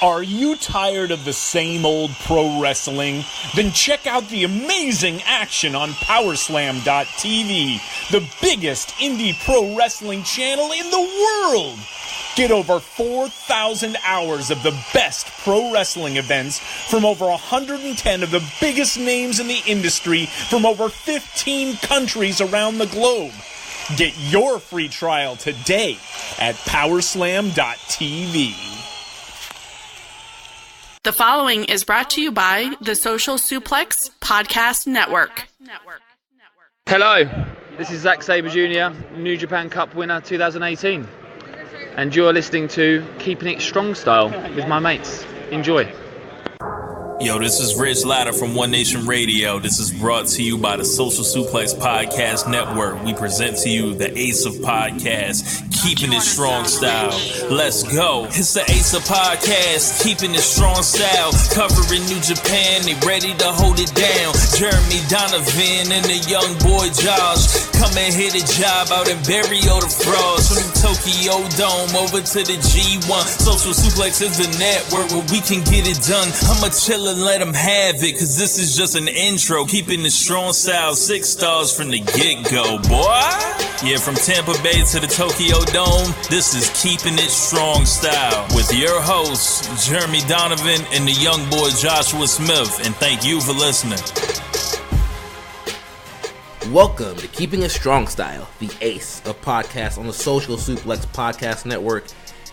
Are you tired of the same old pro wrestling? Then check out the amazing action on Powerslam.tv, the biggest indie pro wrestling channel in the world. Get over 4,000 hours of the best pro wrestling events from over 110 of the biggest names in the industry from over 15 countries around the globe. Get your free trial today at Powerslam.tv. The following is brought to you by the Social Suplex Podcast Network. Hello, this is Zack Sabre Jr., New Japan Cup winner 2018. And you're listening to Keepin It Strong Style with my mates. Enjoy. Yo, this is Rich Latta from One Nation Radio. This is brought to you by the Social Suplex Podcast Network. We present to you the Ace of Podcasts, Keepin It Strong Style. Let's go. It's the Ace of Podcasts, Keepin It Strong Style. Covering New Japan, they ready to hold it down. Jeremy Donovan and the young boy Josh. Come and hit a job out and bury all the frauds. From the Tokyo Dome over to the G1. Social Suplex is the network where we can get it done. I'ma chill and let them have it, cause this is just an intro. Keeping the strong style, 6 stars from the get-go, boy. Yeah, from Tampa Bay to the Tokyo Dome, this is Keeping It Strong Style with your hosts, Jeremy Donovan and the young boy Joshua Smith. And thank you for listening. Welcome to Keeping It Strong Style, the ace of podcasts on the Social Suplex Podcast Network.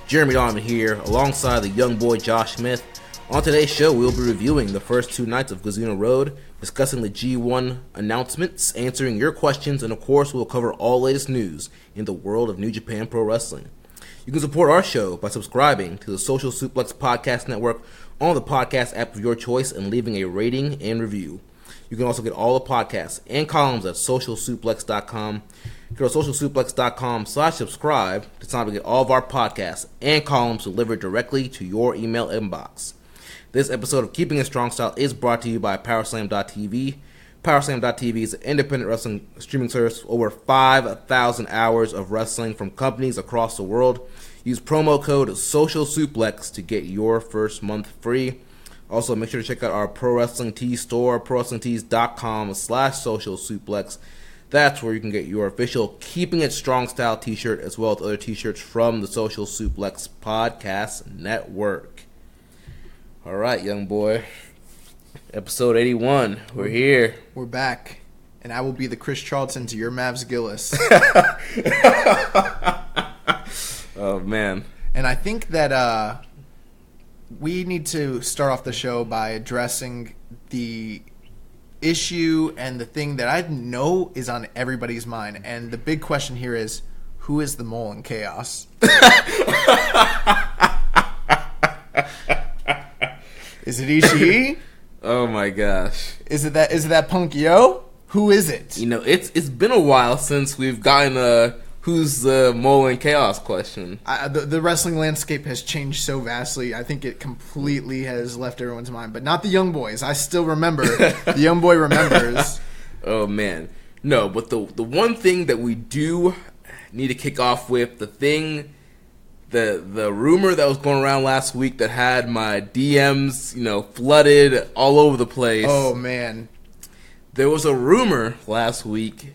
Jeremy Donovan here, alongside the young boy Josh Smith. On today's show, we'll be reviewing the first 2 nights of Kizuna Road, discussing the G1 announcements, answering your questions, and of course, we'll cover all latest news in the world of New Japan Pro Wrestling. You can support our show by subscribing to the Social Suplex Podcast Network on the podcast app of your choice and leaving a rating and review. You can also get all the podcasts and columns at socialsuplex.com. Go to socialsuplex.com/subscribe to sign up to get all of our podcasts and columns delivered directly to your email inbox. This episode of Keeping It Strong Style is brought to you by Powerslam.tv. Powerslam.tv is an independent wrestling streaming service with over 5,000 hours of wrestling from companies across the world. Use promo code SOCIALSUPLEX to get your first month free. Also, make sure to check out our Pro Wrestling Tees store, prowrestlingtees.com/socialsuplex. That's where you can get your official Keeping It Strong Style t-shirt as well as other t-shirts from the Social Suplex Podcast Network. All right, young boy. Episode 81. We're here. We're back. And I will be the Chris Charlton to your Mavs Gillis. Oh, man. And I think that we need to start off the show by addressing the issue and the thing that I know is on everybody's mind. And the big question here is, who is the mole in chaos? Is it Ishii? Oh my gosh. Is it that Punk Yo? Who is it? You know, it's been a while since we've gotten a who's the mole in chaos question. The wrestling landscape has changed so vastly. I think it completely has left everyone's mind, but not the young boys. I still remember. The young boy remembers. Oh man. No, but the one thing that we do need to kick off with, the rumor that was going around last week that had my DMs, flooded all over the place. Oh, man. There was a rumor last week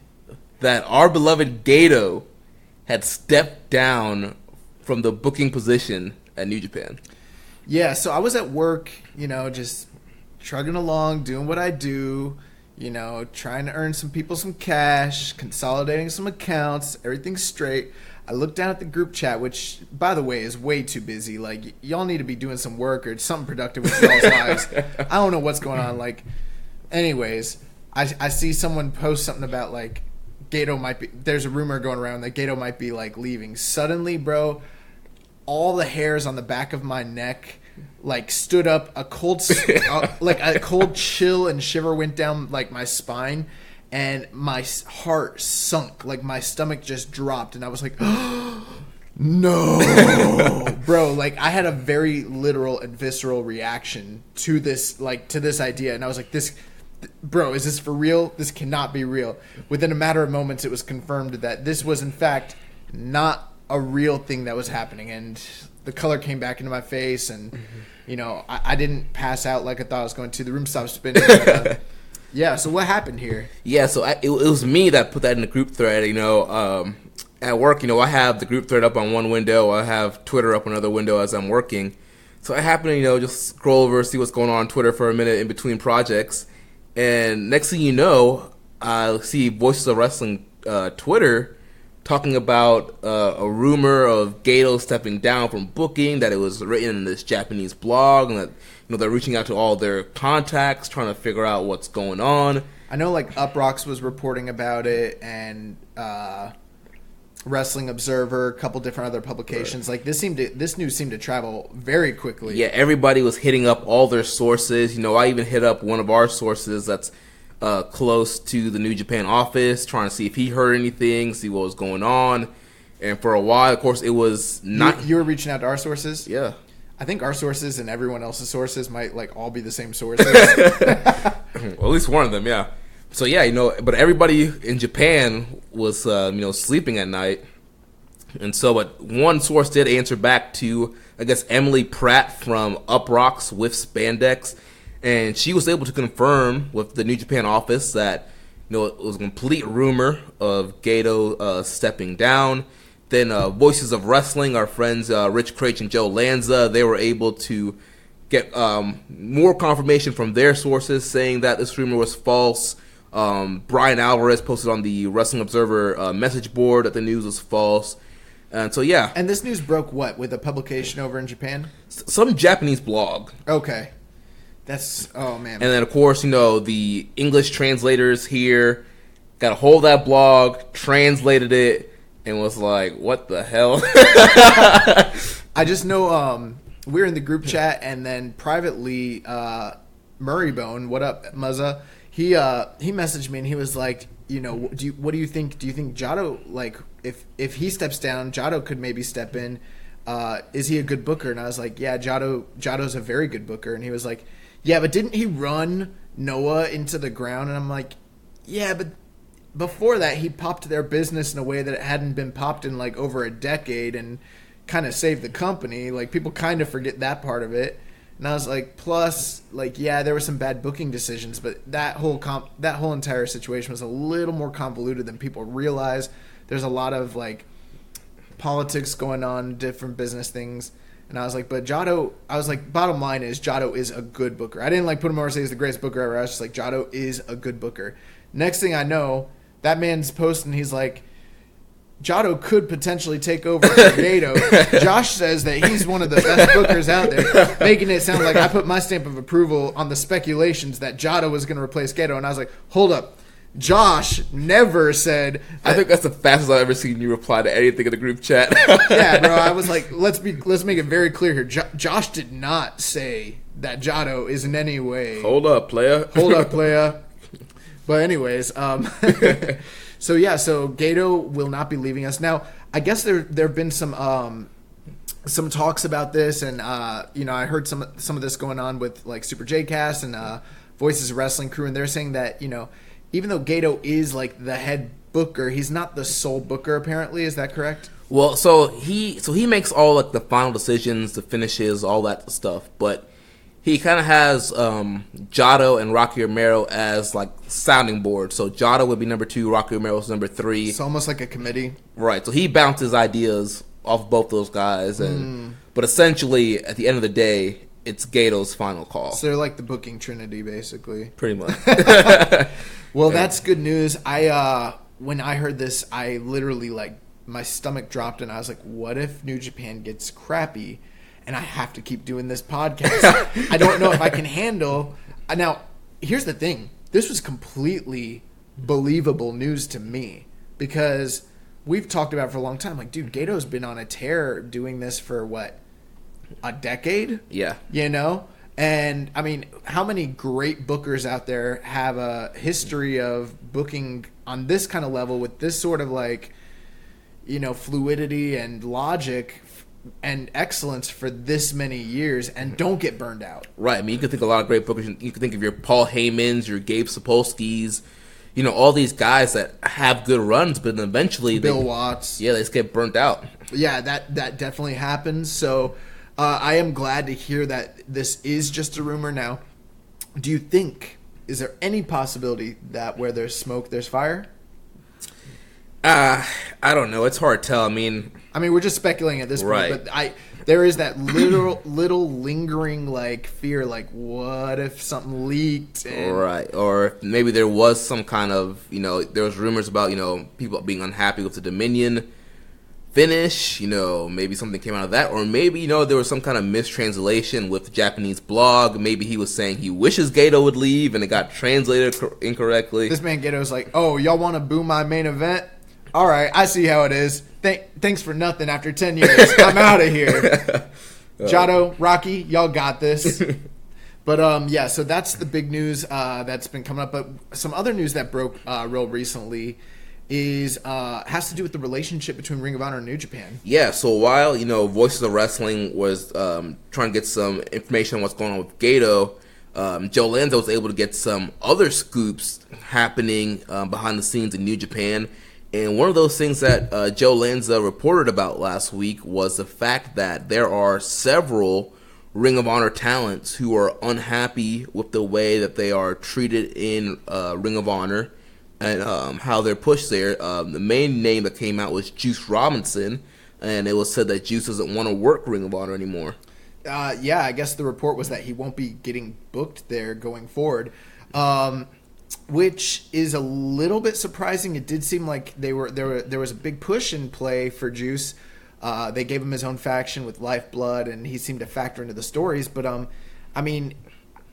that our beloved Gedo had stepped down from the booking position at New Japan. Yeah, so I was at work, just trugging along, doing what I do, trying to earn some people some cash, consolidating some accounts, everything's straight. I looked down at the group chat, which, by the way, is way too busy. Like, y'all need to be doing some work or something productive with y'all's lives. I don't know what's going on. Anyways, I see someone post something about, Gedo might be... There's a rumor going around that Gedo might be, leaving. Suddenly, bro, all the hairs on the back of my neck, stood up. A cold chill and shiver went down, my spine. And my heart sunk, my stomach just dropped, and I was like, oh, no, bro. I had a very literal and visceral reaction to this, to this idea, and I was like, bro, is this for real? This cannot be real. Within a matter of moments, it was confirmed that this was, in fact, not a real thing that was happening, and the color came back into my face, and you know, I didn't pass out like I thought I was going to. The room stopped spinning. But, yeah, so what happened here? Yeah, so it was me that put that in the group thread. You know, at work, you know, I have the group thread up on one window. I have Twitter up on another window as I'm working. So I happen to, you know, just scroll over, see what's going on Twitter for a minute in between projects. And next thing you know, I see Voices of Wrestling Twitter talking about a rumor of Gedo stepping down from booking, that it was written in this Japanese blog, and that, you know, they're reaching out to all their contacts, trying to figure out what's going on. I know, like, Uprocks was reporting about it, and Wrestling Observer, a couple different other publications. Like, this news seemed to travel very quickly. Yeah, everybody was hitting up all their sources. You know, I even hit up one of our sources that's close to the New Japan office, trying to see if he heard anything, see what was going on. And for a while, of course, it was not... You were reaching out to our sources? Yeah. I think our sources and everyone else's sources might, like, all be the same sources. Well, at least one of them, yeah. So, yeah, you know, but everybody in Japan was, you know, sleeping at night. And so, but one source did answer back to, I guess, Emily Pratt from Uprocks with Spandex. And she was able to confirm with the New Japan office that, you know, it was a complete rumor of Gedo stepping down. Then Voices of Wrestling, our friends Rich Craich and Joe Lanza, they were able to get more confirmation from their sources saying that this rumor was false. Brian Alvarez posted on the Wrestling Observer message board that the news was false. And so, yeah. And this news broke what? With a publication over in Japan? Some Japanese blog. Okay. That's, oh man. And then, of course, you know, the English translators here got a hold of that blog, translated it, and was like, what the hell? I just know we were in the group chat, and then privately, Murraybone, what up, Muzza? He messaged me, and he was like, you know, what do you think? Do you think Gedo, like, if he steps down, Gedo could maybe step in? Is he a good booker? And I was like, yeah, Gedo's a very good booker. And he was like, yeah, but didn't he run Noah into the ground? And I'm like, yeah, but before that, he popped their business in a way that it hadn't been popped in like over a decade and kind of saved the company. Like, people kind of forget that part of it. And I was like, plus, like, yeah, there were some bad booking decisions, but that whole entire situation was a little more convoluted than people realize. There's a lot of like politics going on, different business things. And I was like, but Gedo, I was like, bottom line is Gedo is a good booker. I didn't like put him over say he's the greatest booker ever. I was just like, Gedo is a good booker. Next thing I know, that man's posting, he's like, Gedo could potentially take over for Gedo. Josh says that he's one of the best bookers out there, making it sound like I put my stamp of approval on the speculations that Gedo was going to replace Gedo. And I was like, hold up. Josh never said... I think that's the fastest I've ever seen you reply to anything in the group chat. Yeah, bro. I was like, let's make it very clear here. Josh did not say that Gedo is in any way... Hold up, playa. Hold up, playa. But anyways, so yeah, so Gedo will not be leaving us. Now, I guess there have been some talks about this, and you know, I heard some of this going on with like Super J-Cast and Voices of Wrestling crew, and they're saying that, you know, even though Gedo is like the head booker, he's not the sole booker apparently. Is that correct? Well, so he makes all like the final decisions, the finishes, all that stuff, but he kind of has Gedo and Rocky Romero as like sounding board. So Gedo would be number 2, Rocky Romero is number 3. It's almost like a committee. Right. So he bounces ideas off both those guys, and but essentially at the end of the day, it's Gedo's final call. So they're like the booking trinity, basically. Pretty much. Well, that's good news. When I heard this, I literally like my stomach dropped, and I was like, "What if New Japan gets crappy, and I have to keep doing this podcast? I don't know if I can handle." Now, here's the thing: this was completely believable news to me because we've talked about it for a long time. Like, dude, Gedo's been on a tear doing this for what? A decade? Yeah. You know? And, I mean, how many great bookers out there have a history of booking on this kind of level with this sort of, like, you know, fluidity and logic and excellence for this many years and don't get burned out? Right. I mean, you can think of a lot of great bookers. You can think of your Paul Heymans, your Gabe Sapolskys, you know, all these guys that have good runs, but then eventually... Bill Watts. Yeah, they just get burnt out. Yeah, that definitely happens. So I am glad to hear that this is just a rumor now. Do you think, is there any possibility that where there's smoke, there's fire? I don't know. It's hard to tell. I mean, we're just speculating at this point, but there is that little lingering like fear, like what if something leaked? Right, or maybe there was some kind of, there was rumors about, people being unhappy with the Dominion finish, maybe something came out of that, or maybe, there was some kind of mistranslation with the Japanese blog. Maybe he was saying he wishes Gedo would leave and it got translated incorrectly. This man Gedo's like, oh, y'all want to boo my main event? All right, I see how it is. Thanks for nothing after 10 years. I'm out of here. Gedo, Rocky, y'all got this. But, yeah, so that's the big news that's been coming up. But some other news that broke real recently has to do with the relationship between Ring of Honor and New Japan. Yeah, so while, Voices of Wrestling was trying to get some information on what's going on with Gedo, Joe Lanza was able to get some other scoops happening behind the scenes in New Japan. And one of those things that Joe Lanza reported about last week was the fact that there are several Ring of Honor talents who are unhappy with the way that they are treated in Ring of Honor and how they're pushed there. The main name that came out was Juice Robinson, and it was said that Juice doesn't want to work Ring of Honor anymore. Yeah, I guess the report was that he won't be getting booked there going forward. Which is a little bit surprising. It did seem like there was a big push in play for Juice. They gave him his own faction with Lifeblood, and he seemed to factor into the stories. But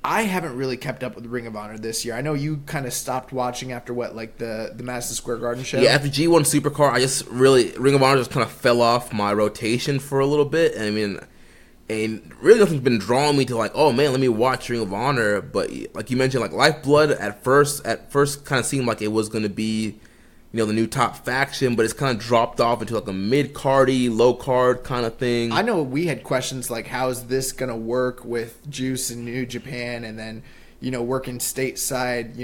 I haven't really kept up with Ring of Honor this year. I know you kind of stopped watching after the Madison Square Garden show. Yeah, after G1 Supercar, Ring of Honor just kind of fell off my rotation for a little bit. And really nothing's been drawing me to like, oh man, let me watch Ring of Honor. But like you mentioned, like Lifeblood at first kind of seemed like it was going to be, the new top faction, but it's kind of dropped off into like a mid-cardy, low-card kind of thing. I know we had questions like, how is this going to work with Juice in New Japan, and then, working stateside,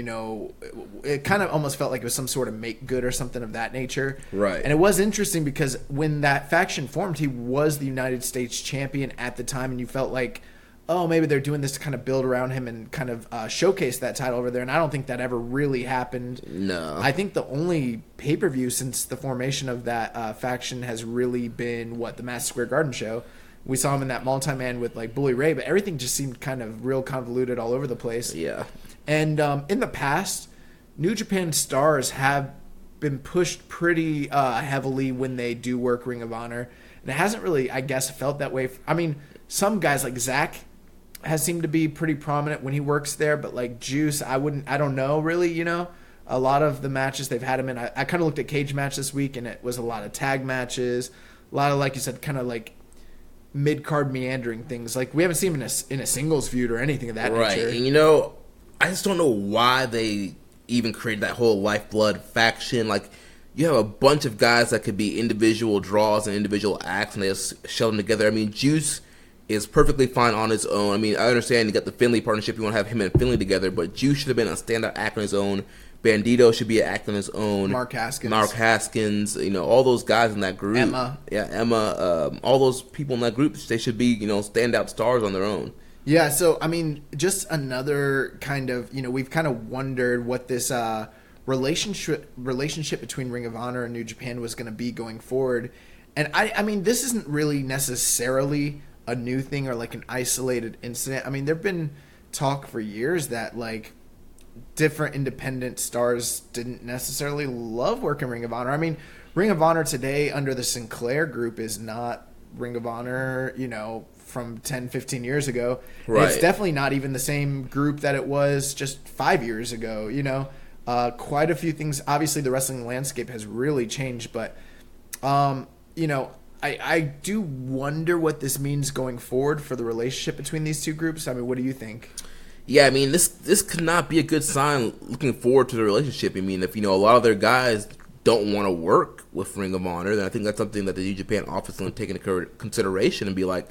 it kind of almost felt like it was some sort of make good or something of that nature. Right. And it was interesting because when that faction formed, he was the United States champion at the time, and you felt like, oh, maybe they're doing this to kind of build around him and kind of showcase that title over there. And I don't think that ever really happened. No. I think the only pay-per-view since the formation of that faction has really been, the Madison Square Garden show. We saw him in that multi-man with like Bully Ray, but everything just seemed kind of real convoluted all over the place. Yeah. And in the past, New Japan stars have been pushed pretty heavily when they do work Ring of Honor. And it hasn't really, I guess, felt that way. Some guys like Zach has seemed to be pretty prominent when he works there, but like Juice, I don't know really, a lot of the matches they've had him in. I kind of looked at Cage Match this week, and it was a lot of tag matches, a lot of, like you said, kind of like mid-card meandering things. Like we haven't seen him in a singles feud or anything of that nature. Right, and I just don't know why they even created that whole Lifeblood faction. Like, you have a bunch of guys that could be individual draws and individual acts, and they just shove them together. Juice is perfectly fine on his own. I understand you got the Finlay partnership, you want to have him and Finlay together, but Juice should have been a standout act on his own. Bandito should be an act on his own. Mark Haskins, all those guys in that group. Emma, all those people in that group, they should be, standout stars on their own. Yeah, so just another kind of, we've kind of wondered what this relationship between Ring of Honor and New Japan was going to be going forward. And this isn't really necessarily a new thing or like an isolated incident. There've been talk for years that like different independent stars didn't necessarily love working Ring of Honor. Ring of Honor today under the Sinclair group is not Ring of Honor, from 10, 15 years ago. Right. It's definitely not even the same group that it was just 5 years ago, Quite a few things. Obviously, the wrestling landscape has really changed, but, I do wonder what this means going forward for the relationship between these two groups. What do you think? Yeah, this could not be a good sign looking forward to the relationship. If, a lot of their guys don't want to work with Ring of Honor, then I think that's something that the New Japan office is going to take into consideration and be like,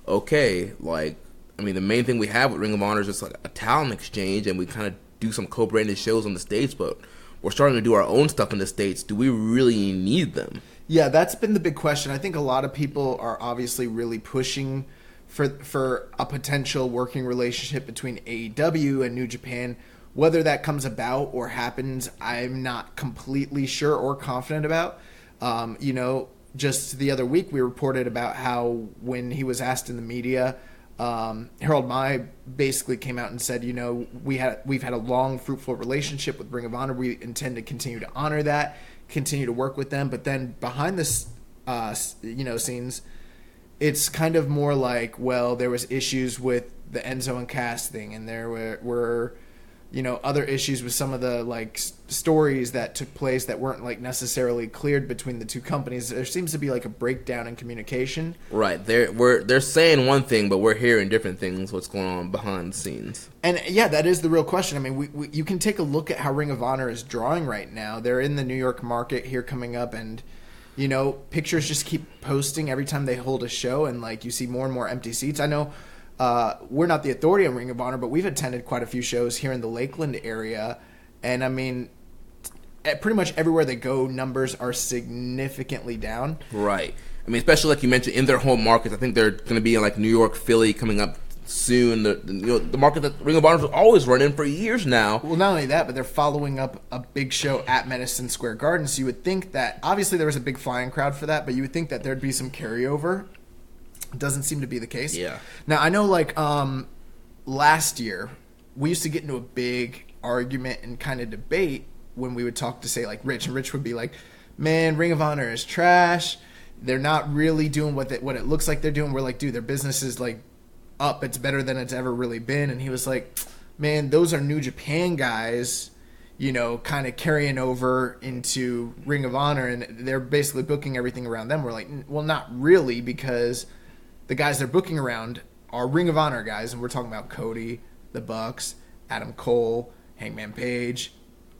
okay, the main thing we have with Ring of Honor is just like a talent exchange, and we kind of do some co-branded shows on the States, but we're starting to do our own stuff in the States. Do we really need them? Yeah, that's been the big question. I think a lot of people are obviously really pushing for a potential working relationship between AEW and New Japan. Whether that comes about or happens, I'm not completely sure or confident about. Just the other week we reported about how when he was asked in the media, Harold Mai basically came out and said, we've had a long, fruitful relationship with Ring of Honor. We intend to continue to honor that, continue to work with them. But then behind this, scenes, it's kind of more like, well, there was issues with the Enzo and Cass thing, and there were other issues with some of the stories that took place that weren't necessarily cleared between the two companies. There seems to be a breakdown in communication. Right. They're saying one thing, but we're hearing different things. What's going on behind the scenes? And yeah, that is the real question. I mean, you can take a look at how Ring of Honor is drawing right now. They're in the New York market here coming up, and pictures just keep posting every time they hold a show, and you see more and more empty seats. I know. We're not the authority on Ring of Honor, but we've attended quite a few shows here in the Lakeland area. And, I mean, pretty much everywhere they go, numbers are significantly down. Right. I mean, especially like you mentioned, in their home markets. I think they're going to be in New York, Philly coming up soon. The market that Ring of Honor has always run in for years now. Well, not only that, but they're following up a big show at Madison Square Garden. So you would think that, obviously there was a big flying crowd for that, but you would think that there'd be some carryover. Doesn't seem to be the case. Yeah. Now, I know, last year, we used to get into a big argument and kind of debate when we would talk to, say, Rich. And Rich would be like, man, Ring of Honor is trash. They're not really doing what it looks like they're doing. We're like, dude, their business is, up. It's better than it's ever really been. And he was like, man, those are New Japan guys, kind of carrying over into Ring of Honor. And they're basically booking everything around them. We're like, well, not really, because the guys they're booking around are Ring of Honor guys, and we're talking about Cody, the Bucks, Adam Cole, Hangman Page,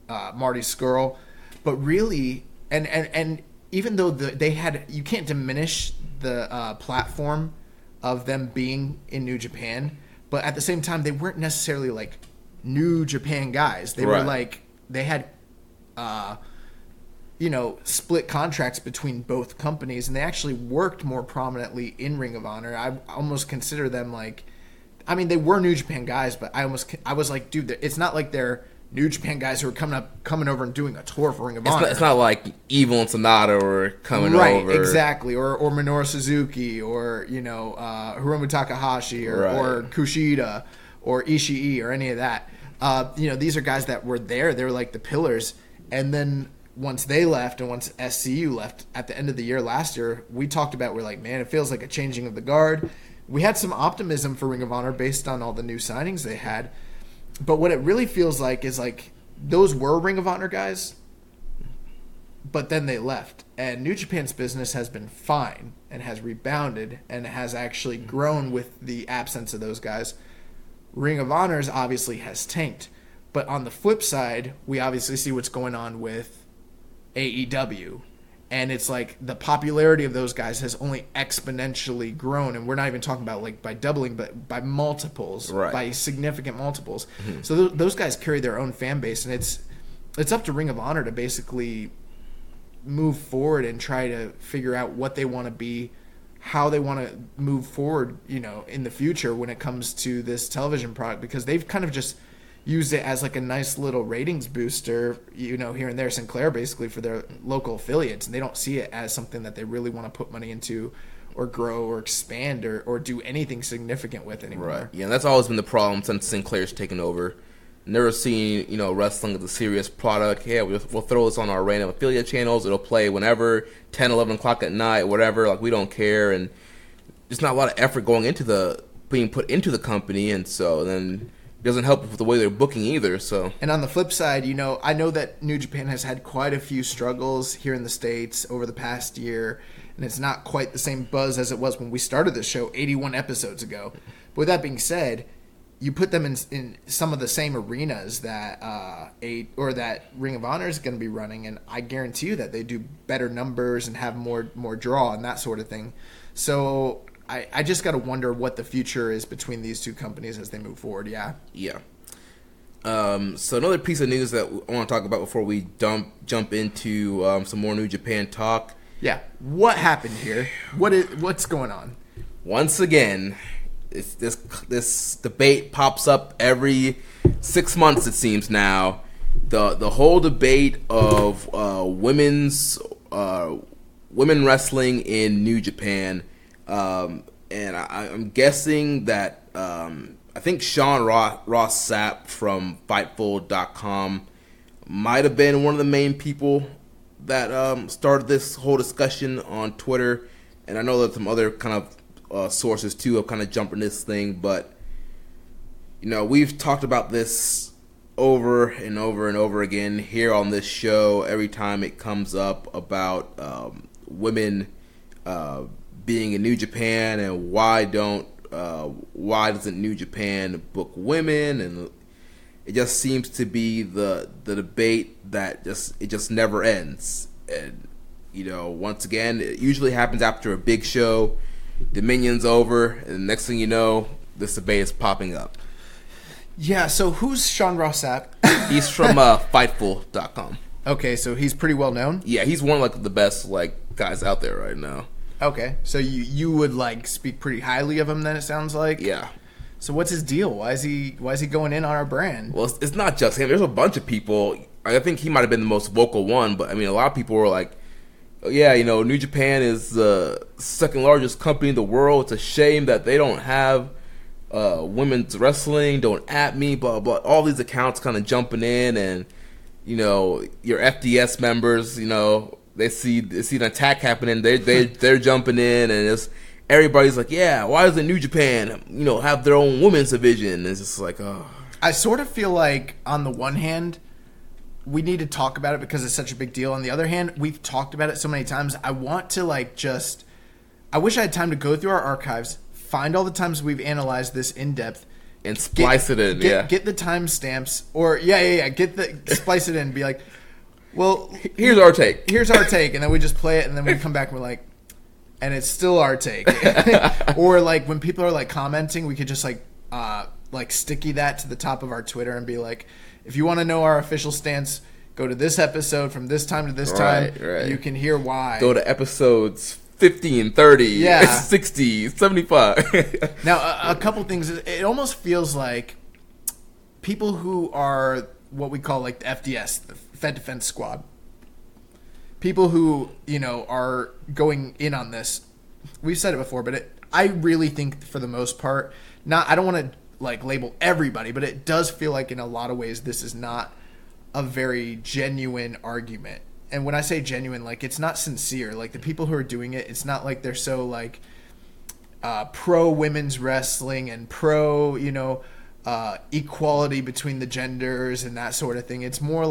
Marty Scurll. But really, and even though they had, you can't diminish the platform of them being in New Japan, but at the same time, they weren't necessarily New Japan guys. They were they had split contracts between both companies, and they actually worked more prominently in Ring of Honor. I almost consider them they were New Japan guys, but I was like, dude, it's not like they're New Japan guys who are coming over and doing a tour for Ring of Honor. It's not like Evil and Sonata were coming over. Right, exactly. Or Minoru Suzuki, or, Hiromu Takahashi, or Kushida, or Ishii, or any of that. These are guys that were there. They were the pillars. And then once they left, and once SCU left at the end of the year last year, we talked about, we're like, man, it feels like a changing of the guard. We had some optimism for Ring of Honor based on all the new signings they had. But what it really feels like is those were Ring of Honor guys, but then they left. And New Japan's business has been fine and has rebounded and has actually grown with the absence of those guys. Ring of Honor's obviously has tanked. But on the flip side, we obviously see what's going on with AEW. And it's the popularity of those guys has only exponentially grown. And we're not even talking about by doubling, but by multiples, right. By significant multiples. Mm-hmm. So those guys carry their own fan base. And it's up to Ring of Honor to basically move forward and try to figure out what they want to be, how they want to move forward, in the future when it comes to this television product. Because they've kind of just used it as a nice little ratings booster, here and there, Sinclair basically, for their local affiliates, and they don't see it as something that they really want to put money into or grow or expand or do anything significant with anymore. Right. Yeah, and that's always been the problem since Sinclair's taken over. Never seen, wrestling as a serious product. Yeah, we'll throw this on our random affiliate channels. It'll play whenever, 10, 11 o'clock at night, whatever. We don't care, and there's not a lot of effort going into being put into the company, and so then it doesn't help with the way they're booking either. So, and on the flip side, I know that New Japan has had quite a few struggles here in the States over the past year, and it's not quite the same buzz as it was when we started the show 81 episodes ago. But with that being said, you put them in some of the same arenas that that Ring of Honor is going to be running, and I guarantee you that they do better numbers and have more draw and that sort of thing. So I just got to wonder what the future is between these two companies as they move forward. Yeah. So another piece of news that I want to talk about before we jump into some more New Japan talk Yeah. What happened here? What's going on? Once again, this debate pops up every 6 months, it seems now. The whole debate of women wrestling in New Japan, and I'm guessing that I think Sean Ross Sapp from Fightful.com might have been one of the main people that started this whole discussion on Twitter, and I know that some other kind of sources too have kind of jumped in this thing, but we've talked about this over and over and over again here on this show every time it comes up about women being in New Japan, and why doesn't New Japan book women, and it just seems to be the debate that just never ends. And once again, it usually happens after a big show, Dominion's over, and the next thing you know, this debate is popping up. Yeah, so who's Sean Ross Sapp? He's from Fightful.com. Okay, so he's pretty well known? Yeah, he's one of the best guys out there right now. Okay, so you would speak pretty highly of him then, it sounds like? Yeah. So what's his deal? Why is he going in on our brand? Well, it's not just him. There's a bunch of people. I think he might have been the most vocal one, but I mean, a lot of people were like, oh, yeah, New Japan is the second largest company in the world. It's a shame that they don't have women's wrestling. Don't at me, blah, blah. All these accounts kind of jumping in, and, your FDS members, they see an attack happening. They're jumping in, and it's everybody's like, yeah, why doesn't New Japan, have their own women's division? It's just like, oh. I sort of feel like, on the one hand, we need to talk about it because it's such a big deal. On the other hand, we've talked about it so many times. I want to I wish I had time to go through our archives, find all the times we've analyzed this in depth, and splice it in. Get the timestamps, or splice it in and be like, well, here's our take. And then we just play it, and then we come back and we're like, and it's still our take. Or when people are commenting, we could just sticky that to the top of our Twitter and be like, if you want to know our official stance, go to this episode from this time to this time. Right. You can hear why. Go to episodes 50 and 30, 60, 75. Now, a couple things. It almost feels like people who are what we call the FDS, the Fed Defense Squad, people who, are going in on this. We've said it before, but I really think for the most part, I don't want to label everybody, but it does feel like in a lot of ways this is not a very genuine argument. And when I say genuine, it's not sincere. The people who are doing it, it's not like they're so pro women's wrestling and pro, equality between the genders and that sort of thing. It's more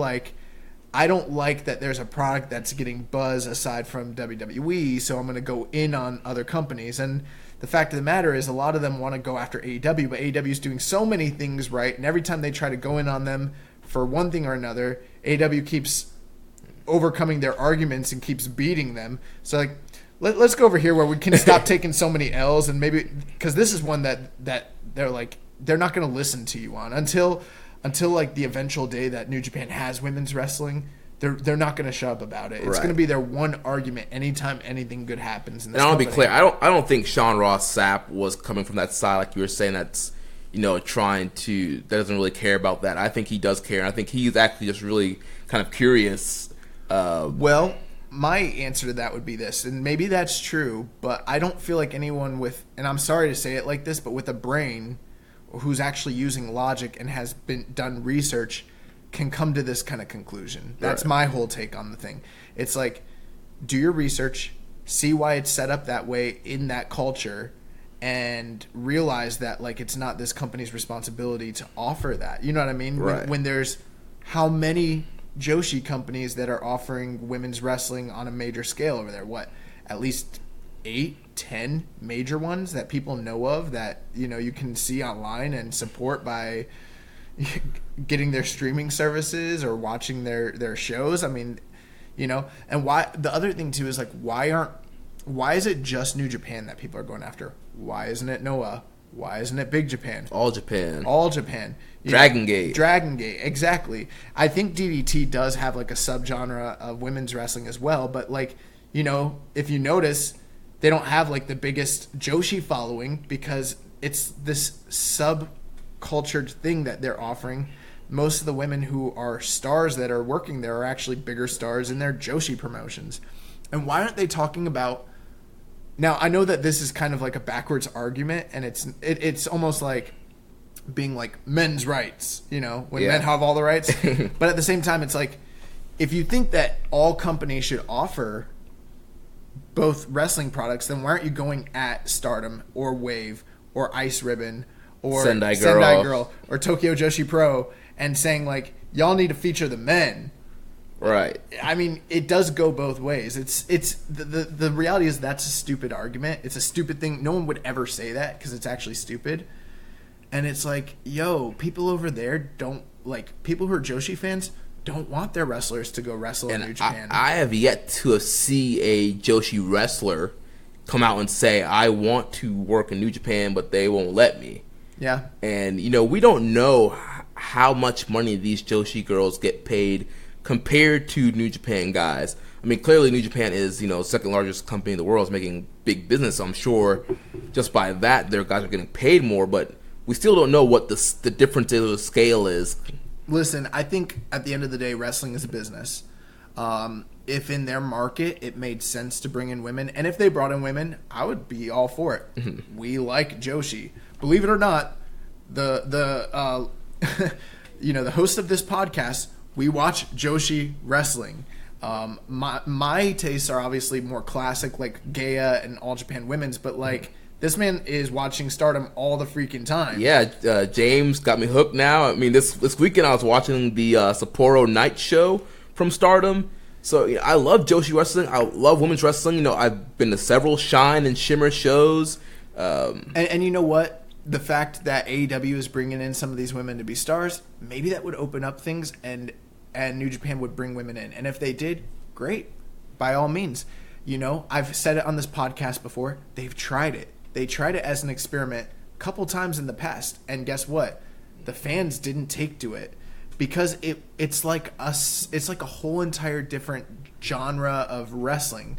I don't like that there's a product that's getting buzz aside from WWE, so I'm going to go in on other companies. And the fact of the matter is a lot of them want to go after AEW, but AEW is doing so many things right, and every time they try to go in on them for one thing or another, AEW keeps overcoming their arguments and keeps beating them. So let's go over here where we can stop taking so many L's, and maybe because this is one that they're not going to listen to you on until the eventual day that New Japan has women's wrestling. They're not going to shut up about it. It's going to be their one argument anytime anything good happens in this company. And I want to be clear, I don't think Sean Ross Sapp was coming from that side like you were saying that's that doesn't really care about that. I think he does care, and I think he's actually just really kind of curious. Well, my answer to that would be this, and maybe that's true, but I don't feel like anyone with, and I'm sorry to say it like this, but with a brain who's actually using logic and has done research can come to this kind of conclusion. That's my whole take on the thing. It's do your research, see why it's set up that way in that culture, and realize that it's not this company's responsibility to offer that. You know what I mean? Right. When there's how many Joshi companies that are offering women's wrestling on a major scale over there? What, at least 8, 10 major ones that people know of that you can see online and support by getting their streaming services or watching their shows. I mean, and why the other thing too is why is it just New Japan that people are going after? Why isn't it Noah? Why isn't it Big Japan? All Japan. Dragon Gate, exactly. I think DDT does have a subgenre of women's wrestling as well, but you know, if you notice, they don't have like the biggest Joshi following because it's this subcultured thing that they're offering. Most of the women who are stars that are working there are actually bigger stars in their Joshi promotions. And why aren't they talking about... Now, I know that this is kind of like a backwards argument, and it's almost like being like men's rights, you know, when men have all the rights. But at the same time, it's like, if you think that all companies should offer both wrestling products, then why aren't you going at Stardom or Wave or Ice Ribbon or Sendai Girl or Tokyo Joshi Pro and saying, like, y'all need to feature the men? Right. I mean, it does go both ways. It's the reality is that's a stupid argument. It's a stupid thing. No one would ever say that because it's actually stupid. And it's like, yo, people over there don't, like, people who are Joshi fans don't want their wrestlers to go wrestle in New Japan. I have yet to see a Joshi wrestler come out and say, I want to work in New Japan, but they won't let me. Yeah. And, you know, we don't know how much money these Joshi girls get paid compared to New Japan guys. I mean, clearly New Japan is, you know, second largest company in the world, is making big business. So I'm sure just by that, their guys are getting paid more, but we still don't know what the difference in the scale is. Listen, I think at the end of the day, wrestling is a business. If in their market it made sense to bring in women, and if they brought in women, I would be all for it. Mm-hmm. We like Joshi. Believe it or not, the you know, the host of this podcast, we watch Joshi wrestling. My tastes are obviously more classic, like Gaia and All Japan Women's, but like this man is watching Stardom all the freaking time. Yeah, James got me hooked now. I mean, this weekend I was watching the Sapporo Night Show from Stardom. So you know, I love Joshi wrestling. I love women's wrestling. You know, I've been to several Shine and Shimmer shows. And you know what? The fact that AEW is bringing in some of these women to be stars, maybe that would open up things, and New Japan would bring women in. And if they did, great. By all means. You know, I've said it on this podcast before. They've tried it. They tried it as an experiment a couple times in the past. And guess what? The fans didn't take to it. Because it's like a whole entire different genre of wrestling.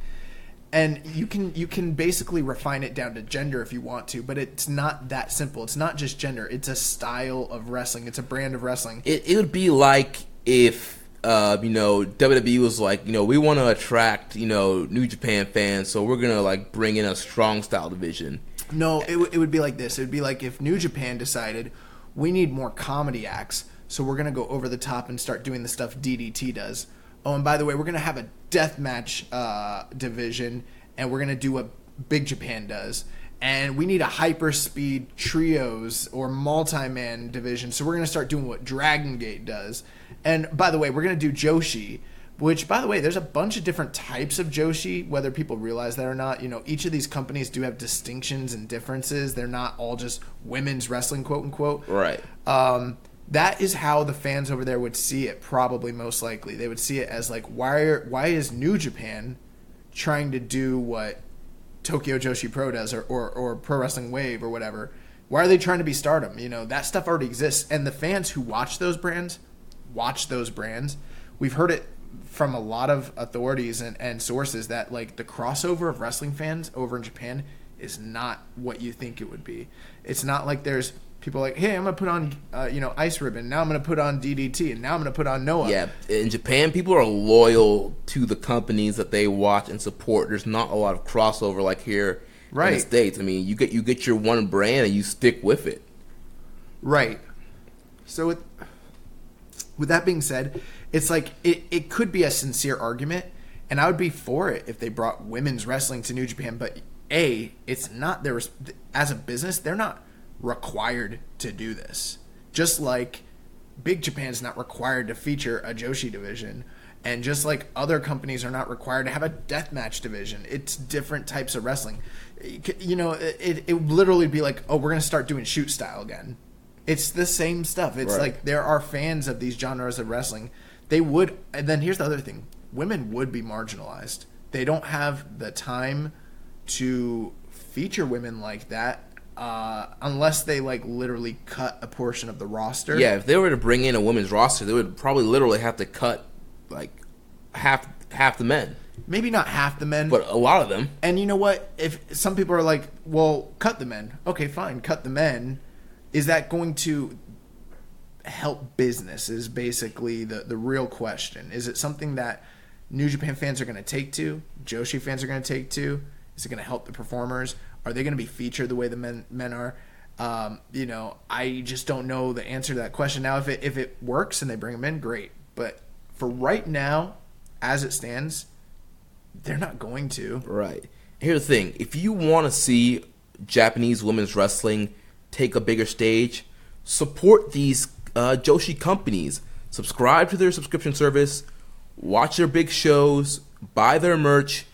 And you can basically refine it down to gender if you want to, but it's not that simple. It's not just gender. It's a style of wrestling. It's a brand of wrestling. It would be like if you know, WWE was like, you know, we want to attract, you know, New Japan fans, so we're gonna like bring in a strong style division. No, it would be like this. It would be like if New Japan decided we need more comedy acts, so we're gonna go over the top and start doing the stuff DDT does. Oh, and by the way, we're going to have a deathmatch division, and we're going to do what Big Japan does. And we need a hyperspeed trios or multi-man division, so we're going to start doing what Dragon Gate does. And by the way, we're going to do Joshi, which, by the way, there's a bunch of different types of Joshi, whether people realize that or not. You know, each of these companies do have distinctions and differences. They're not all just women's wrestling, quote-unquote. Right. That is how the fans over there would see it, probably most likely. They would see it as like, why is New Japan trying to do what Tokyo Joshi Pro does or Pro Wrestling Wave or whatever? Why are they trying to be Stardom? You know, that stuff already exists. And the fans who watch those brands. We've heard it from a lot of authorities and sources that like the crossover of wrestling fans over in Japan is not what you think it would be. It's not like there's people like, hey, I'm going to put on, Ice Ribbon. Now I'm going to put on DDT, and now I'm going to put on Noah. Yeah, in Japan, people are loyal to the companies that they watch and support. There's not a lot of crossover like here in the States. I mean, you get your one brand and you stick with it. Right. So with that being said, it's like it could be a sincere argument, and I would be for it if they brought women's wrestling to New Japan. But it's not as a business, they're not required to do this. Just like Big Japan's not required to feature a Joshi division, and just like other companies are not required to have a deathmatch division. It's different types of wrestling. You know, it would literally be like, oh, we're going to start doing shoot style again. It's the same stuff. It's like there are fans of these genres of wrestling. They would, and then here's the other thing. Women would be marginalized. They don't have the time to feature women like that. Unless they like literally cut a portion of the roster. Yeah, if they were to bring in a women's roster, they would probably literally have to cut like half the men. maybe not half the men, but a lot of them. And you know what? If some people are like, well, cut the men. Okay, fine, cut the men. Is that going to help business is basically the real question. Is it something that New Japan fans are going to take to? Joshi fans are going to take to? Is it going to help the performers? Are they going to be featured the way the men are? I just don't know the answer to that question. Now, if it works and they bring them in, great. But for right now, as it stands, they're not going to. Right. Here's the thing. If you want to see Japanese women's wrestling take a bigger stage, support these Joshi companies. Subscribe to their subscription service, watch their big shows, buy their merch,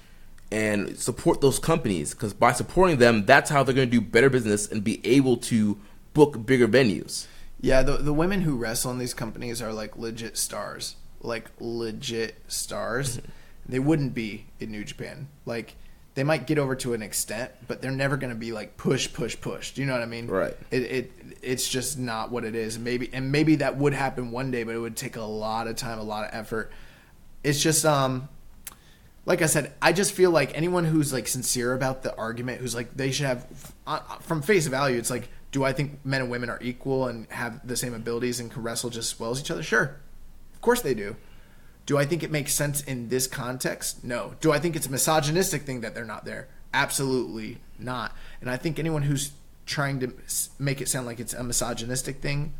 and support those companies. Because by supporting them, that's how they're going to do better business and be able to book bigger venues. Yeah, the women who wrestle in these companies are like legit stars. Like legit stars. Mm-hmm. They wouldn't be in New Japan. Like, they might get over to an extent, but they're never going to be like push. Do you know what I mean? Right. It's just not what it is. Maybe that would happen one day, but it would take a lot of time, a lot of effort. It's just like I said, I just feel like anyone who's like sincere about the argument, who's like they should have from face value, it's like, do I think men and women are equal and have the same abilities and can wrestle just as well as each other? Sure. Of course they do. Do I think it makes sense in this context? No. Do I think it's a misogynistic thing that they're not there? Absolutely not. And I think anyone who's trying to make it sound like it's a misogynistic thing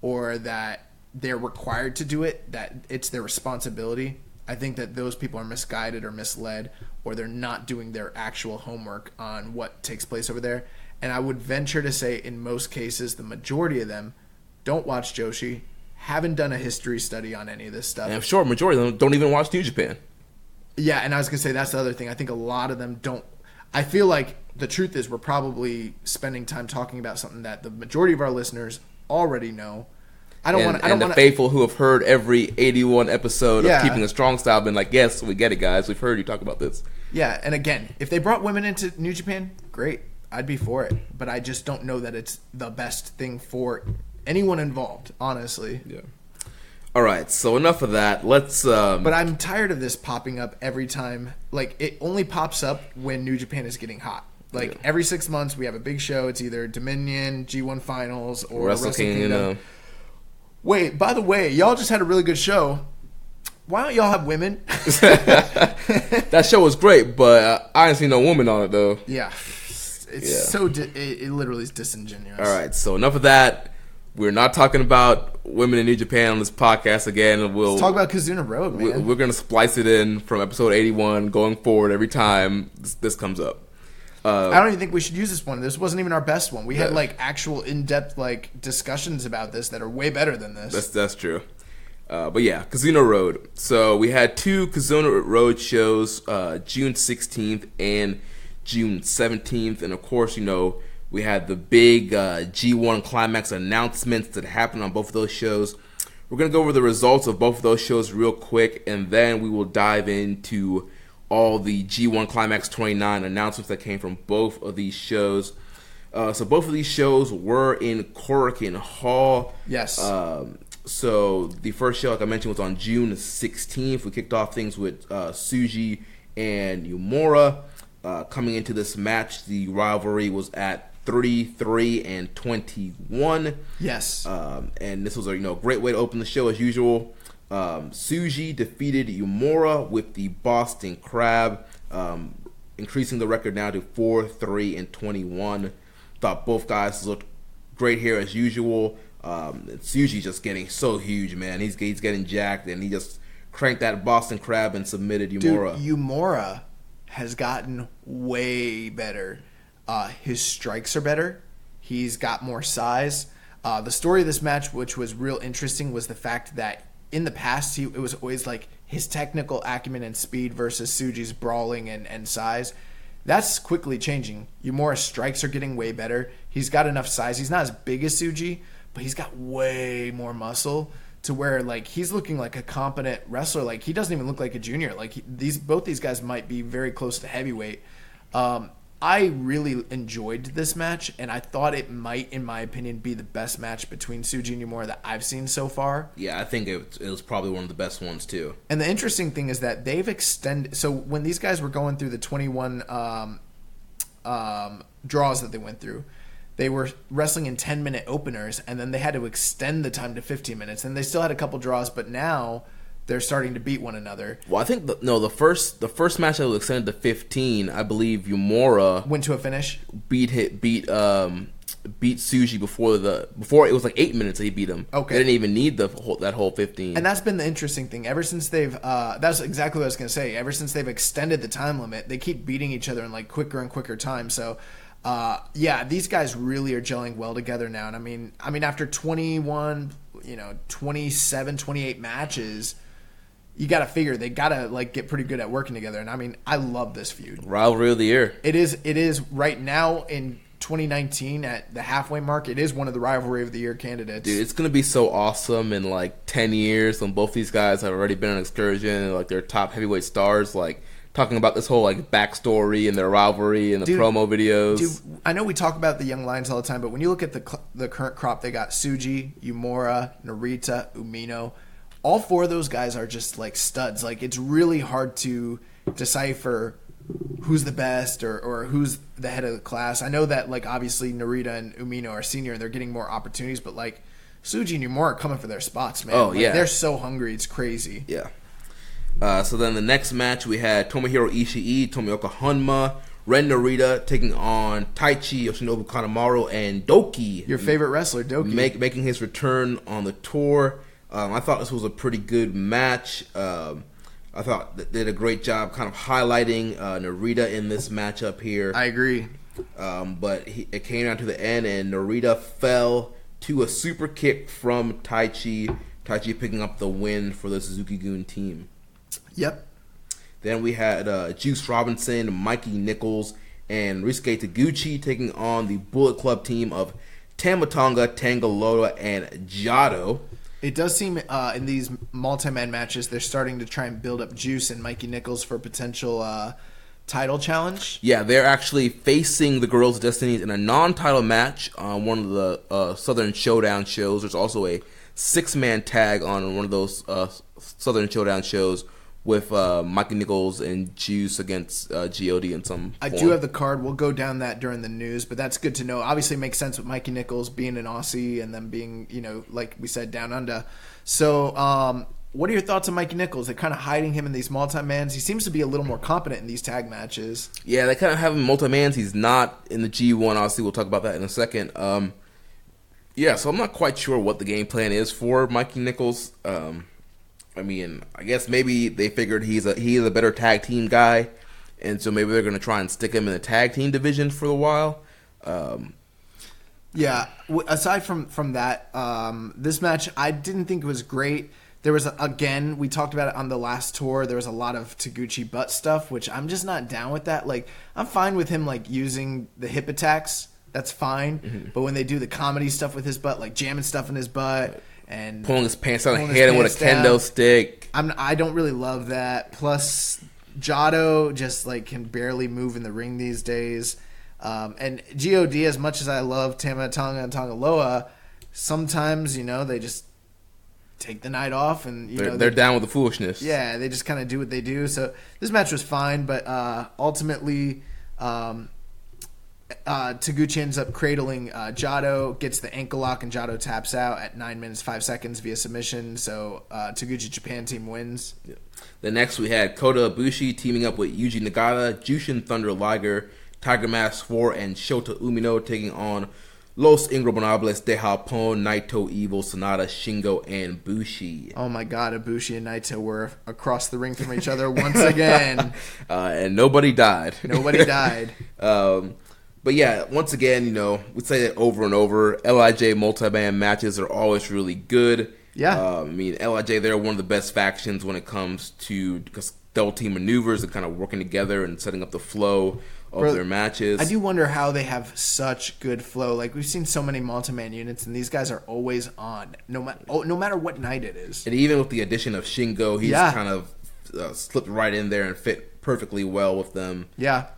or that they're required to do it, that it's their responsibility, I think that those people are misguided or misled, or they're not doing their actual homework on what takes place over there. And I would venture to say in most cases, the majority of them don't watch Joshi, haven't done a history study on any of this stuff. And I'm sure a majority of them don't even watch New Japan. Yeah, and I was going to say that's the other thing. I think a lot of them don't. I feel like the truth is we're probably spending time talking about something that the majority of our listeners already know. The faithful who have heard every 81 episode of Keeping It Strong Style been like, yes, we get it, guys. We've heard you talk about this. Yeah, and again, if they brought women into New Japan, great. I'd be for it. But I just don't know that it's the best thing for anyone involved, honestly. Yeah. All right, so enough of that. Let's. But I'm tired of this popping up every time. Like, it only pops up when New Japan is getting hot. Like, every 6 months we have a big show. It's either Dominion, G1 Finals, or Wrestle Kingdom. Wait, by the way, y'all just had a really good show. Why don't y'all have women? That show was great, but I didn't see no woman on it, though. Yeah. It literally is disingenuous. All right, so enough of that. We're not talking about women in New Japan on this podcast again. Let's talk about Kizuna Road, man. We're going to splice it in from episode 81 going forward every time this comes up. I don't even think we should use this one. This wasn't even our best one. We had like actual in-depth like discussions about this that are way better than this. That's true. But yeah, Kizuna Road. So we had two Kizuna Road shows, June 16th and June 17th. And of course, we had the big G1 Climax announcements that happened on both of those shows. We're going to go over the results of both of those shows real quick, and then we will dive into all the G1 Climax 29 announcements that came from both of these shows. So both of these shows were in Korakuen Hall. Yes. So the first show, like I mentioned, was on June 16th. We kicked off things with Tsuji and Yumura. Coming into this match, the rivalry was at 33-21. Yes. And this was a great way to open the show as usual. Tsuji defeated Yumura with the Boston Crab, increasing the record now to 4-3-21. Thought both guys looked great here as usual. Tsuji just getting so huge, man. He's getting jacked, and he just cranked that Boston Crab and submitted Yumura. Dude, Yumura has gotten way better. His strikes are better. He's got more size. The story of this match, which was real interesting, was the fact that in the past, it was always like his technical acumen and speed versus Tsuji's brawling and size. That's quickly changing. Yumura's strikes are getting way better. He's got enough size. He's not as big as Tsuji, but he's got way more muscle to where like he's looking like a competent wrestler. Like he doesn't even look like a junior. Like both these guys might be very close to heavyweight. I really enjoyed this match, and I thought it might, in my opinion, be the best match between Tsuji and Yumura that I've seen so far. Yeah, I think it was probably one of the best ones, too. And the interesting thing is that they've extended... So when these guys were going through the 21 draws that they went through, they were wrestling in 10-minute openers, and then they had to extend the time to 15 minutes. And they still had a couple draws, but now... they're starting to beat one another. Well, I think the first match that was extended to 15, I believe Yumura went to a finish. Beat Tsuji before it was like 8 minutes that he beat him. Okay, they didn't even need that whole 15. And that's been the interesting thing. Ever since they've that's exactly what I was gonna say. Ever since they've extended the time limit, they keep beating each other in like quicker and quicker time. So. Yeah, these guys really are gelling well together now. And I mean, after 21, 27, 28 matches, you got to figure they got to like get pretty good at working together. And I mean, I love this feud. Rivalry of the year. It is right now in 2019 at the halfway mark. It is one of the rivalry of the year candidates. Dude, it's going to be so awesome in like 10 years when both these guys have already been on excursion and like they're top heavyweight stars, like talking about this whole like backstory and their rivalry and the promo videos. Dude, I know we talk about the young lions all the time, but when you look at the current crop, they got Tsuji, Yumura, Narita, Umino. All four of those guys are just like studs. Like it's really hard to decipher who's the best or who's the head of the class. I know that like obviously Narita and Umino are senior and they're getting more opportunities, but like Tsuji and Yumura are coming for their spots, man. Oh, like, yeah. They're so hungry. It's crazy. Yeah. So then the next match we had Tomohiro Ishii, Tomioka Honma, Ren Narita taking on Taichi, Yoshinobu Kanemaru, and Doki. Your favorite wrestler, Doki. Making his return on the tour. I thought this was a pretty good match. I thought they did a great job kind of highlighting Narita in this matchup here. I agree. But it came down to the end, and Narita fell to a super kick from Taichi. Taichi picking up the win for the Suzuki-gun team. Yep. Then we had Juice Robinson, Mikey Nichols, and Ryusuke Taguchi taking on the Bullet Club team of Tamatonga, Tangaloa, and Gedo. It does seem in these multi-man matches they're starting to try and build up Juice and Mikey Nichols for a potential title challenge. Yeah, they're actually facing the Girls' Destinies in a non-title match on one of the Southern Showdown shows. There's also a 6-man tag on one of those Southern Showdown shows with Mikey Nichols and Juice against Gedo in some I form. do have the card. We'll go down that during the news, but that's good to know. Obviously, it makes sense with Mikey Nichols being an Aussie and them being, like we said, down under. So, what are your thoughts on Mikey Nichols? They're kind of hiding him in these multi-mans. He seems to be a little more competent in these tag matches. Yeah, they kind of have him multi-mans. He's not in the G1. Obviously, we'll talk about that in a second. Yeah, so I'm not quite sure what the game plan is for Mikey Nichols. I guess maybe they figured he's a better tag team guy, and so maybe they're going to try and stick him in the tag team division for a while. Yeah, aside from that, this match, I didn't think it was great. There was, again, we talked about it on the last tour, there was a lot of Taguchi butt stuff, which I'm just not down with that. Like, I'm fine with him, like, using the hip attacks. That's fine. Mm-hmm. But when they do the comedy stuff with his butt, like jamming stuff in his butt and pulling his pants down and hitting him with a kendo stick. I don't really love that. Plus, Gedo just like can barely move in the ring these days. And God, as much as I love Tamatonga and Tangaloa, sometimes they just take the night off and they're down with the foolishness. Yeah, they just kind of do what they do. So this match was fine, but ultimately. Taguchi ends up cradling Gedo, gets the ankle lock, and Gedo taps out at 9 minutes 5 seconds via submission. So Taguchi Japan team wins. Yeah. Then next we had Kota Ibushi teaming up with Yuji Nagata, Jushin Thunder Liger, Tiger Mask 4, and Shota Umino taking on Los Ingobernables de Japón, Naito, Evil, Sonata, Shingo, and Bushi. Oh my God, Ibushi and Naito were across the ring from each other once again. And nobody died. Nobody died. But yeah, once again, we say it over and over. LIJ multi-man matches are always really good. Yeah. LIJ, they're one of the best factions when it comes to double team maneuvers and kind of working together and setting up the flow of their matches. I do wonder how they have such good flow. Like, we've seen so many multi-man units, and these guys are always on, no matter what night it is. And even with the addition of Shingo, he's kind of slipped right in there and fit perfectly well with them. Yeah.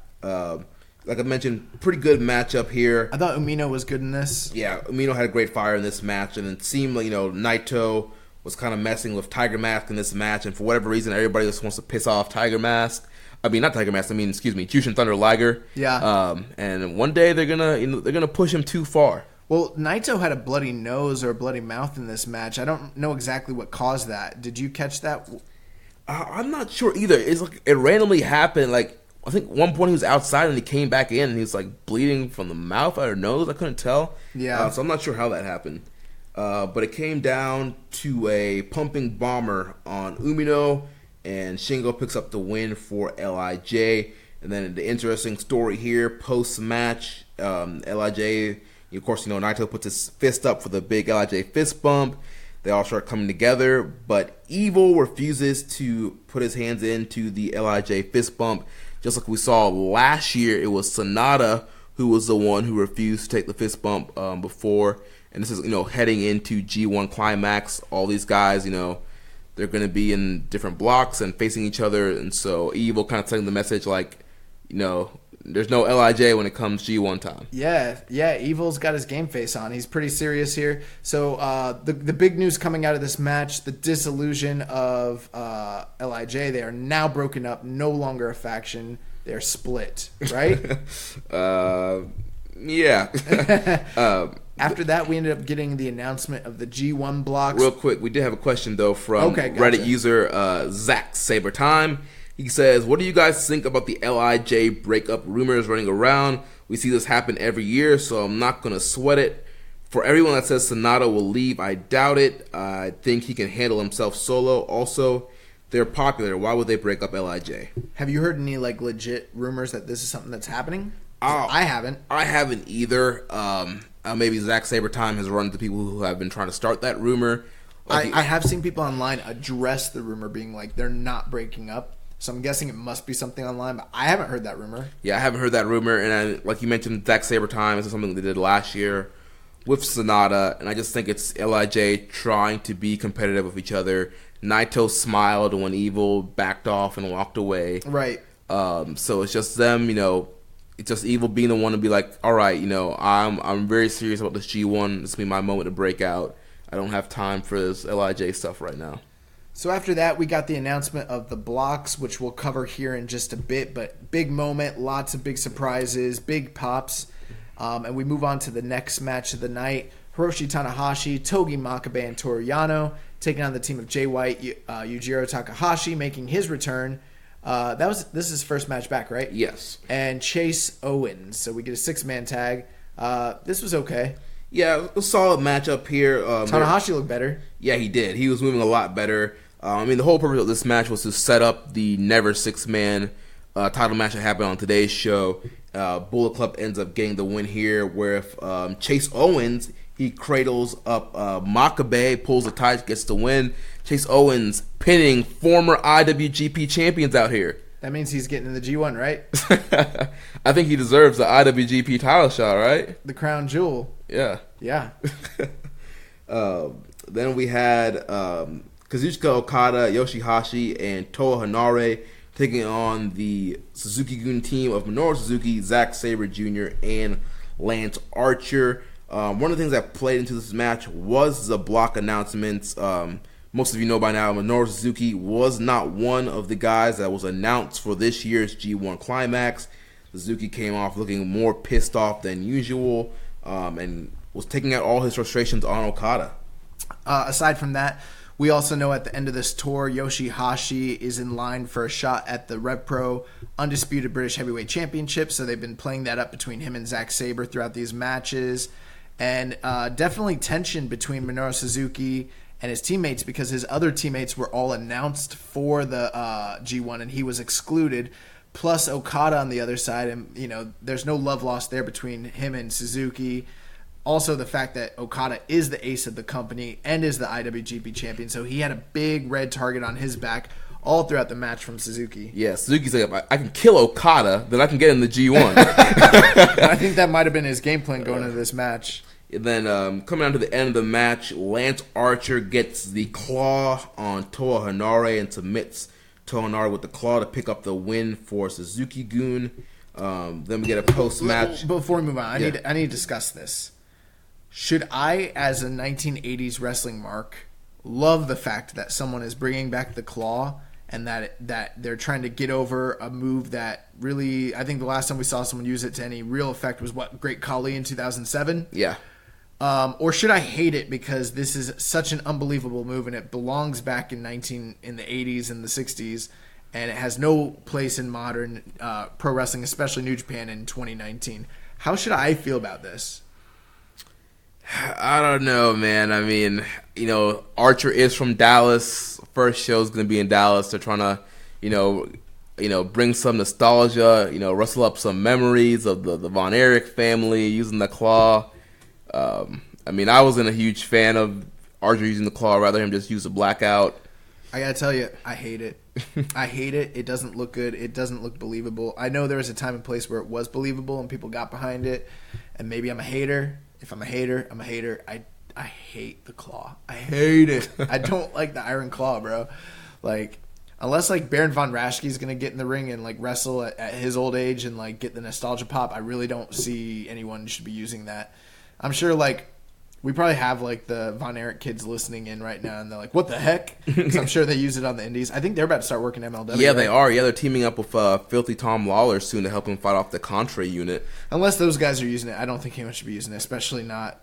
like I mentioned, pretty good matchup here. I thought Umino was good in this. Yeah, Umino had a great fire in this match, and it seemed like, Naito was kind of messing with Tiger Mask in this match, and for whatever reason, everybody just wants to piss off Tiger Mask. Not Tiger Mask. Jushin Thunder Liger. Yeah. And one day they're gonna push him too far. Well, Naito had a bloody nose or a bloody mouth in this match. I don't know exactly what caused that. Did you catch that? I'm not sure either. It's like it randomly happened. Like I think one point he was outside and he came back in and he was like bleeding from the mouth or nose. I couldn't tell. Yeah. So I'm not sure how that happened. But it came down to a pumping bomber on Umino, and Shingo picks up the win for LIJ. And then the interesting story here, post-match, LIJ, of course, Naito puts his fist up for the big LIJ fist bump. They all start coming together, but Evil refuses to put his hands into the LIJ fist bump. Just like we saw last year, it was Sonata who was the one who refused to take the fist bump before. And this is, heading into G1 Climax. All these guys, they're going to be in different blocks and facing each other. And so Evil kind of sending the message like, there's no LIJ when it comes G1 time. Yeah, Evil's got his game face on. He's pretty serious here. So the big news coming out of this match, the dissolution of LIJ. They are now broken up, no longer a faction. They're split, right? Yeah. After that, we ended up getting the announcement of the G1 blocks. Real quick, we did have a question, though, from gotcha. Reddit user Zach Saber Time. He says, what do you guys think about the LIJ breakup rumors running around? We see this happen every year, so I'm not going to sweat it. For everyone that says Sonata will leave, I doubt it. I think he can handle himself solo. Also, they're popular. Why would they break up LIJ? Have you heard any legit rumors that this is something that's happening? Oh, I haven't. I haven't either. Maybe Zach Saber Time has run into people who have been trying to start that rumor. I have seen people online address the rumor being like they're not breaking up. So I'm guessing it must be something online, but I haven't heard that rumor. Yeah, I haven't heard that rumor. And like you mentioned, Zack Sabre Time, this is something they did last year with Sonata. And I just think it's LIJ trying to be competitive with each other. Naito smiled when Evil backed off and walked away. Right. So it's just them, it's just Evil being the one to be like, all right, I'm very serious about this G1. This will be my moment to break out. I don't have time for this LIJ stuff right now. So after that, we got the announcement of the blocks, which we'll cover here in just a bit. But big moment, lots of big surprises, big pops. And we move on to the next match of the night. Hiroshi Tanahashi, Togi Makabe, and Toru Yano taking on the team of Jay White, Yujiro Takahashi making his return. This is his first match back, right? Yes. And Chase Owens. So we get a 6-man tag. This was okay. Yeah, a solid matchup here. Tanahashi looked better. Yeah, he did. He was moving a lot better. The whole purpose of this match was to set up the never 6-man title match that happened on today's show. Bullet Club ends up getting the win here, where if Chase Owens, he cradles up Makabe, pulls the tights, gets the win. Chase Owens pinning former IWGP champions out here. That means he's getting in the G1, right? I think he deserves the IWGP title shot, right? The crown jewel. Yeah. Yeah. Then we had Kazuchika Okada, Yoshihashi, and Toa Hanare taking on the Suzuki-gun team of Minoru Suzuki, Zack Sabre Jr., and Lance Archer. One of the things that played into this match was the block announcements. Most of you know by now, Minoru Suzuki was not one of the guys that was announced for this year's G1 Climax. Suzuki came off looking more pissed off than usual and was taking out all his frustrations on Okada. Aside from that, we also know at the end of this tour, Yoshihashi is in line for a shot at the Rev Pro Undisputed British Heavyweight Championship, so they've been playing that up between him and Zack Sabre throughout these matches. And definitely tension between Minoru Suzuki and his teammates, because his other teammates were all announced for the G1 and he was excluded, plus Okada on the other side. And, there's no love lost there between him and Suzuki. Also, the fact that Okada is the ace of the company and is the IWGP champion, so he had a big red target on his back all throughout the match from Suzuki. Yeah, Suzuki's like, I can kill Okada, then I can get in the G1. I think that might have been his game plan going into this match. And then coming down to the end of the match, Lance Archer gets the claw on Toa Hanare and submits Toa Hanare with the claw to pick up the win for Suzuki-gun. Then we get a post-match. Before we move on, I need to discuss this. Should I, as a 1980s wrestling mark, love the fact that someone is bringing back the claw and that they're trying to get over a move that really, I think the last time we saw someone use it to any real effect was Great Khali in 2007? Yeah. Or should I hate it because this is such an unbelievable move and it belongs back in the 80s and the 60s, and it has no place in modern pro wrestling, especially New Japan in 2019? How should I feel about this? I don't know, man. I mean, Archer is from Dallas. First show's going to be in Dallas. They're trying to, bring some nostalgia, rustle up some memories of the Von Erich family using the claw. I mean, I wasn't a huge fan of Archer using the claw, rather him just use a blackout. I gotta tell you, I hate it. I hate it. It doesn't look good. It doesn't look believable. I know there was a time and place where it was believable and people got behind it, and maybe I'm a hater. If I'm a hater, I'm a hater. I hate the claw. I hate it. I don't like the iron claw, bro. Like, unless like Baron Von Raschke is gonna get in the ring and like wrestle at his old age and like get the nostalgia pop, I really don't see anyone should be using that. I'm sure like we probably have like the Von Erich kids listening in right now, and they're like, "What the heck?" Because I'm sure they use it on the Indies. I think they're about to start working MLW. Yeah, they are. Yeah, they're teaming up with Filthy Tom Lawler soon to help him fight off the Contra unit. Unless those guys are using it, I don't think anyone should be using it, especially not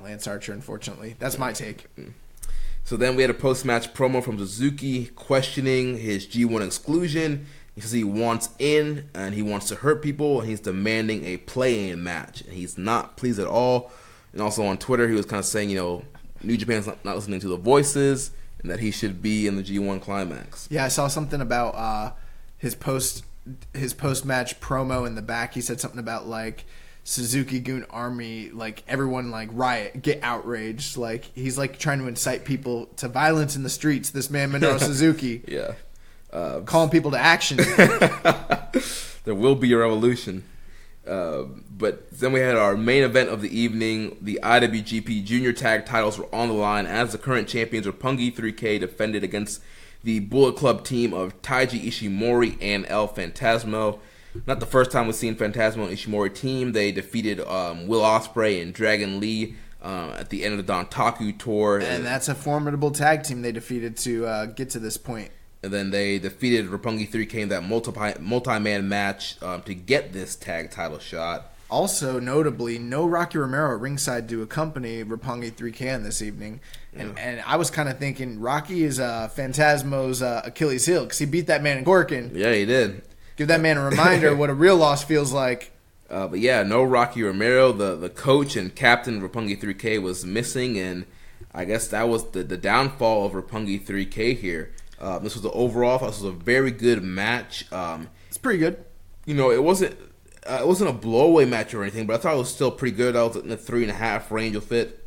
Lance Archer, unfortunately. That's my take. So then we had a post-match promo from Suzuki questioning his G1 exclusion. He says he wants in, and he wants to hurt people, and he's demanding a play-in match. And he's not pleased at all. And also on Twitter, he was kind of saying, New Japan's not listening to the voices, and that he should be in the G1 Climax. Yeah, I saw something about his post-match promo in the back. He said something about, like, Suzuki Goon Army, like, everyone, like, riot, get outraged. Like, he's, like, trying to incite people to violence in the streets, this man, Minoru Suzuki. Yeah. Calling people to action. There will be a revolution. But then we had our main event of the evening. The IWGP Junior Tag titles were on the line as the current champions Roppongi 3K defended against the Bullet Club team of Taiji Ishimori and El Phantasmo. Not the first time we've seen Phantasmo and Ishimori team. They defeated Will Ospreay and Dragon Lee at the end of the Dontaku tour. And that's a formidable tag team they defeated to get to this point. And then they defeated Roppongi 3K in that multi-man match to get this tag title shot. Also, notably, no Rocky Romero at ringside to accompany Roppongi 3K on this evening. And I was kind of thinking Rocky is Phantasmo's Achilles heel because he beat that man in Gorkin. Yeah, he did. Give that man a reminder of what a real loss feels like. But yeah, no Rocky Romero. The coach and captain of Roppongi 3K was missing, and I guess that was the downfall of Roppongi 3K here. This was this was a very good match. It's pretty good. It wasn't a blowaway match or anything, but I thought it was still pretty good. I was in the 3.5 range of it.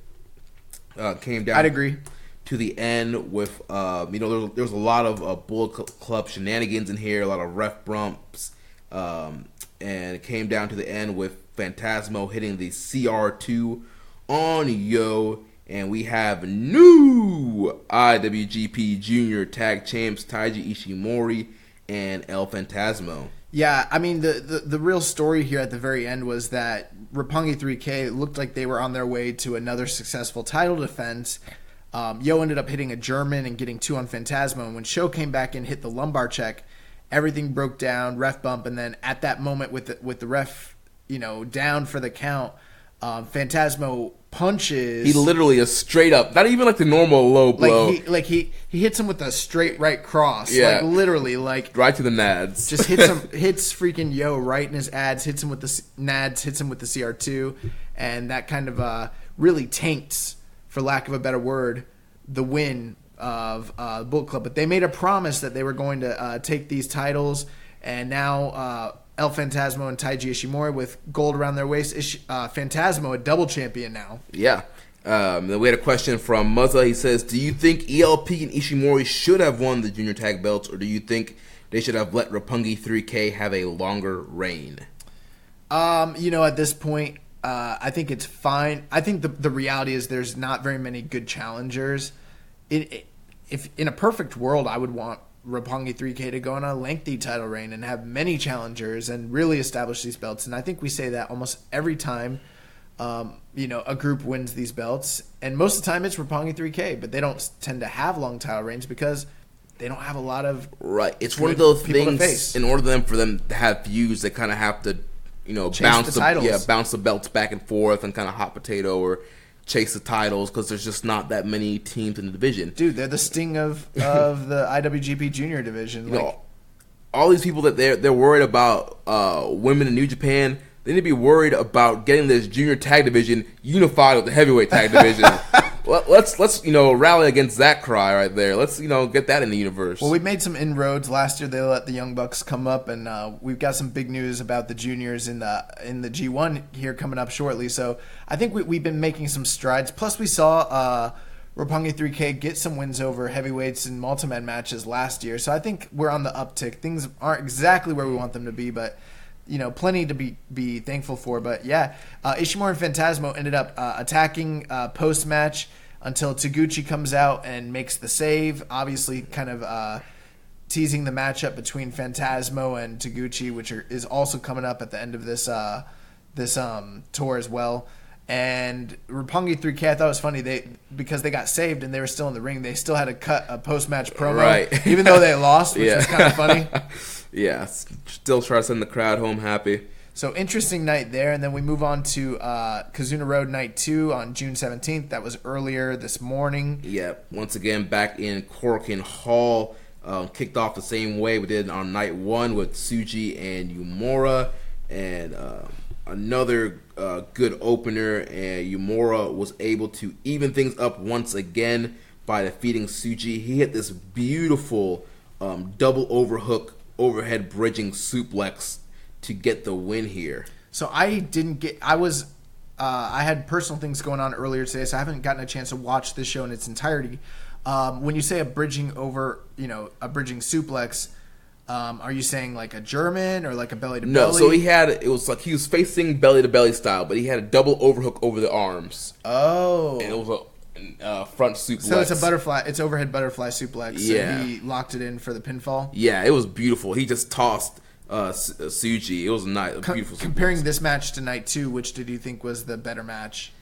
Came down. I'd agree. To the end with there was a lot of Bullet Club shenanigans in here, a lot of ref bumps, and it came down to the end with Phantasmo hitting the CR2 on Yo. And we have new IWGP Junior Tag Champs Taiji Ishimori and El Phantasmo. Yeah, I mean, the real story here at the very end was that Roppongi 3K looked like they were on their way to another successful title defense. Yo ended up hitting a German and getting 2 on Phantasmo. And when Sho came back and hit the lumbar check, everything broke down, ref bump. And then at that moment with the ref, down for the count, Phantasmo punches. He literally is straight up, not even like the normal low blow. He hits him with a straight right cross. Yeah. Like literally, like right to the nads. Just hits freaking Yo right in his ads, hits him with the nads, hits him with the CR2, and that kind of really taints, for lack of a better word, the win of Bullet Club. But they made a promise that they were going to take these titles, and now El Phantasmo and Taiji Ishimori with gold around their waist. Phantasmo, a double champion now. Yeah. Then we had a question from Muzza. He says, do you think ELP and Ishimori should have won the junior tag belts, or do you think they should have let Roppongi 3K have a longer reign? At this point, I think it's fine. I think the reality is there's not very many good challengers. If in a perfect world, I would want Roppongi 3K to go on a lengthy title reign and have many challengers and really establish these belts. And I think we say that almost every time, a group wins these belts. And most of the time it's Roppongi 3K, but they don't tend to have long title reigns because they don't have a lot of right. It's one of those things. In order for them to have views, they kind of have to, bounce the titles. Bounce the belts back and forth and kind of hot potato or chase the titles because there's just not that many teams in the division. Dude, they're the Sting of the IWGP Junior division. All these people that they're worried about women in New Japan, they need to be worried about getting this junior tag division unified with the heavyweight tag division. Let's rally against that cry right there. Let's get that in the universe. Well, we made some inroads last year. They let the Young Bucks come up, and we've got some big news about the juniors in the G1 here coming up shortly. So I think we've been making some strides. Plus, we saw Roppongi 3K get some wins over heavyweights in multi-man matches last year. So I think we're on the uptick. Things aren't exactly where we want them to be, but plenty to be thankful for. But yeah, Ishimori and Phantasmo ended up attacking post-match until Taguchi comes out and makes the save. Obviously, kind of teasing the matchup between Phantasmo and Taguchi, which is also coming up at the end of this tour as well. And Roppongi 3K, I thought it was funny because they got saved and they were still in the ring. They still had to cut a post-match promo, right. Even though they lost, which was kind of funny. Yeah, still try to send the crowd home happy. So interesting night there, and then we move on to Kizuna Road Night 2 on June 17th. That was earlier this morning. Yeah, once again back in Korakuen Hall. Kicked off the same way we did on Night 1 with Tsuji and Yumura, and another good opener, and Yumura was able to even things up once again by defeating Tsuji. He hit this beautiful double overhook overhead bridging suplex to get the win here. So I had personal things going on earlier today, so I haven't gotten a chance to watch this show in its entirety. When you say a bridging suplex, are you saying like a German or like a belly to belly? No, so it was like he was facing belly to belly style, but he had a double overhook over the arms. Oh. And it was a front suplex. So it's a butterfly. It's overhead butterfly suplex. Yeah. So he locked it in for the pinfall. Yeah, it was beautiful. He just tossed Tsuji. It was a beautiful suplex. Comparing this match to Night 2, which did you think was the better match?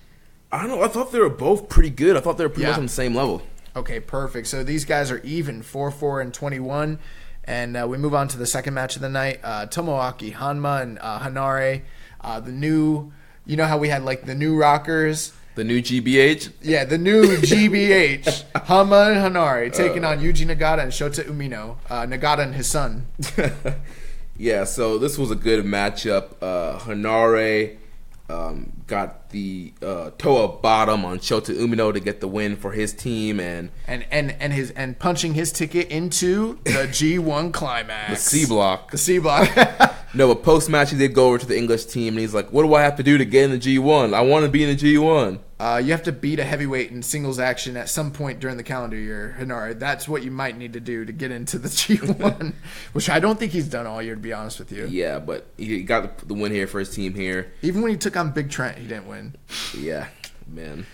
I don't know. I thought they were both pretty good. I thought they were pretty much on the same level. Okay, perfect. So these guys are even 4-4-21. And we move on to the second match of the night. Tomoaki Hanma and Hanare. The new, how we had like the new rockers? The new GBH? Yeah, the new GBH. Hanma and Hanare taking on Yuji Nagata and Shota Umino. Nagata and his son. Yeah, so this was a good matchup. Hanare got the Toa bottom on Shota Umino to get the win for his team, and punching his ticket into the G1 Climax. The C block. The C block. No, but post match he did go over to the English team and he's like, "What do I have to do to get in the G1? I want to be in the G1." You have to beat a heavyweight in singles action at some point during the calendar year, Hanare. That's what you might need to do to get into the G1, which I don't think he's done all year, to be honest with you. Yeah, but he got the win here for his team here. Even when he took on Big Trent, he didn't win. Yeah, man.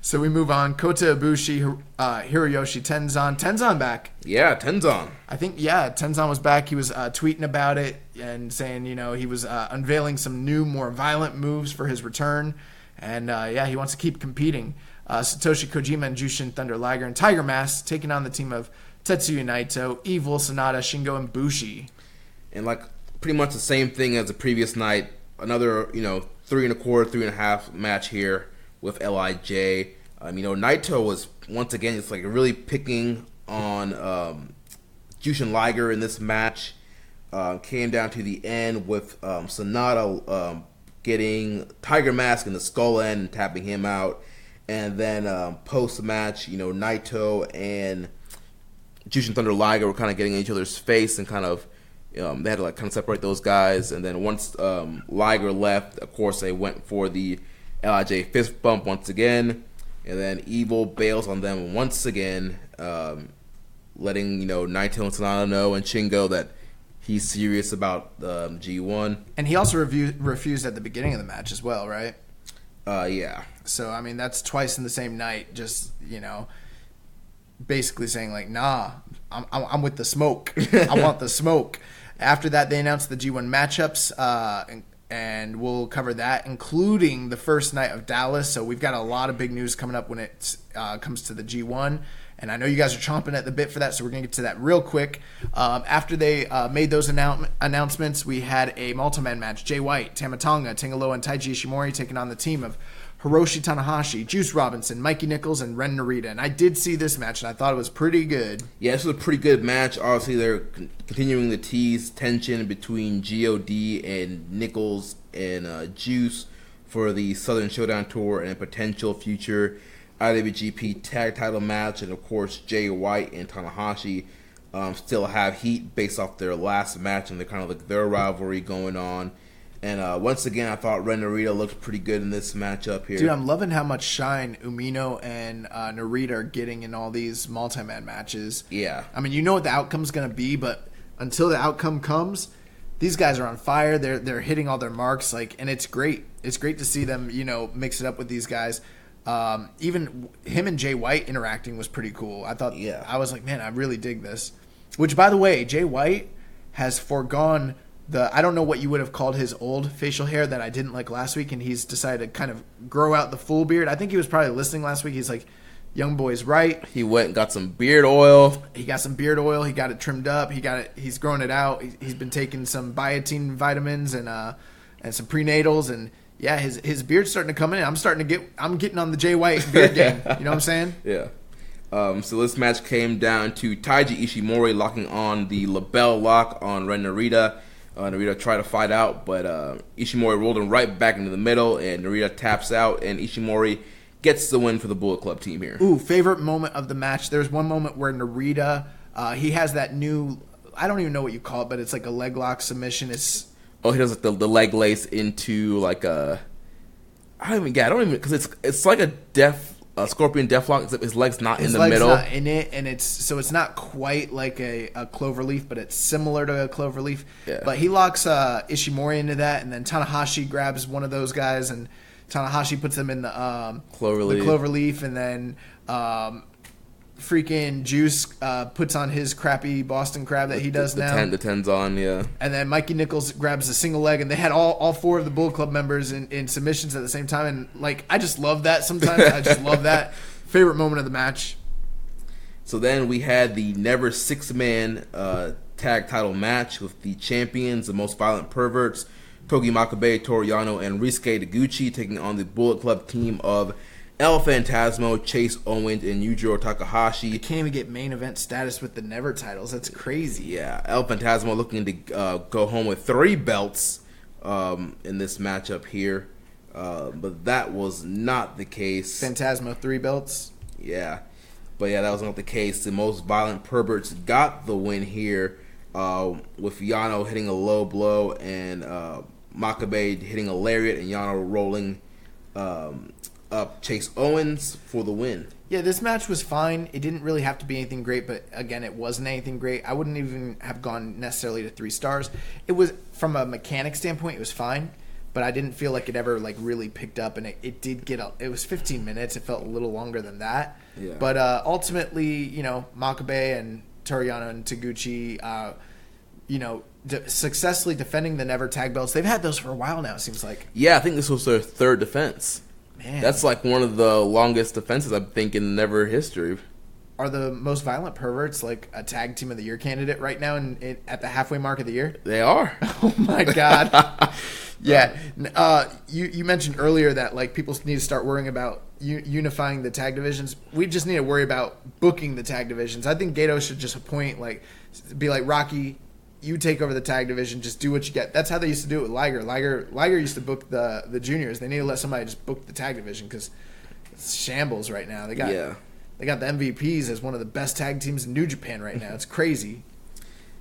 So we move on. Kota Ibushi, Hiroyoshi Tenzan. Tenzan back. Yeah, Tenzan. I think, Tenzan was back. He was tweeting about it and saying, he was unveiling some new, more violent moves for his return. And, he wants to keep competing. Satoshi Kojima and Jushin Thunder Liger and Tiger Mask taking on the team of Tetsuya Naito, Evil, Sonata, Shingo, and Bushi. And, pretty much the same thing as the previous night. Another, 3 1/4, 3 1/2 match here with LIJ. Naito was, once again, it's really picking on Jushin Liger in this match. Came down to the end with Sonata getting Tiger Mask in the skull end and tapping him out. And then post-match, Naito and Jushin Thunder Liger were kind of getting in each other's face and kind of, they had to kind of separate those guys. And then once Liger left, of course, they went for the LIJ fist bump once again. And then Evil bails on them once again, letting, Naito and Sonata know and Shingo that he's serious about G1. And he also refused at the beginning of the match as well, right? Yeah. So, that's twice in the same night. Just, basically saying like, nah, I'm with the smoke. I want the smoke. After that, they announced the G1 matchups, and we'll cover that, including the first night of Dallas. So we've got a lot of big news coming up when it comes to the G1. And I know you guys are chomping at the bit for that, so we're going to get to that real quick. After they made those announcements, we had a multi-man match. Jay White, Tama Tonga, Tangaloa, and Taiji Ishimori taking on the team of Hiroshi Tanahashi, Juice Robinson, Mikey Nichols, and Ren Narita. And I did see this match, and I thought it was pretty good. Yeah, this was a pretty good match. Obviously, they're continuing to tease tension between GOD and Nichols and Juice for the Southern Showdown Tour and a potential future IWGP Tag Title match. And, of course, Jay White and Tanahashi still have heat based off their last match and kind of like their rivalry going on. And once again, I thought Ren Narita looked pretty good in this matchup here. Dude, I'm loving how much shine Umino and Narita are getting in all these multi-man matches. Yeah. I mean, you know what the outcome's going to be, but until the outcome comes, these guys are on fire. They're hitting all their marks, and it's great. It's great to see them, mix it up with these guys. Even him and Jay White interacting was pretty cool. I thought, I was like, man, I really dig this. Which, by the way, Jay White has foregone I don't know what you would have called his old facial hair that I didn't like last week, and he's decided to kind of grow out the full beard. I think he was probably listening last week. He's like, young boy's right. He went and got some beard oil. He got some beard oil. He got it trimmed up. He's growing it out. He's been taking some biotin vitamins and some prenatals, and yeah, his beard's starting to come in. I'm getting on the Jay White beard game. You know what I'm saying? Yeah. So this match came down to Taiji Ishimori locking on the LaBelle lock on Ren Narita. Narita tried to fight out, but Ishimori rolled him right back into the middle, and Narita taps out, and Ishimori gets the win for the Bullet Club team here. Ooh, favorite moment of the match. There's one moment where Narita, he has that new, I don't even know what you call it, but it's like a leg lock submission. He does like the leg lace into like a, because it's like a Scorpion Deathlock, except his leg's not in the middle. His leg's not in it, and it's not quite like a cloverleaf, but it's similar to a cloverleaf. Yeah. But he locks Ishimori into that, and then Tanahashi grabs one of those guys, and Tanahashi puts him in the cloverleaf, and then freaking Juice puts on his crappy Boston Crab that he does now. The tens on, yeah. And then Mikey Nichols grabs a single leg, and they had all four of the Bullet Club members in submissions at the same time. And I just love that sometimes. I just love that. Favorite moment of the match. So then we had the Never Six-Man tag title match with the champions, the Most Violent Perverts, Togi Makabe, Toru Yano, and Ryusuke Taguchi taking on the Bullet Club team of El Phantasmo, Chase Owens, and Yujiro Takahashi. You can't even get main event status with the Never titles. That's crazy. Yeah, El Phantasmo looking to go home with 3 belts in this matchup here. But that was not the case. Phantasmo 3 belts? Yeah. But yeah, that was not the case. The Most Violent Perverts got the win here with Yano hitting a low blow and Makabe hitting a lariat and Yano rolling up Chase Owens for the win. Yeah, this match was fine. It didn't really have to be anything great, but again, it wasn't anything great. I wouldn't even have gone necessarily to 3 stars. It was, from a mechanic standpoint, it was fine, but I didn't feel like it ever really picked up, and it did get it was 15 minutes. It felt a little longer than that. Yeah. But ultimately, Makabe and Toru Yano and Taguchi, successfully defending the Never Tag belts. They've had those for a while now, it seems like. Yeah, I think this was their 3rd defense. Man. That's one of the longest defenses, I think, in Never history. Are the Most Violent Perverts a tag team of the year candidate right now at the halfway mark of the year? They are. Oh my God. Yeah. You mentioned earlier that people need to start worrying about unifying the tag divisions. We just need to worry about booking the tag divisions. I think Gedo should just appoint be like, Rocky, you take over the tag division, just do what you get. That's how they used to do it with Liger. Liger used to book the juniors. They need to let somebody just book the tag division because it's shambles right now. They got the MVPs as one of the best tag teams in New Japan right now. It's crazy.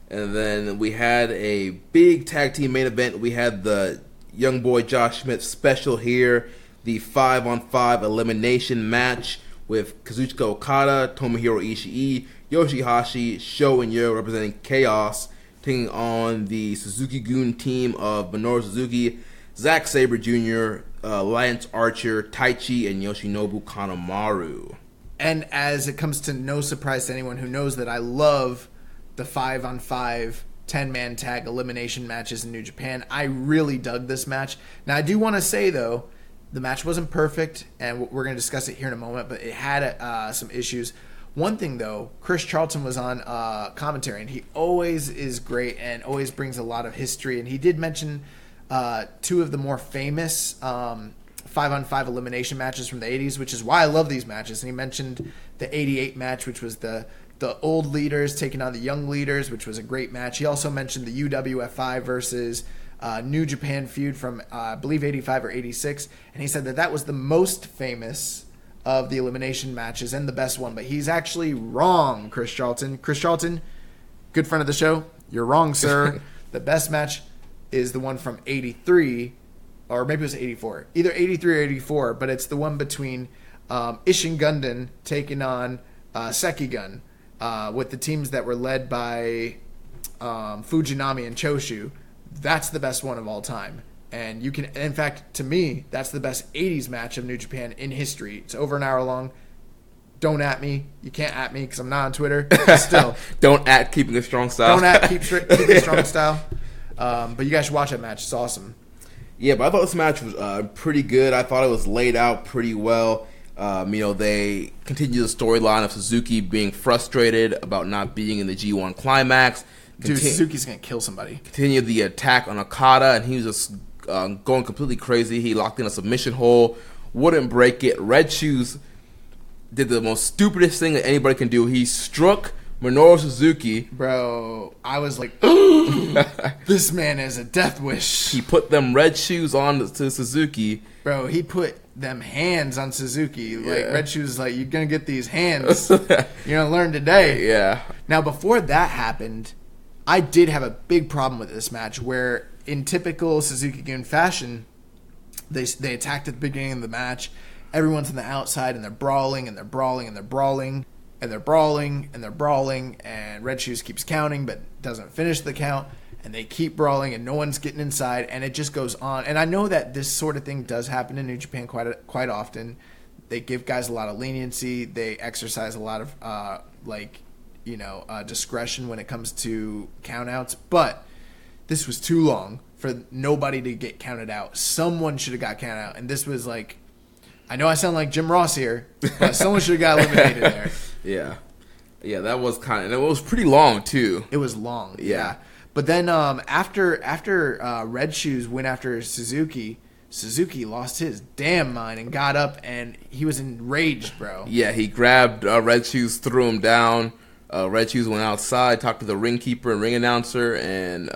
And then we had a big tag team main event. We had the young boy Josh Smith special here, the 5-on-5 elimination match with Kazuchika Okada, Tomohiro Ishii, Yoshihashi, Sho and Yo representing Chaos, taking on the Suzuki-gun team of Minoru Suzuki, Zack Sabre Jr., Lance Archer, Taichi, and Yoshinobu Kanemaru. And as it comes to no surprise to anyone who knows that I love the 5-on-5 10-man tag elimination matches in New Japan, I really dug this match. Now, I do want to say, though, the match wasn't perfect, and we're going to discuss it here in a moment, but it had some issues. One thing, though, Chris Charlton was on commentary, and he always is great and always brings a lot of history. And he did mention two of the more famous 5-on-5 elimination matches from the 80s, which is why I love these matches. And he mentioned the 88 match, which was the old leaders taking on the young leaders, which was a great match. He also mentioned the UWFI versus New Japan feud from, I believe, 85 or 86. And he said that was the most famous of the elimination matches and the best one. But he's actually wrong, Chris Charlton. Chris Charlton, good friend of the show. You're wrong, sir. The best match is the one from 83, or maybe it was 84. Either 83 or 84, but it's the one between Ishin Gundam taking on Sekigun. With the teams that were led by Fujinami and Choshu. That's the best one of all time. And you can, in fact, to me, that's the best 80s match of New Japan in history. It's over an hour long. Don't at me. You can't at me because I'm not on Twitter. Still. Don't at Keeping It Strong Style. Don't at Keeping It Strong Style. But you guys should watch that match. It's awesome. Yeah, but I thought this match was pretty good. I thought it was laid out pretty well. They continue the storyline of Suzuki being frustrated about not being in the G1 Climax. Dude, Suzuki's going to kill somebody. Continue the attack on Okada, and he was just going completely crazy. He locked in a submission hold, wouldn't break it. Red Shoes did the most stupidest thing that anybody can do. He struck Minoru Suzuki. Bro, I was like, this man is a death wish. He put them red shoes on to Suzuki. Bro, he put them hands on Suzuki. Like, Red Shoes is like, you're going to get these hands. You're going to learn today. Yeah. Now, before that happened, I did have a big problem with this match where, in typical Suzuki-Gun fashion, they attacked at the beginning of the match. Everyone's on the outside, and they're brawling, and they're brawling, and they're brawling, and they're brawling, and they're brawling, and Red Shoes keeps counting but doesn't finish the count. And they keep brawling, and no one's getting inside, and it just goes on. And I know that this sort of thing does happen in New Japan quite often. They give guys a lot of leniency. They exercise a lot of discretion when it comes to countouts. But this was too long for nobody to get counted out. Someone should have got counted out, and this was like, I know I sound like Jim Ross here, but someone should have got eliminated there. Yeah, that was and it was pretty long too. It was long. Yeah. But then after Red Shoes went after Suzuki lost his damn mind and got up, and he was enraged, bro. Yeah, he grabbed Red Shoes, threw him down. Red Shoes went outside, talked to the ring keeper and ring announcer, and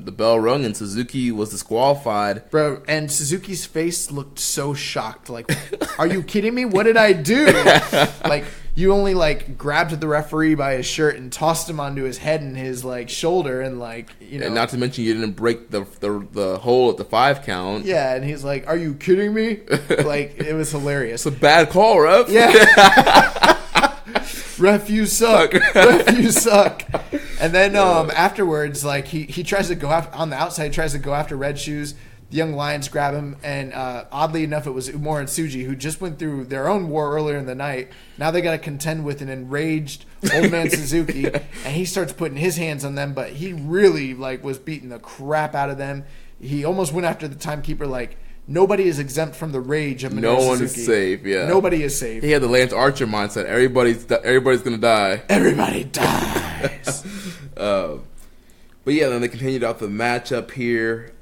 the bell rung, and Suzuki was disqualified. Bro, and Suzuki's face looked so shocked. Like, are you kidding me? What did I do? Like, you only, grabbed the referee by his shirt and tossed him onto his head and his, shoulder and, And not to mention you didn't break the hole at the 5 count. Yeah, and he's like, are you kidding me? It was hilarious. It's a bad call, ref. Yeah. Ref, you suck. Ref, you suck. And then afterwards, he tries to go after, on the outside, tries to go after Red Shoes. The Young Lions grab him, and oddly enough, it was Umura and Tsuji, who just went through their own war earlier in the night. Now they got to contend with an enraged old man Suzuki, and he starts putting his hands on them, but he really was beating the crap out of them. He almost went after the timekeeper. Nobody is exempt from the rage of Minoru No one Suzuki. is safe, yeah. Nobody is safe. He had the Lance Archer mindset. Everybody's going to die. Everybody dies. But yeah, then they continued out the matchup here.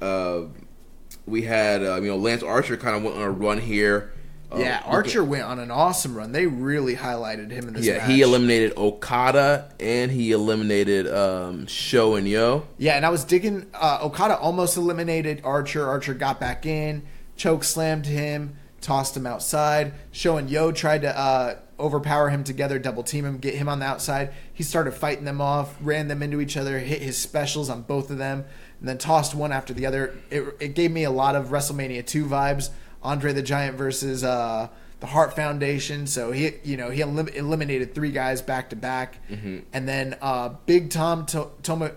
We had, Lance Archer kind of went on a run here. Archer went on an awesome run. They really highlighted him in this match. Yeah, he eliminated Okada, and he eliminated Sho and Yo. Yeah, and I was digging. Okada almost eliminated Archer. Archer got back in, choke slammed him, tossed him outside. Sho and Yo tried to overpower him together, double team him, get him on the outside. He started fighting them off, ran them into each other, hit his specials on both of them, and then tossed one after the other. It gave me a lot of WrestleMania 2 vibes. Andre the Giant versus the Hart Foundation. So he eliminated 3 guys back to back, and then Big Tom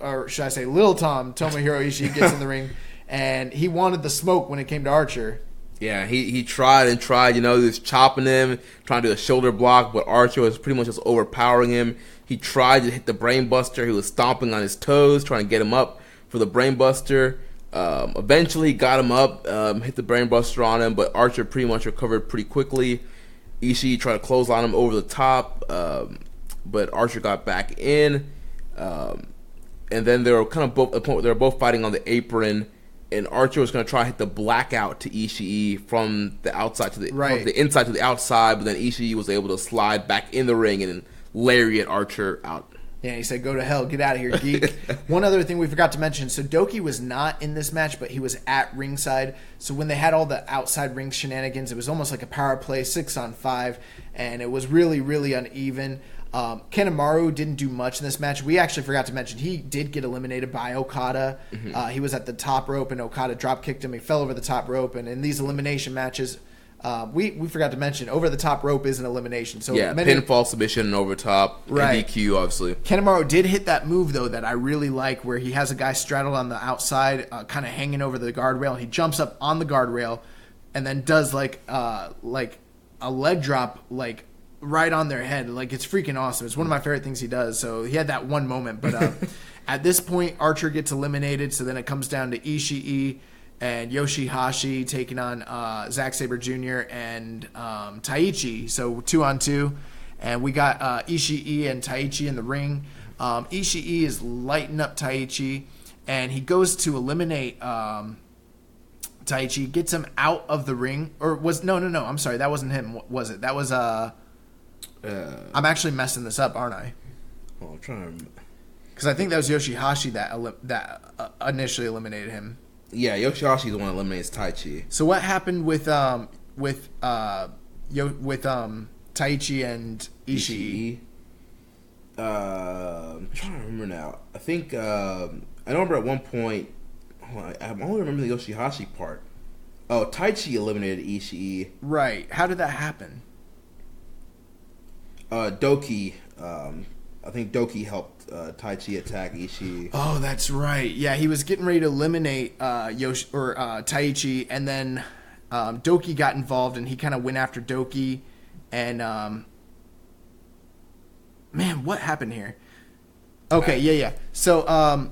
or should I say Little Tom Tomohiro Ishii gets in the ring, and he wanted the smoke when it came to Archer. Yeah, he tried and tried, he was chopping him, trying to do a shoulder block, but Archer was pretty much just overpowering him. He tried to hit the brain buster. He was stomping on his toes, trying to get him up for the brain buster. Eventually got him up, hit the brain buster on him, but Archer pretty much recovered pretty quickly. Ishii tried to close on him over the top, but Archer got back in. And then they were kind of both at a point where they were both fighting on the apron. And Archer was going to try to hit the blackout to Ishii from the outside to the from the inside to the outside, but then Ishii was able to slide back in the ring and lariat Archer out. Yeah, he said, "Go to hell, get out of here, geek." One other thing we forgot to mention: so Doki was not in this match, but he was at ringside. So when they had all the outside ring shenanigans, it was almost like a power play 6-on-5, and it was really, really uneven. Kanemaru didn't do much in this match. We actually forgot to mention he did get eliminated by Okada. He was at the top rope and Okada drop kicked him. He fell over the top rope. And in these elimination matches, we forgot to mention over the top rope is an elimination. So pinfall, submission, and over top, right. DQ, obviously. Kanemaru did hit that move though that I really like, where he has a guy straddled on the outside, kind of hanging over the guardrail. And he jumps up on the guardrail and then does like a leg drop, like right on their head. Like, it's freaking awesome. It's one of my favorite things he does. So he had that one moment, but at this point Archer gets eliminated, so then it comes down to Ishii and Yoshihashi taking on Zack Sabre Jr. and Taichi. So 2-on-2, and we got Ishii and Taichi in the ring. Ishii is lighting up Taichi, and he goes to eliminate Taichi, gets him out of the ring. Or was no, I'm sorry, that wasn't him, was it? That was I'm actually messing this up, aren't I? I'm trying to... Because I think that was Yoshihashi that initially eliminated him. Yeah, Yoshihashi's the one that eliminates Taichi. So what happened with Taichi and Ishii? I'm trying to remember now. I think I remember at one point. I only remember the Yoshihashi part. Oh, Taichi eliminated Ishii. Right. How did that happen? Doki. I think Doki helped Taichi attack Ishii. Oh, that's right. Yeah, he was getting ready to eliminate Taichi, and then Doki got involved, and he kind of went after Doki. And man, what happened here? Okay, yeah. So I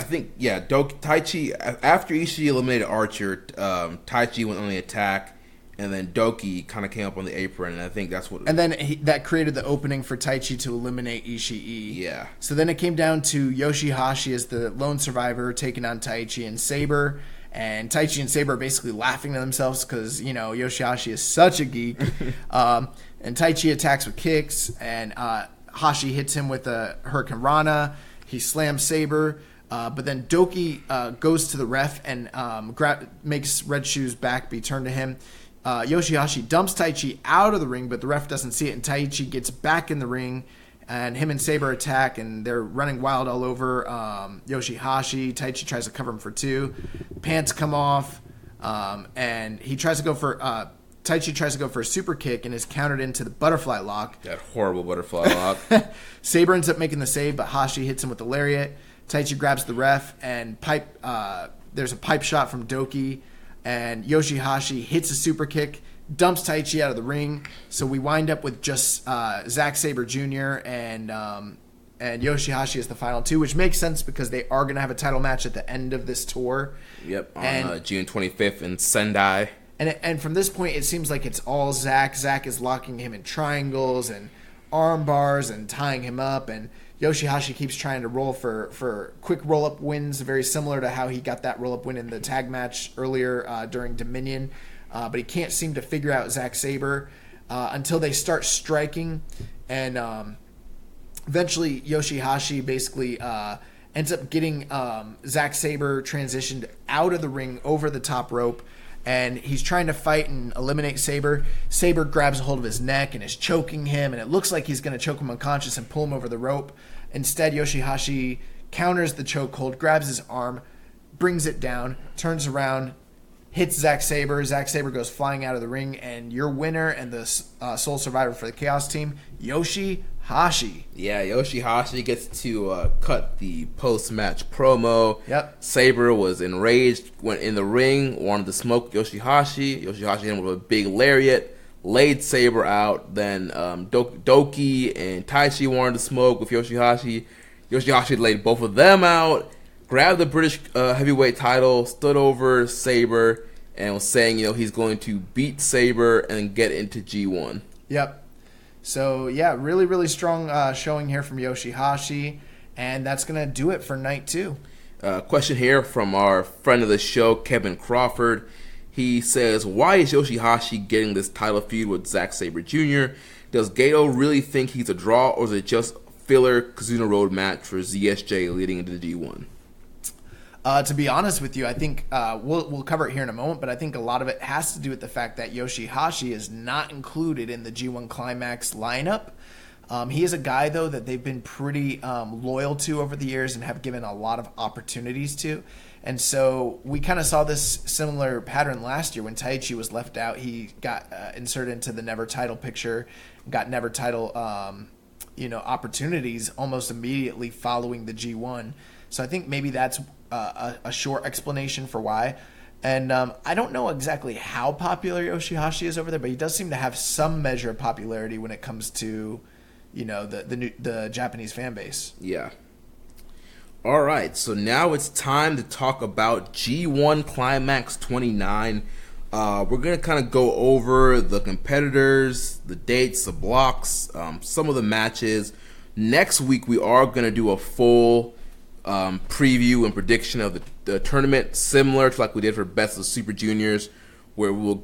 think Taichi, after Ishii eliminated Archer, Taichi went on the attack. And then Doki kind of came up on the apron, and I think that's what... And then that created the opening for Taichi to eliminate Ishii. Yeah. So then it came down to Yoshihashi as the lone survivor taking on Taichi and Sabre. And Taichi and Sabre are basically laughing to themselves because, Yoshihashi is such a geek. And Taichi attacks with kicks, and Hashi hits him with a Hurricane Rana. He slams Sabre. But then Doki goes to the ref and makes Red Shoes' back be turned to him. Yoshihashi dumps Taichi out of the ring, but the ref doesn't see it, and Taichi gets back in the ring, and him and Sabre attack, and they're running wild all over Yoshihashi. Taichi tries to cover him for 2. Pants come off, and he tries to go for Taichi tries to go for a super kick and is countered into the butterfly lock. That horrible butterfly lock. Sabre ends up making the save, but Hashi hits him with the lariat. Taichi grabs the ref, and there's a pipe shot from Doki. And Yoshihashi hits a super kick, dumps Taichi out of the ring. So we wind up with just Zack Sabre Jr. and Yoshihashi as the final 2, which makes sense because they are going to have a title match at the end of this tour. Yep, on June 25th in Sendai. And from this point, it seems like it's all Zack. Zack is locking him in triangles and arm bars and tying him up, and Yoshihashi keeps trying to roll for quick roll-up wins, very similar to how he got that roll-up win in the tag match earlier during Dominion. But he can't seem to figure out Zack Sabre until they start striking. And eventually Yoshihashi basically ends up getting Zack Sabre transitioned out of the ring over the top rope. And he's trying to fight and eliminate Sabre. Sabre grabs a hold of his neck and is choking him, and it looks like he's going to choke him unconscious and pull him over the rope. Instead, Yoshihashi counters the chokehold, grabs his arm, brings it down, turns around, hits Zack Sabre. Zack Sabre goes flying out of the ring, and your winner and the sole survivor for the Chaos team, Yoshihashi. Yeah, Yoshihashi gets to cut the post-match promo. Yep. Sabre was enraged, went in the ring, wanted to smoke Yoshihashi. Yoshihashi hit him with a big lariat, laid Sabre out. Then Doki and Taichi wanted to smoke with Yoshihashi. Yoshihashi laid both of them out, grabbed the British heavyweight title, stood over Sabre, and was saying, he's going to beat Sabre and get into G1. Yep. So, yeah, really, really strong showing here from Yoshihashi, and that's going to do it for night 2. Question here from our friend of the show, Kevin Crawford. He says, why is Yoshihashi getting this title feud with Zack Sabre Jr.? Does Gedo really think he's a draw, or is it just filler Kizuna Road match for ZSJ leading into the G1? To be honest with you, I think we'll cover it here in a moment, but I think a lot of it has to do with the fact that Yoshihashi is not included in the G1 Climax lineup. He is a guy, though, that they've been pretty loyal to over the years and have given a lot of opportunities to. And so we kind of saw this similar pattern last year when Taichi was left out. He got inserted into the Never title picture, got Never title opportunities almost immediately following the G1. So I think maybe that's a short explanation for why. And I don't know exactly how popular Yoshihashi is over there, but he does seem to have some measure of popularity when it comes to, the Japanese fan base. Yeah. All right, so now it's time to talk about G1 Climax 29. We're going to kind of go over the competitors, the dates, the blocks, some of the matches. Next week, we are going to do a full preview and prediction of the tournament, similar to like we did for Best of Super Juniors, where we'll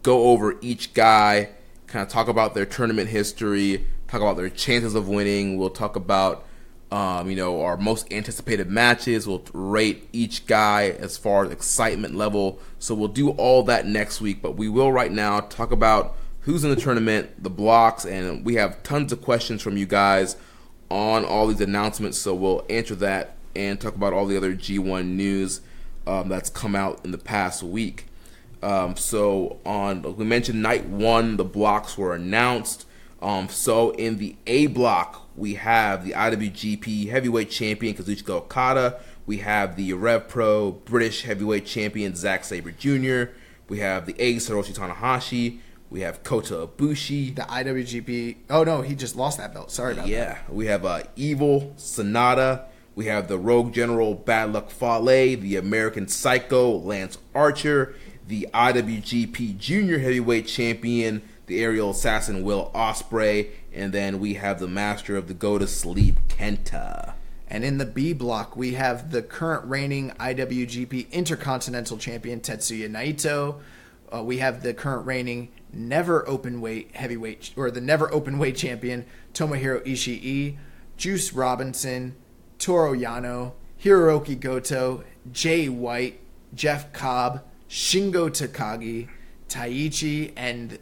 go over each guy, kind of talk about their tournament history, talk about their chances of winning. We'll talk about our most anticipated matches. We'll rate each guy as far as excitement level. So we'll do all that next week, but we will right now talk about who's in the tournament, the blocks, and we have tons of questions from you guys on all these announcements, so we'll answer that and talk about all the other G1 news that's come out in the past week. So we mentioned night 1, the blocks were announced. So in the A block, we have the IWGP Heavyweight Champion Kazuchika Okada. We have the Rev Pro British Heavyweight Champion Zack Sabre Jr. We have the Ace Hiroshi Tanahashi. We have Kota Ibushi. The IWGP. Oh, no, he just lost that belt. Sorry about that. Yeah. We have Evil, Sonata. We have the Rogue General Bad Luck Fale, the American Psycho Lance Archer, the IWGP Junior Heavyweight Champion, the Aerial Assassin Will Ospreay, and then we have the Master of the Go to Sleep Kenta. And in the B block, we have the current reigning IWGP Intercontinental Champion Tetsuya Naito. We have the current reigning Never Openweight Champion Tomohiro Ishii, Juice Robinson, Toru Yano, Hiroki Goto, Jay White, Jeff Cobb, Shingo Takagi, Taichi, and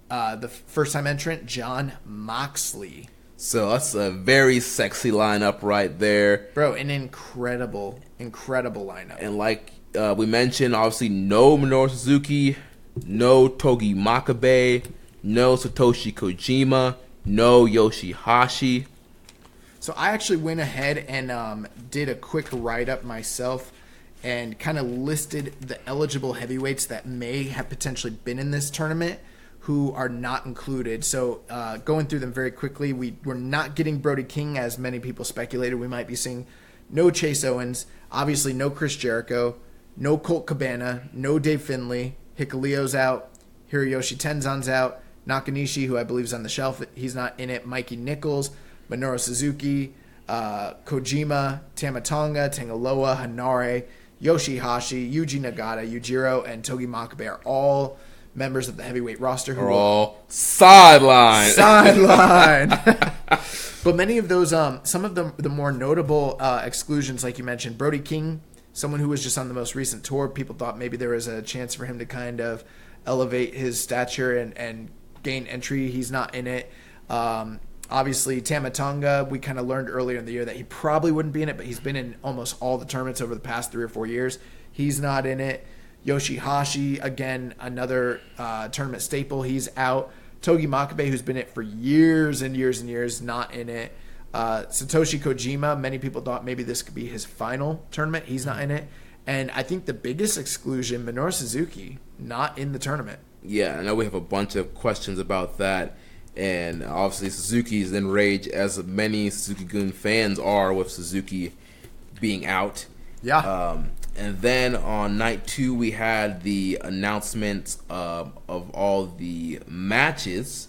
the first-time entrant Jon Moxley. So that's a very sexy lineup right there. Bro, an incredible lineup. And like we mentioned, obviously no Minoru Suzuki, no Togi Makabe, no Satoshi Kojima, no Yoshihashi. So I actually went ahead and did a quick write-up myself and kind of listed the eligible heavyweights that may have potentially been in this tournament who are not included. So going through them very quickly, we're not getting Brody King as many people speculated. We might be seeing no Chase Owens, obviously no Chris Jericho, no Colt Cabana, no Dave Finlay, Hikulio's out, Hiroyoshi Tenzan's out, Nakanishi, who I believe is on the shelf, he's not in it, Mikey Nichols, Minoru Suzuki, Kojima, Tamatonga, Tangaloa, Hanare, Yoshihashi, Yuji Nagata, Yujiro, and Togi Makabe are all members of the heavyweight roster who are all sidelined. But many of those, some of the more notable exclusions, like you mentioned, Brody King, someone who was just on the most recent tour. People thought maybe there was a chance for him to kind of elevate his stature and gain entry. He's not in it. Obviously, Tamatonga, we kind of learned earlier in the year that he probably wouldn't be in it, but he's been in almost all the tournaments over the past 3 or 4 years. He's not in it. Yoshihashi, again, another tournament staple. He's out. Togi Makabe, who's been in it for years and years and years, not in it. Satoshi Kojima, many people thought maybe this could be his final tournament. He's not in it. And I think the biggest exclusion, Minoru Suzuki, not in the tournament. Yeah, I know we have a bunch of questions about that. And obviously Suzuki's enraged, as many Suzuki-gun fans are, with Suzuki being out. Yeah. And then on night 2, we had the announcement of all the matches.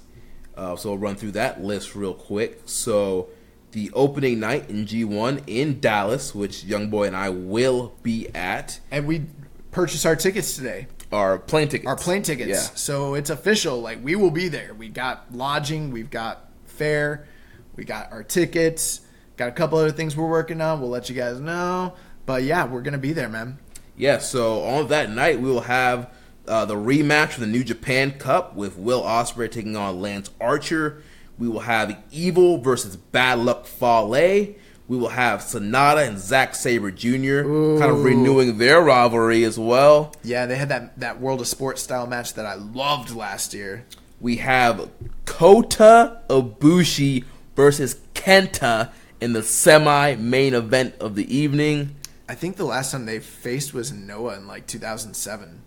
So we'll run through that list real quick. So the opening night in G1 in Dallas, which Youngboy and I will be at. And we purchased our tickets today. Our plane tickets. Yeah. So it's official. Like, we will be there. We got lodging. We've got fare. We got our tickets. Got a couple other things we're working on. We'll let you guys know. But, yeah, we're going to be there, man. Yeah, so on that night, we will have the rematch for the New Japan Cup with Will Ospreay taking on Lance Archer. We will have Evil versus Bad Luck Fale. We will have Sonata and Zack Sabre Jr. kind of renewing their rivalry as well. Yeah, they had that World of Sports style match that I loved last year. We have Kota Ibushi versus Kenta in the semi-main event of the evening. I think the last time they faced was Noah in like 2007.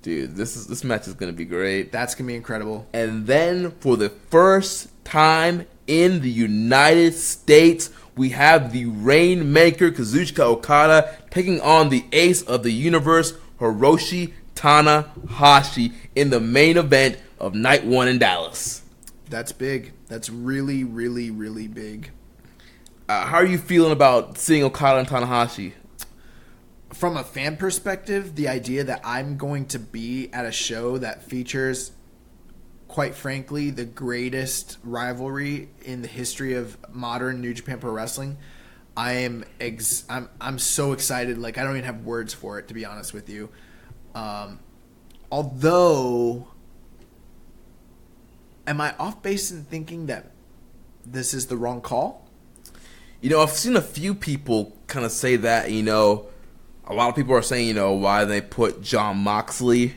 Dude, this match is going to be great. That's going to be incredible. And then for the first time in the United States, we have the Rainmaker Kazuchika Okada taking on the Ace of the Universe, Hiroshi Tanahashi, in the main event of Night 1 in Dallas. That's big. That's really, really, really big. How are you feeling about seeing Okada and Tanahashi? From a fan perspective, the idea that I'm going to be at a show that features, quite frankly, the greatest rivalry in the history of modern New Japan Pro Wrestling, I'm so excited. Like, I don't even have words for it, to be honest with you. Although, am I off base in thinking that this is the wrong call? You know, I've seen a few people kind of say that, you know, a lot of people are saying, you know, why they put Jon Moxley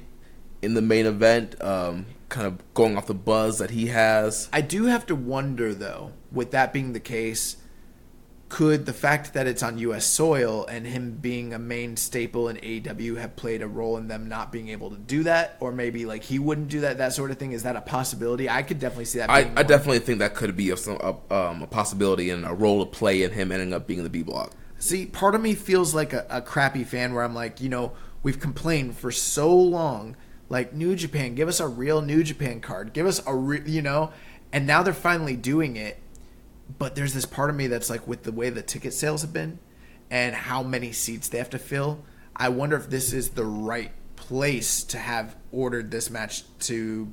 in the main event, kind of going off the buzz that he has. I do have to wonder, though, with that being the case, could the fact that it's on U.S. soil and him being a main staple in AEW have played a role in them not being able to do that? Or maybe, like, he wouldn't do that sort of thing? Is that a possibility? I could definitely see that being I definitely think that could be a possibility and a role to play in him ending up being in the B block. See, part of me feels like a crappy fan where I'm like, you know, we've complained for so long, like, New Japan, give us a real New Japan card. Give us you know, and now they're finally doing it. But there's this part of me that's like, with the way the ticket sales have been and how many seats they have to fill, I wonder if this is the right place to have ordered this match to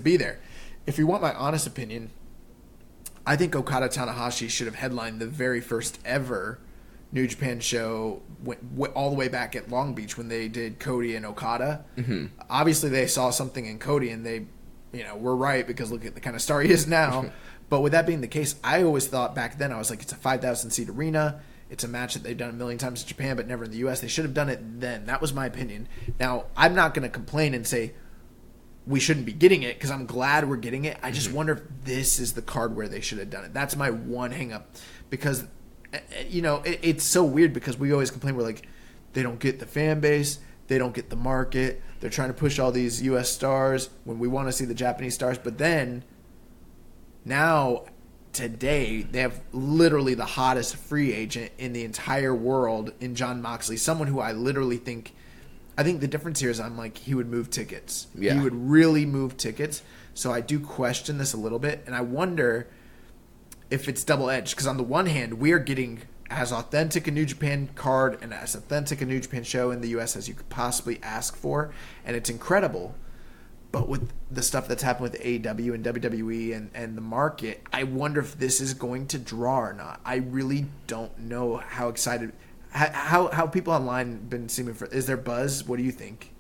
be there. If you want my honest opinion, I think Okada Tanahashi should have headlined the very first ever New Japan show all the way back at Long Beach when they did Cody and Okada. Mm-hmm. Obviously, they saw something in Cody and they, you know, were right because look at the kind of star he is now. But with that being the case, I always thought back then, I was like, it's a 5,000 seat arena. It's a match that they've done a million times in Japan, but never in the U.S. They should have done it then. That was my opinion. Now, I'm not going to complain and say we shouldn't be getting it because I'm glad we're getting it. I just wonder if this is the card where they should have done it. That's my one hang up because, you know, it's so weird because we always complain. We're like, they don't get the fan base. They don't get the market. They're trying to push all these U.S. stars when we want to see the Japanese stars. But then now, today, they have literally the hottest free agent in the entire world in Jon Moxley. Someone who I literally think, I think the difference here is I'm like, he would move tickets. Yeah. He would really move tickets. So I do question this a little bit. And I wonder if it's double-edged. Because on the one hand, we are getting as authentic a New Japan card and as authentic a New Japan show in the U.S. as you could possibly ask for. And it's incredible. But with the stuff that's happened with AEW and WWE and the market, I wonder if this is going to draw or not. I really don't know how excited, how people online been seeming for. Is there buzz? What do you think?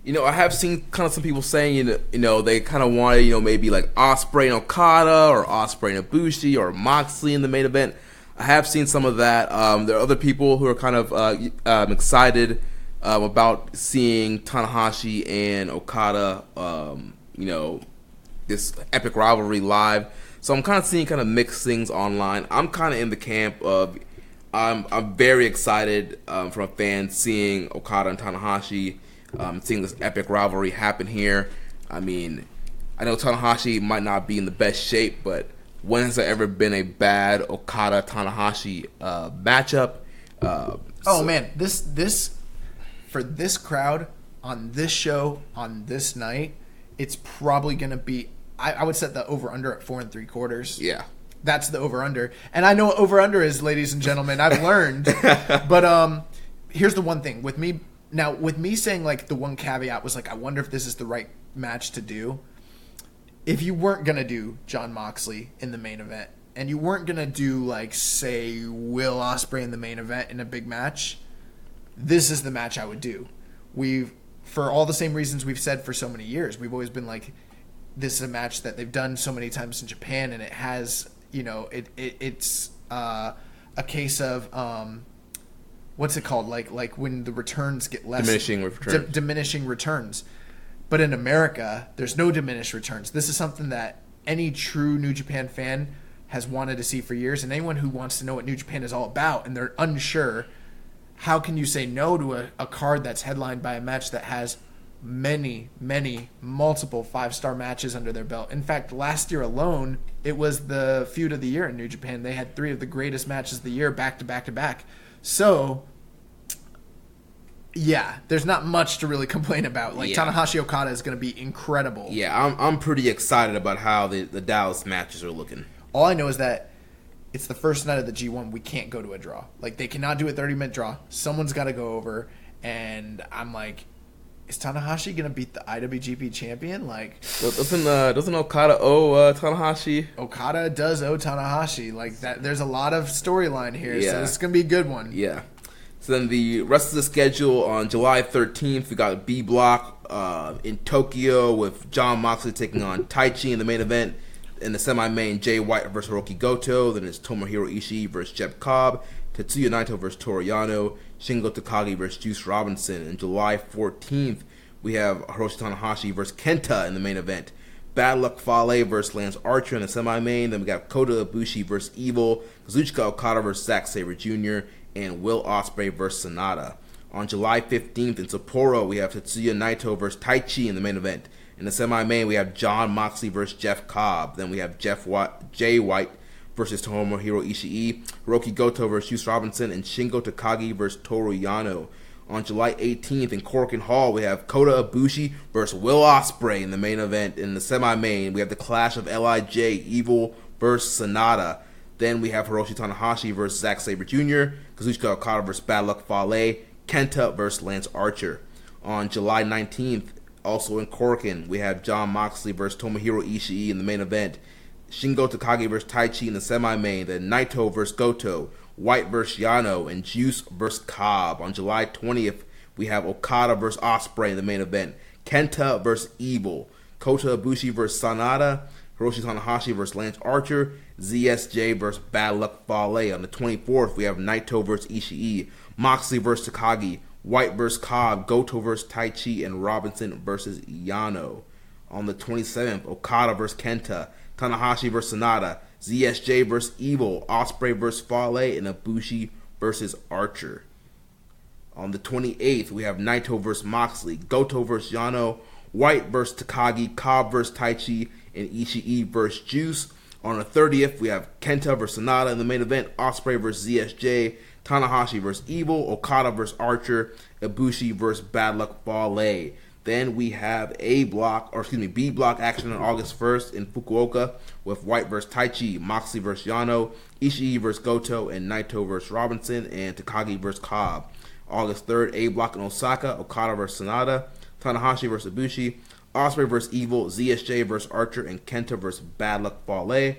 You know, I have seen kind of some people saying, you know, they kind of wanted, you know, maybe like Ospreay and Okada or Ospreay and Ibushi or Moxley in the main event. I have seen some of that. There are other people who are kind of excited about seeing Tanahashi and Okada, this epic rivalry live. So I'm kind of seeing kind of mixed things online. I'm kind of in the camp of I'm very excited from a fan seeing Okada and Tanahashi, seeing this epic rivalry happen here. I mean, I know Tanahashi might not be in the best shape, but when has there ever been a bad Okada-Tanahashi matchup? Man, this for this crowd on this show on this night, it's probably going to be. I would set the over/under at 4 3/4. Yeah, that's the over/under, and I know what over/under is, ladies and gentlemen. I've learned, but here's the one thing with me now. With me saying like the one caveat was like, I wonder if this is the right match to do. If you weren't gonna do Jon Moxley in the main event, and you weren't gonna do like say Will Ospreay in the main event in a big match, this is the match I would do. For all the same reasons we've said for so many years, we've always been like, this is a match that they've done so many times in Japan, and it has, it's a case of what's it called? Like when the returns get less, diminishing returns. But in America, there's no diminished returns. This is something that any true New Japan fan has wanted to see for years, and anyone who wants to know what New Japan is all about and they're unsure, how can you say no to a card that's headlined by a match that has multiple 5-star matches under their belt? In fact, last year alone, it was the feud of the year in New Japan. They had 3 of the greatest matches of the year back to back to back. So, yeah, there's not much to really complain about. Tanahashi Okada is going to be incredible. Yeah, I'm pretty excited about how the Dallas matches are looking. All I know is that it's the first night of the G1. We can't go to a draw. Like, they cannot do a 30-minute draw. Someone's got to go over. And I'm like, is Tanahashi going to beat the IWGP champion? Like, doesn't Okada owe Tanahashi? Okada does owe Tanahashi. Like, that. There's a lot of storyline here, so it's going to be a good one. Yeah. So then the rest of the schedule on July 13th, we got B Block in Tokyo with Jon Moxley taking on Taichi in the main event. In the semi-main, Jay White versus Hiroki Goto. Then it's Tomohiro Ishii versus Jeff Cobb. Tetsuya Naito versus Toru Yano. Shingo Takagi versus Juice Robinson. And July 14th, we have Hiroshi Tanahashi versus Kenta in the main event. Bad Luck Fale versus Lance Archer in the semi-main. Then we got Kota Ibushi versus Evil. Kazuchika Okada versus Zack Sabre Jr. And Will Ospreay versus Sonata. On July 15th in Sapporo, we have Tetsuya Naito versus Taichi in the main event. In the semi-main, we have Jon Moxley versus Jeff Cobb. Then we have Jay White versus Tomohiro Ishii. Hiroki Goto versus Juice Robinson. And Shingo Takagi versus Toru Yano. On July 18th in Korakuen Hall, we have Kota Ibushi versus Will Ospreay in the main event. In the semi-main, we have the clash of LIJ, Evil versus Sonata. Then we have Hiroshi Tanahashi versus Zack Sabre Jr., Kazuchika Okada versus Bad Luck Fale, Kenta versus Lance Archer. On July 19th, also in Korakuen, we have Jon Moxley versus Tomohiro Ishii in the main event, Shingo Takagi versus Taichi in the semi-main, then Naito versus Goto, White versus Yano, and Juice versus Cobb. On July 20th, we have Okada versus Ospreay in the main event, Kenta versus Evil, Kota Ibushi versus Sonata, Hiroshi Tanahashi versus Lance Archer, ZSJ versus Bad Luck Fale. On the 24th, we have Naito versus Ishii, Moxley versus Takagi, White versus Cobb, Goto versus Taichi, and Robinson versus Yano. On the 27th, Okada versus Kenta, Tanahashi versus Sonata, ZSJ versus Evil, Ospreay versus Fale, and Ibushi versus Archer. On the 28th, we have Naito versus Moxley, Goto versus Yano, White versus Takagi, Cobb versus Taichi, and Ishii versus Juice. On the 30th, we have Kenta versus Sonata in the main event, Ospreay versus ZSJ, Tanahashi versus Evil, Okada versus Archer, Ibushi versus Bad Luck Fale. Then we have B block action on August 1st in Fukuoka with White versus Taichi, Moxley versus Yano, Ishii versus Goto, and Naito versus Robinson, and Takagi versus Cobb. August 3rd, A block in Osaka, Okada versus Sonata, Tanahashi versus Ibushi, Ospreay versus Evil, ZSJ versus Archer, and Kenta versus Bad Luck Fale.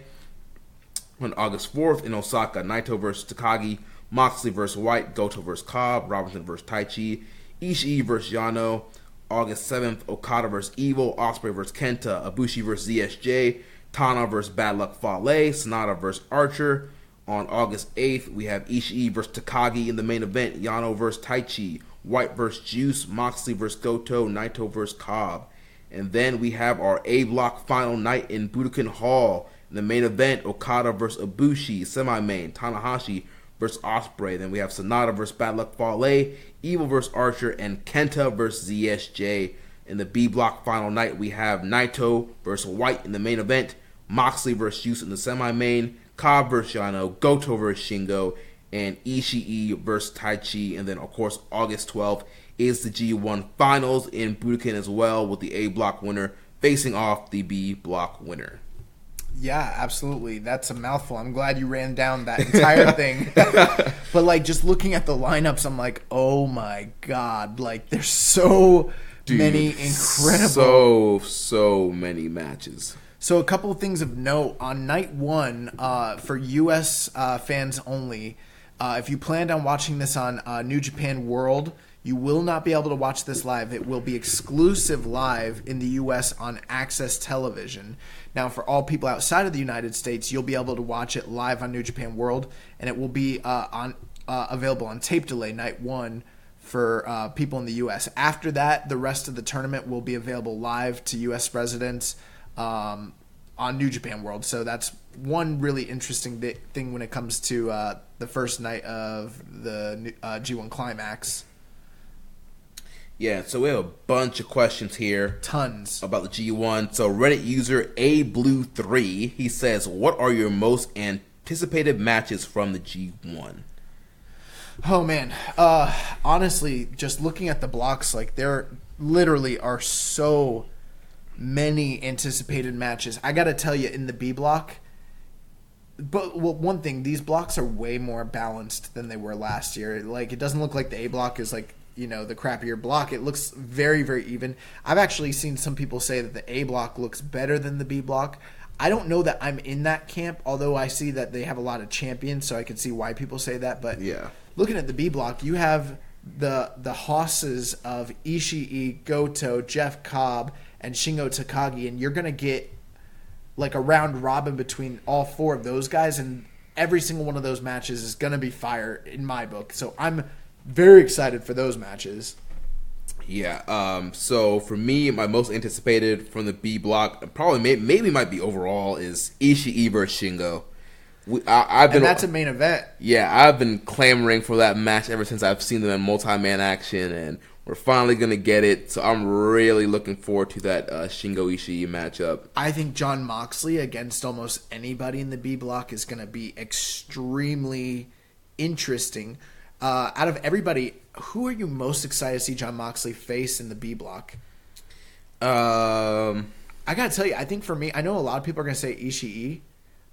On August 4th in Osaka, Naito versus Takagi, Moxley versus White, Goto versus Cobb, Robinson versus Taichi, Ishii versus Yano. August 7th, Okada versus Evil, Ospreay versus Kenta, Ibushi versus ZSJ, Tana versus Bad Luck Fale, Sonata versus Archer. On August 8th, we have Ishii versus Takagi in the main event, Yano versus Taichi, White vs. Juice, Moxley vs. Goto, Naito vs. Cobb. And then we have our A Block final night in Budokan Hall. In the main event, Okada vs. Ibushi. Semi-main, Tanahashi vs. Ospreay. Then we have Sonata vs. Bad Luck Fale, Evil vs. Archer, and Kenta vs. ZSJ. In the B Block final night, we have Naito vs. White in the main event, Moxley vs. Juice in the semi-main, Cobb vs. Yano, Goto vs. Shingo, and Ishii vs. Taichi. And then, of course, August 12th is the G1 Finals in Budokan as well, with the A Block winner facing off the B Block winner. Yeah, absolutely. That's a mouthful. I'm glad you ran down that entire thing. But, like, just looking at the lineups, I'm like, oh, my God. Like, there's so many incredible... So many matches. So a couple of things of note. On night one, for U.S. Fans only, if you planned on watching this on New Japan World, you will not be able to watch this live. It will be exclusive live in the U.S. on Access Television. Now, for all people outside of the United States, you'll be able to watch it live on New Japan World, and it will be available on tape delay night one for people in the U.S. After that, the rest of the tournament will be available live to U.S. residents on New Japan World. So that's one really interesting thing when it comes to the first night of the G1 Climax. Yeah, so we have a bunch of questions here. Tons. About the G1. So Reddit user ABlue3, he says, what are your most anticipated matches from the G1? Oh, man. Honestly, just looking at the blocks, like, there literally are so many anticipated matches. I got to tell you, in the B block, but well, one thing, these blocks are way more balanced than they were last year. Like, it doesn't look like the A block is, like, you know, the crappier block. It looks very, very even. I've actually seen some people say that the A block looks better than the B block. I don't know that I'm in that camp, although I see that they have a lot of champions, so I can see why people say that. But yeah, looking at the B block, you have the hosses of Ishii, Goto, Jeff Cobb, and Shingo Takagi, and you're going to get like a round robin between all four of those guys, and every single one of those matches is going to be fire in my book. So I'm very excited for those matches. Yeah, so for me, my most anticipated from the B block, probably maybe might be overall, is Ishii versus Shingo. And that's a main event. Yeah, I've been clamoring for that match ever since I've seen them in multi-man action, and we're finally going to get it. So I'm really looking forward to that Shingo Ishii matchup. I think Jon Moxley against almost anybody in the B block is going to be extremely interesting. Out of everybody, who are you most excited to see Jon Moxley face in the B block? I gotta tell you, I think for me, I know a lot of people are gonna say Ishii,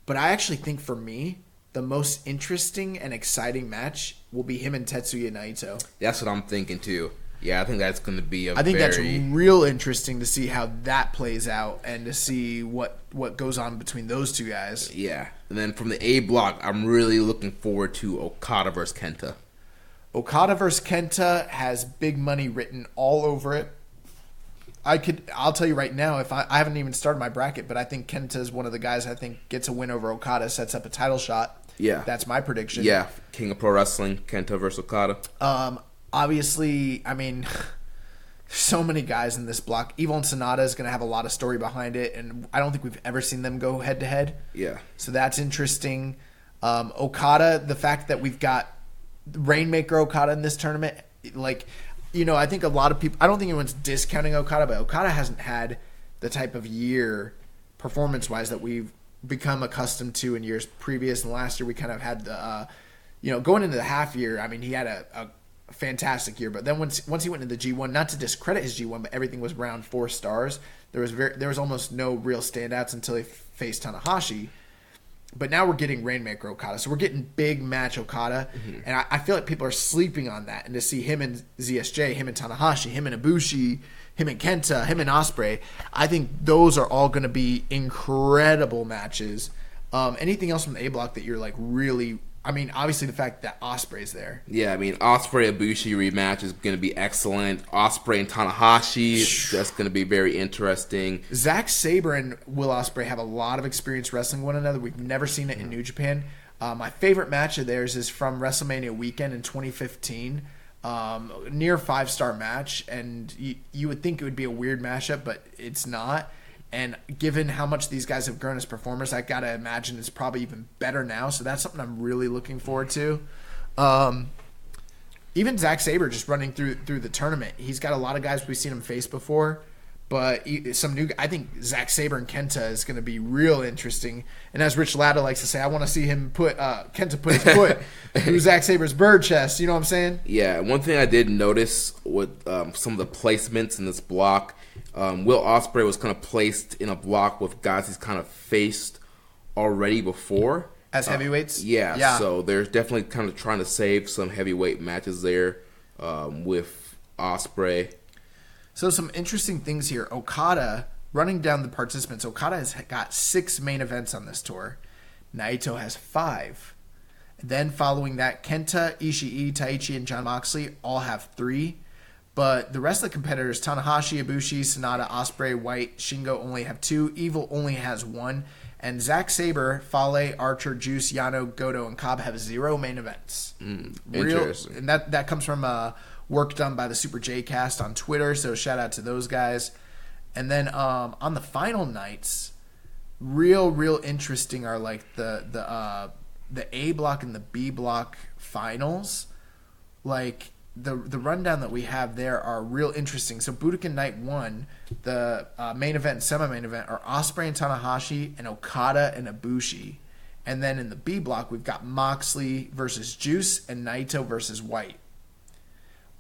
but I actually think for me, the most interesting and exciting match will be him and Tetsuya Naito. That's what I'm thinking too. Yeah, I think that's going to be that's real interesting to see how that plays out and to see what goes on between those two guys. Yeah, and then from the A block, I'm really looking forward to Okada versus Kenta. Okada versus Kenta has big money written all over it. I'll tell you right now, if I haven't even started my bracket, but I think Kenta is one of the guys I think gets a win over Okada, sets up a title shot. Yeah. That's my prediction. Yeah, King of Pro Wrestling, Kenta versus Okada. Obviously, I mean, so many guys in this block. Evil and Sonata is going to have a lot of story behind it, and I don't think we've ever seen them go head-to-head. Yeah. So that's interesting. Okada, the fact that we've got Rainmaker Okada in this tournament, like, you know, I think a lot of people, I don't think anyone's discounting Okada, but Okada hasn't had the type of year performance-wise that we've become accustomed to in years previous. And last year we kind of had the, going into the half year, I mean, he had a fantastic year. But then once he went into the G1, not to discredit his G1, but everything was around 4 stars. There was almost no real standouts until he faced Tanahashi. But now we're getting Rainmaker Okada. So we're getting big match Okada. Mm-hmm. And I feel like people are sleeping on that. And to see him and ZSJ, him and Tanahashi, him and Ibushi, him and Kenta, him and Ospreay, I think those are all going to be incredible matches. Anything else from the A block that you're like really... I mean, obviously the fact that Ospreay's there. Yeah, I mean, Ospreay-Ibushi rematch is going to be excellent. Ospreay and Tanahashi, that's going to be very interesting. Zack Sabre and Will Ospreay have a lot of experience wrestling one another. We've never seen it in New Japan. My favorite match of theirs is from WrestleMania weekend in 2015. near 5-star match, and you would think it would be a weird matchup, but it's not. And given how much these guys have grown as performers, I gotta imagine it's probably even better now. So that's something I'm really looking forward to. Even Zack Sabre just running through the tournament, he's got a lot of guys we've seen him face before, but some new. I think Zack Sabre and Kenta is going to be real interesting. And as Rich Latta likes to say, I want to see him Kenta put his foot through Zack Sabre's bird chest. You know what I'm saying? Yeah. One thing I did notice with some of the placements in this block. Will Ospreay was kind of placed in a block with guys he's kind of faced already before. As heavyweights? Yeah, so they're definitely kind of trying to save some heavyweight matches there with Ospreay. So some interesting things here. Okada, running down the participants, Okada has got 6 main events on this tour. Naito has 5. Then following that, Kenta, Ishii, Taichi, and Jon Moxley all have 3. But the rest of the competitors, Tanahashi, Ibushi, Sanada, Ospreay, White, Shingo only have 2. Evil only has 1. And Zack Sabre, Fale, Archer, Juice, Yano, Goto, and Cobb have 0 main events. Interesting. And that comes from work done by the Super J Cast on Twitter, so shout out to those guys. And then on the final nights, real interesting are like the A block and the B block finals. Like the rundown that we have there are real interesting. So Budokan Night 1, the main event and semi-main event are Ospreay and Tanahashi and Okada and Ibushi. And then in the B block, we've got Moxley versus Juice and Naito versus White.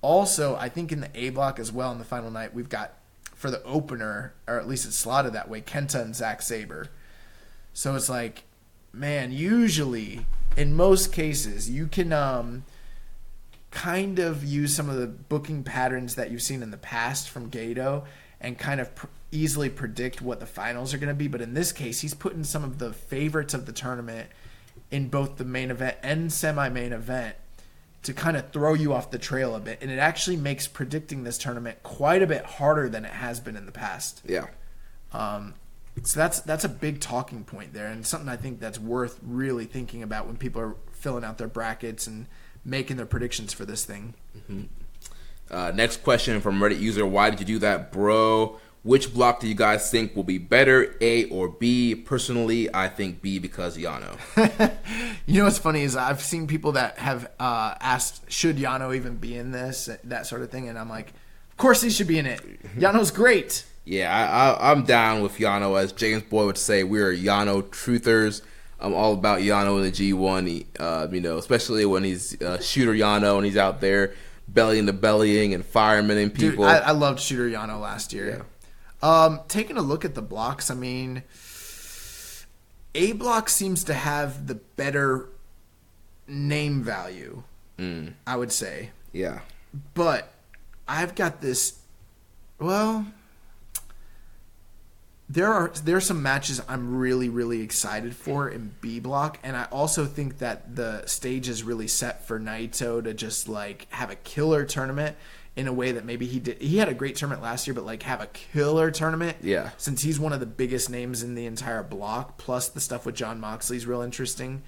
Also, I think in the A block as well in the final night, we've got, for the opener, or at least it's slotted that way, Kenta and Zack Sabre. So it's like, man, usually, in most cases, you can kind of use some of the booking patterns that you've seen in the past from Gedo and kind of easily predict what the finals are going to be. But in this case, he's putting some of the favorites of the tournament in both the main event and semi-main event to kind of throw you off the trail a bit. And it actually makes predicting this tournament quite a bit harder than it has been in the past. Yeah. So that's a big talking point there, and something I think that's worth really thinking about when people are filling out their brackets and making their predictions for this thing. Mm-hmm. Next question from Reddit user, why did you do that, bro? Which block do you guys think will be better, A or B? Personally, I think B because Yano. You know what's funny is I've seen people that have asked, should Yano even be in this, that sort of thing, and I'm like, of course he should be in it. Yano's great. Yeah, I'm down with Yano. As James Boyd would say, we're Yano truthers. I'm all about Yano in the G1, especially when he's Shooter Yano and he's out there bellying to bellying and firemanning people. Dude, I loved Shooter Yano last year. Yeah. Taking a look at the blocks, I mean, A block seems to have the better name value, I would say. Yeah. But I've got this, well, there's some matches I'm really excited for in B block, and I also think that the stage is really set for Naito to just like have a killer tournament in a way that maybe he did. He had a great tournament last year, but like have a killer tournament. Yeah. Since he's one of the biggest names in the entire block, plus the stuff with Jon Moxley is real interesting.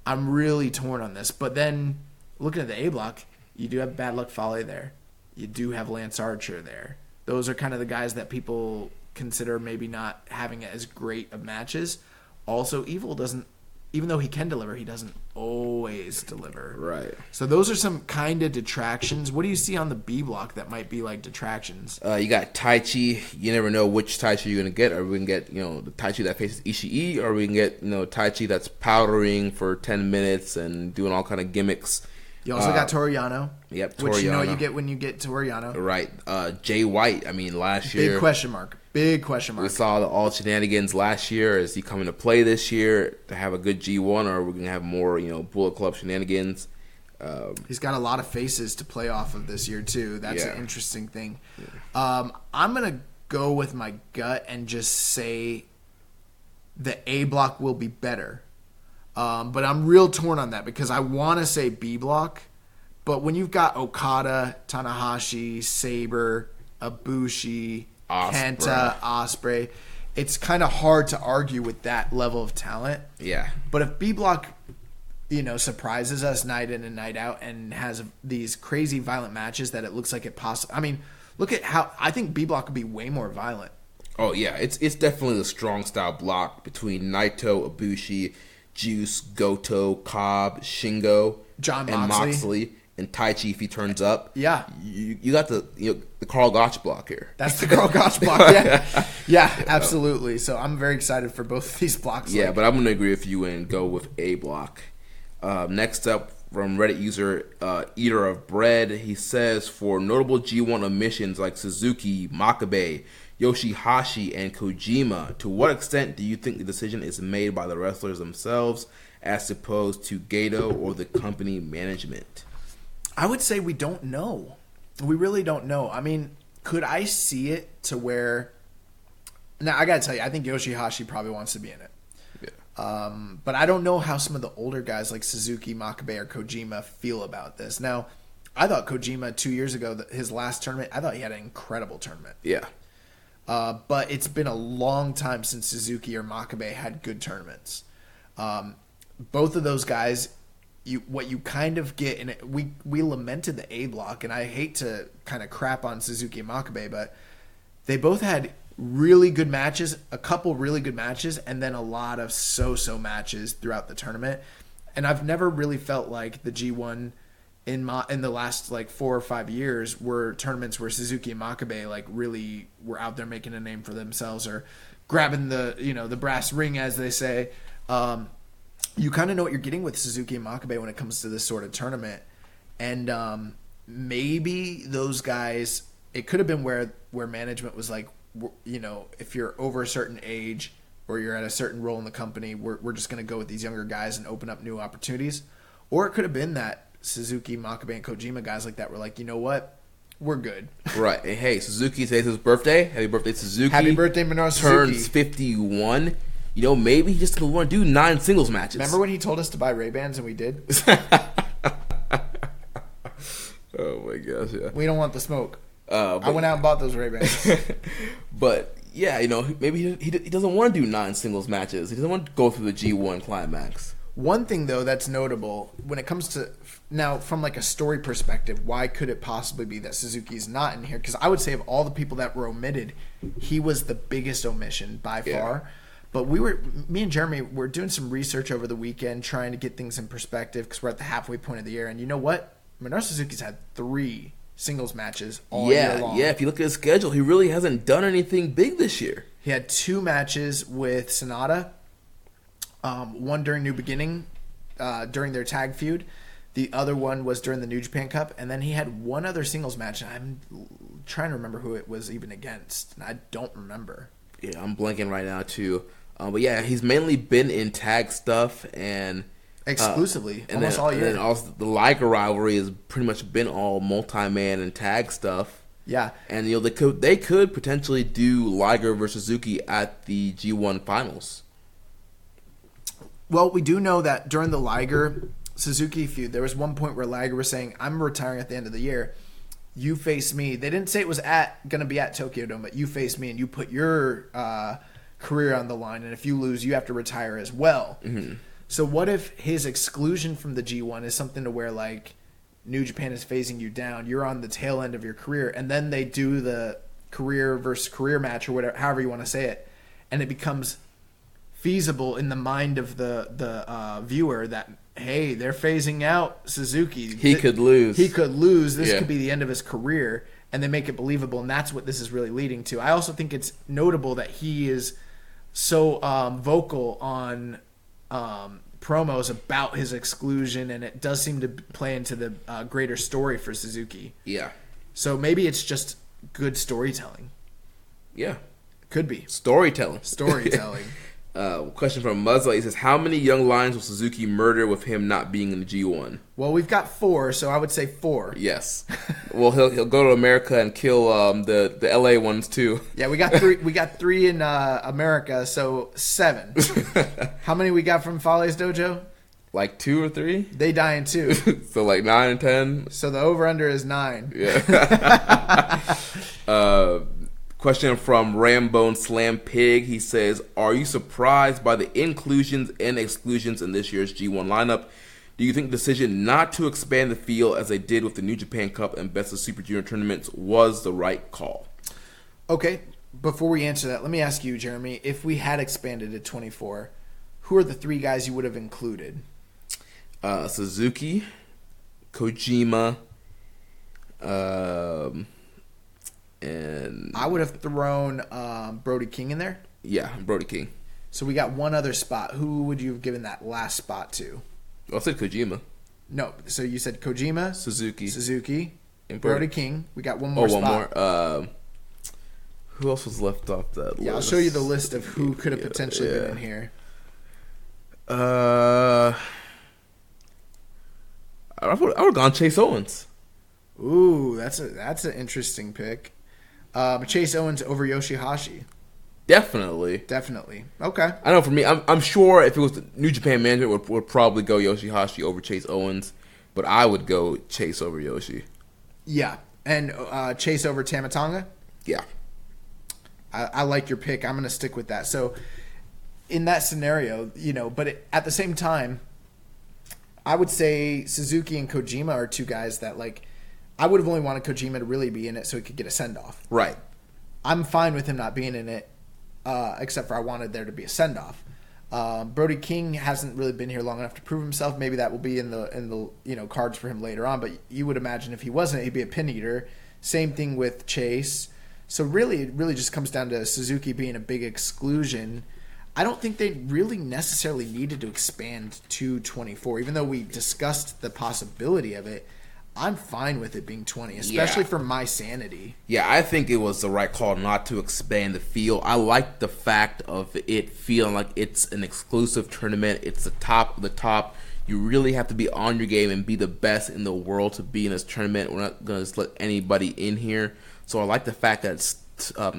I'm really torn on this. But then looking at the A block, you do have Bad Luck Fale there. You do have Lance Archer there. Those are kind of the guys that people consider maybe not having as great of matches. Also, Evil doesn't, even though he can deliver, he doesn't always deliver. Right. So those are some kind of detractions. What do you see on the B block that might be like detractions? You got Taichi. You never know which Taichi you're going to get. Or we can get, the Taichi that faces Ishii, or we can get, Taichi that's powdering for 10 minutes and doing all kind of gimmicks. You also got Toru Yano. Yep, Toru Yano. Which you get when you get Toru Yano. Right. Jay White, last year. Big question mark. We saw the all shenanigans last year. Is he coming to play this year to have a good G1, or are we going to have more, Bullet Club shenanigans? He's got a lot of faces to play off of this year, too. That's an interesting thing. Yeah. I'm going to go with my gut and just say the A block will be better. But I'm real torn on that because I want to say B block. But when you've got Okada, Tanahashi, Sabre, Ibushi, Kenta, Ospreay, it's kind of hard to argue with that level of talent. Yeah. But if B block surprises us night in and night out and has these crazy violent matches that it looks like it possibly. I mean, look at how I think B Block could be way more violent. Oh yeah, it's definitely a strong style block between Naito, Ibushi, Juice, Goto, Cobb, Shingo, John and Moxley. Moxley, and Taichi if he turns up. Yeah, you got the Karl Gotch block here. That's the Karl Gotch block. Yeah, absolutely. So I'm very excited for both of these blocks. Yeah, but I'm gonna agree with you and go with A block. Next up, from Reddit user Eater of Bread, he says, for notable G1 omissions like Suzuki, Makabe, Yoshihashi, and Kojima, to what extent do you think the decision is made by the wrestlers themselves as opposed to Gedo or the company management? I would say we don't know. We really don't know. I mean, could I see it to where... Now, I gotta tell you, I think Yoshihashi probably wants to be in it. Yeah. But I don't know how some of the older guys like Suzuki, Makabe, or Kojima feel about this. Now, I thought Kojima 2 years ago, his last tournament, I thought he had an incredible tournament. Yeah. But it's been a long time since Suzuki or Makabe had good tournaments. Both of those guys, what you kind of get, and we lamented the A block, and I hate to kind of crap on Suzuki and Makabe, but they both had really good matches, a couple really good matches, and then a lot of so-so matches throughout the tournament. And I've never really felt like the G1 in the last like 4 or 5 years were tournaments where Suzuki and Makabe like really were out there making a name for themselves or grabbing the brass ring, as they say. You kind of know what you're getting with Suzuki and Makabe when it comes to this sort of tournament. And maybe those guys, it could have been where management was like, if you're over a certain age or you're at a certain role in the company, we're just going to go with these younger guys and open up new opportunities. Or it could have been that Suzuki, Makabe, and Kojima guys like that were like, you know what? We're good. Right. And hey, Suzuki, today's his birthday. Happy birthday, Suzuki. Happy birthday, Minoru Suzuki. Turns 51. Maybe he just doesn't want to do 9 singles matches. Remember when he told us to buy Ray-Bans and we did? Oh my gosh, yeah. We don't want the smoke. I went out and bought those Ray-Bans. But yeah, maybe he doesn't want to do 9 singles matches. He doesn't want to go through the G1 Climax. One thing though that's notable when it comes to now from like a story perspective, why could it possibly be that Suzuki is not in here? Because I would say of all the people that were omitted, he was the biggest omission by far. But me and Jeremy were doing some research over the weekend trying to get things in perspective because we're at the halfway point of the year. And you know what? Minoru Suzuki's had 3 singles matches all year long. Yeah, if you look at his schedule, he really hasn't done anything big this year. He had 2 matches with Sonata, one during New Beginning, during their tag feud. The other one was during the New Japan Cup. And then he had one other singles match. I'm trying to remember who it was even against. And I don't remember. Yeah, I'm blanking right now, too. But yeah, he's mainly been in tag stuff and... exclusively, and almost all year. And then also the Liger rivalry has pretty much been all multi-man and tag stuff. Yeah. And they could potentially do Liger versus Suzuki at the G1 finals. Well, we do know that during the Liger-Suzuki feud, there was one point where Liger was saying, I'm retiring at the end of the year. You face me. They didn't say it was going to be at Tokyo Dome, but you face me and you put your career on the line. And if you lose, you have to retire as well. Mm-hmm. So what if his exclusion from the G1 is something to where like New Japan is phasing you down, you're on the tail end of your career, and then they do the career versus career match or whatever, however you want to say it, and it becomes feasible in the mind of the viewer that, hey, they're phasing out Suzuki. He could lose. This could be the end of his career, and they make it believable, and that's what this is really leading to. I also think it's notable that he is so vocal on promos about his exclusion, and it does seem to play into the greater story for Suzuki. Yeah. So maybe it's just good storytelling. Yeah. Could be. Storytelling. Question from Muzzle. He says, how many young lions will Suzuki murder with him not being in the G1? Well, we've got 4, so I would say 4. Yes. Well, he'll go to America and kill the LA ones too. Yeah, we got 3. We got 3 in America, so 7. How many we got from Fale's dojo? Like 2 or 3. They die in 2. So like 9 and 10. So the over under is 9. Yeah. Question from Rambone Slam Pig. He says, are you surprised by the inclusions and exclusions in this year's G1 lineup? Do you think the decision not to expand the field as they did with the New Japan Cup and Best of Super Junior tournaments was the right call? Okay, before we answer that, let me ask you, Jeremy, if we had expanded to 24, who are the 3 guys you would have included? Suzuki, Kojima, and I would have thrown Brody King in there. Yeah, Brody King. So we got one other spot. Who would you have given that last spot to? I said Kojima. No, so you said Kojima, Suzuki, and Brody King. We got one more spot. One more. Who else was left off that list? Yeah, I'll show you the list of who could have potentially been in here. I would have gone Chase Owens. Ooh, that's an interesting pick. Chase Owens over Yoshihashi. Definitely. Okay. I know for me, I'm sure if it was the New Japan management would probably go Yoshihashi over Chase Owens, but I would go Chase over Yoshi. Yeah, and Chase over Tamatonga? Yeah. I like your pick. I'm going to stick with that. So in that scenario, but at the same time, I would say Suzuki and Kojima are 2 guys that, I would have only wanted Kojima to really be in it so he could get a send-off. Right. I'm fine with him not being in it, except for I wanted there to be a send-off. Brody King hasn't really been here long enough to prove himself. Maybe that will be in the cards for him later on, but you would imagine if he wasn't, he'd be a pin eater. Same thing with Chase. So really, it really just comes down to Suzuki being a big exclusion. I don't think they really necessarily needed to expand to 24, even though we discussed the possibility of it. I'm fine with it being 20, especially for my sanity. Yeah, I think it was the right call not to expand the field. I like the fact of it feeling like it's an exclusive tournament. It's the top of the top. You really have to be on your game and be the best in the world to be in this tournament. We're not going to just let anybody in here. So I like the fact that it's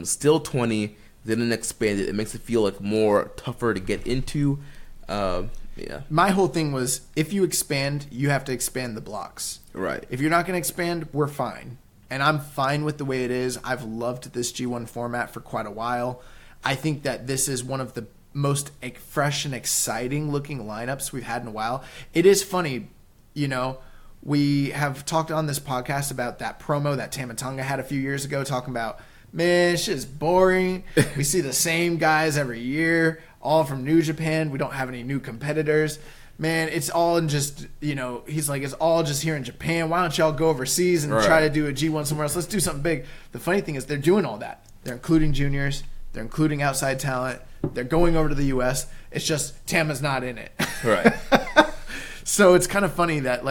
still 20, didn't expand it. It makes it feel like more tougher to get into. Yeah. My whole thing was, if you expand, you have to expand the blocks. Right. If you're not going to expand, we're fine. And I'm fine with the way it is. I've loved this G1 format for quite a while. I think that this is one of the most fresh and exciting looking lineups we've had in a while. It is funny, we have talked on this podcast about that promo that Tamatonga had a few years ago, talking about, man, shit is boring. We see the same guys every year, all from New Japan. We don't have any new competitors. Man, it's all in just, he's like, it's all just here in Japan. Why don't y'all go overseas and try to do a G1 somewhere else? Let's do something big. The funny thing is they're doing all that. They're including juniors. They're including outside talent. They're going over to the U.S. It's just Tama's not in it. Right. So it's kind of funny that,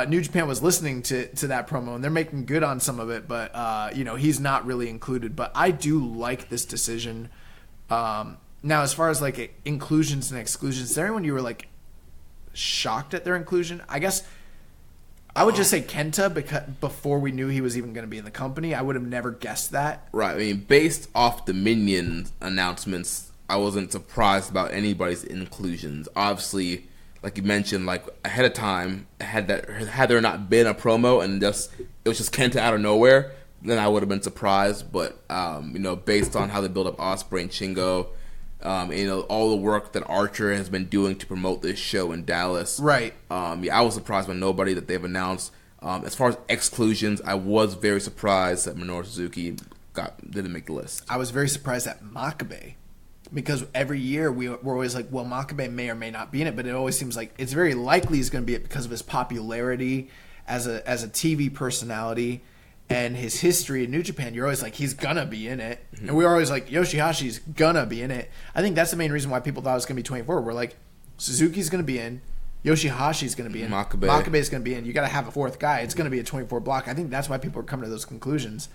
New Japan was listening to that promo, and they're making good on some of it, but he's not really included. But I do like this decision. Now, as far as inclusions and exclusions, is there anyone you were shocked at their inclusion? I guess I would just say Kenta, because before we knew he was even going to be in the company, I would have never guessed that. Right. I mean, based off the Minion announcements, I wasn't surprised about anybody's inclusions. Obviously, like you mentioned, ahead of time, had there not been a promo and it was just Kenta out of nowhere, then I would have been surprised. But based on how they build up Ospreay and Shingo, all the work that Archer has been doing to promote this show in Dallas, right? I was surprised by nobody that they've announced. As far as exclusions, I was very surprised that Minoru Suzuki didn't make the list. I was very surprised at Makabe. Because every year we're always like, well, Makabe may or may not be in it, but it always seems like it's very likely he's going to be it because of his popularity as a TV personality and his history in New Japan. You're always like, he's going to be in it. Mm-hmm. And we're always like, Yoshihashi's going to be in it. I think that's the main reason why people thought it was going to be 24. We're like, Suzuki's going to be in. Yoshihashi's going to be in. Makabe's going to be in. You got to have a 4th guy. It's going to be a 24 block. I think that's why people are coming to those conclusions.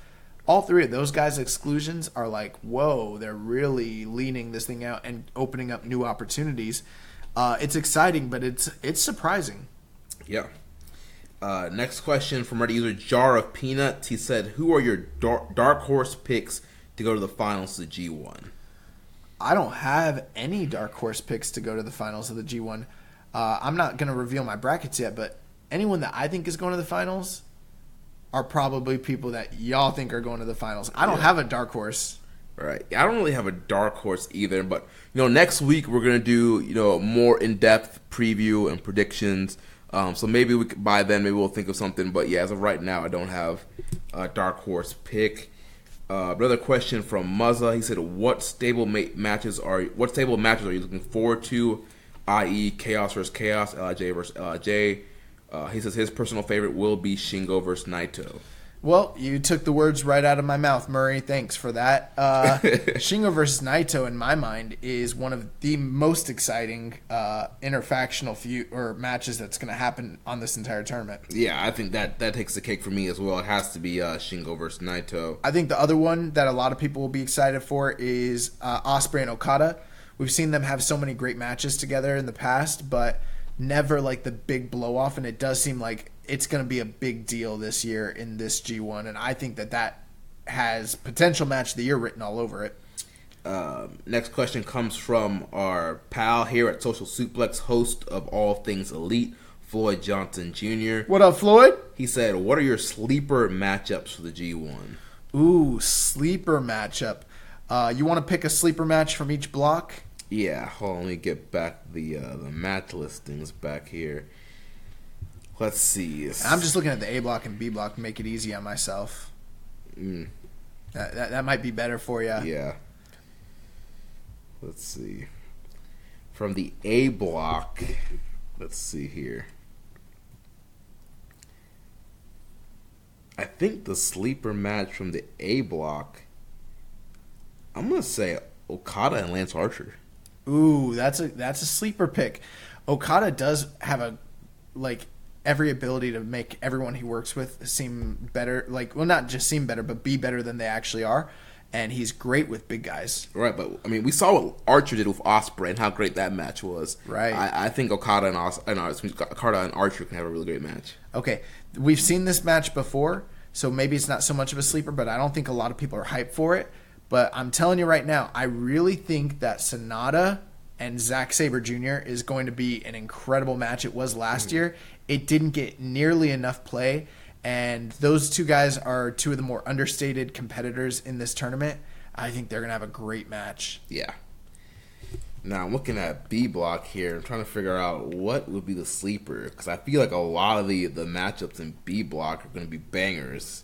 All 3 of those guys' exclusions are like, whoa, they're really leaning this thing out and opening up new opportunities. It's exciting, but it's surprising. Yeah. Next question from Reddit user Jar of Peanuts. He said, who are your dark horse picks to go to the finals of the G1? I don't have any dark horse picks to go to the finals of the G1. I'm not going to reveal my brackets yet, but anyone that I think is going to the finals are probably people that y'all think are going to the finals. I don't have a dark horse. Right. I don't really have a dark horse either, but next week we're gonna do a more in-depth preview and predictions. So maybe by then maybe we'll think of something. But yeah, as of right now, I don't have a dark horse pick. Another question from Muzza. He said, "What stable matches are you looking forward to? I.e., Chaos versus Chaos, LIJ versus LIJ." He says his personal favorite will be Shingo versus Naito. Well, you took the words right out of my mouth, Murray. Thanks for that. Shingo versus Naito, in my mind, is one of the most exciting interfactional matches that's going to happen on this entire tournament. Yeah, I think that takes the cake for me as well. It has to be Shingo versus Naito. I think the other one that a lot of people will be excited for is Ospreay and Okada. We've seen them have so many great matches together in the past, but never like the big blow-off, and it does seem like it's going to be a big deal this year in this G1, and I think that has potential match of the year written all over it. Next question comes from our pal here at Social Suplex, host of All Things Elite, Floyd Johnson Jr. What up, Floyd? He said, "What are your sleeper matchups for the G1?" Ooh, sleeper matchup. You want to pick a sleeper match from each block? Yeah, hold on, let me get back the match listings back here. Let's see. I'm just looking at the A block and B block to make it easy on myself. That might be better for you. Yeah. Let's see. From the A block, let's see here. I think the sleeper match from the A block, I'm going to say Okada and Lance Archer. Ooh, that's a sleeper pick. Okada does have every ability to make everyone he works with seem better. Not just seem better, but be better than they actually are. And he's great with big guys. Right, but I mean, we saw what Archer did with Ospreay and how great that match was. Right. I think Okada and Archer can have a really great match. Okay, we've seen this match before, so maybe it's not so much of a sleeper, but I don't think a lot of people are hyped for it. But I'm telling you right now, I really think that Sonata and Zack Sabre Jr. is going to be an incredible match. It was last year. It didn't get nearly enough play, and those two guys are two of the more understated competitors in this tournament. I think they're going to have a great match. Yeah. Now, I'm looking at B block here. I'm trying to figure out what would be the sleeper, because I feel like a lot of the matchups in B block are going to be bangers.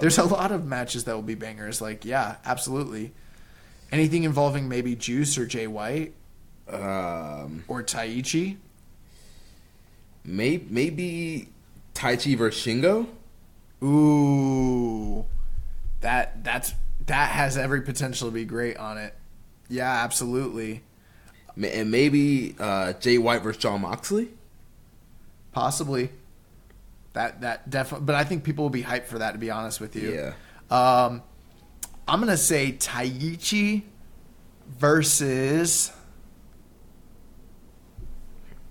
There's a lot of matches that will be bangers. Yeah, absolutely. Anything involving maybe Juice or Jay White or Taichi. Maybe Taichi versus Shingo. Ooh, that has every potential to be great on it. Yeah, absolutely. And maybe Jay White versus Jon Moxley. Possibly. That definitely, but I think people will be hyped for that. To be honest with you, yeah. I'm gonna say Taichi versus.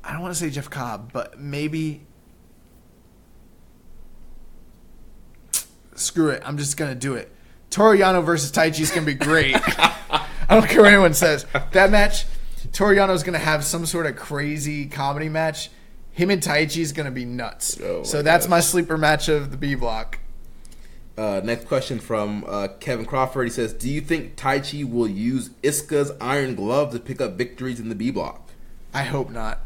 I don't want to say Jeff Cobb, but maybe. Screw it. I'm just gonna do it. Toru Yano versus Taichi is gonna be great. I don't care what anyone says. That match, Toru Yano is gonna have some sort of crazy comedy match. Him and Taichi is going to be nuts. So that's my sleeper match of the B block. Next question from Kevin Crawford. He says, "Do you think Taichi will use Iska's Iron Glove to pick up victories in the B block?" I hope not.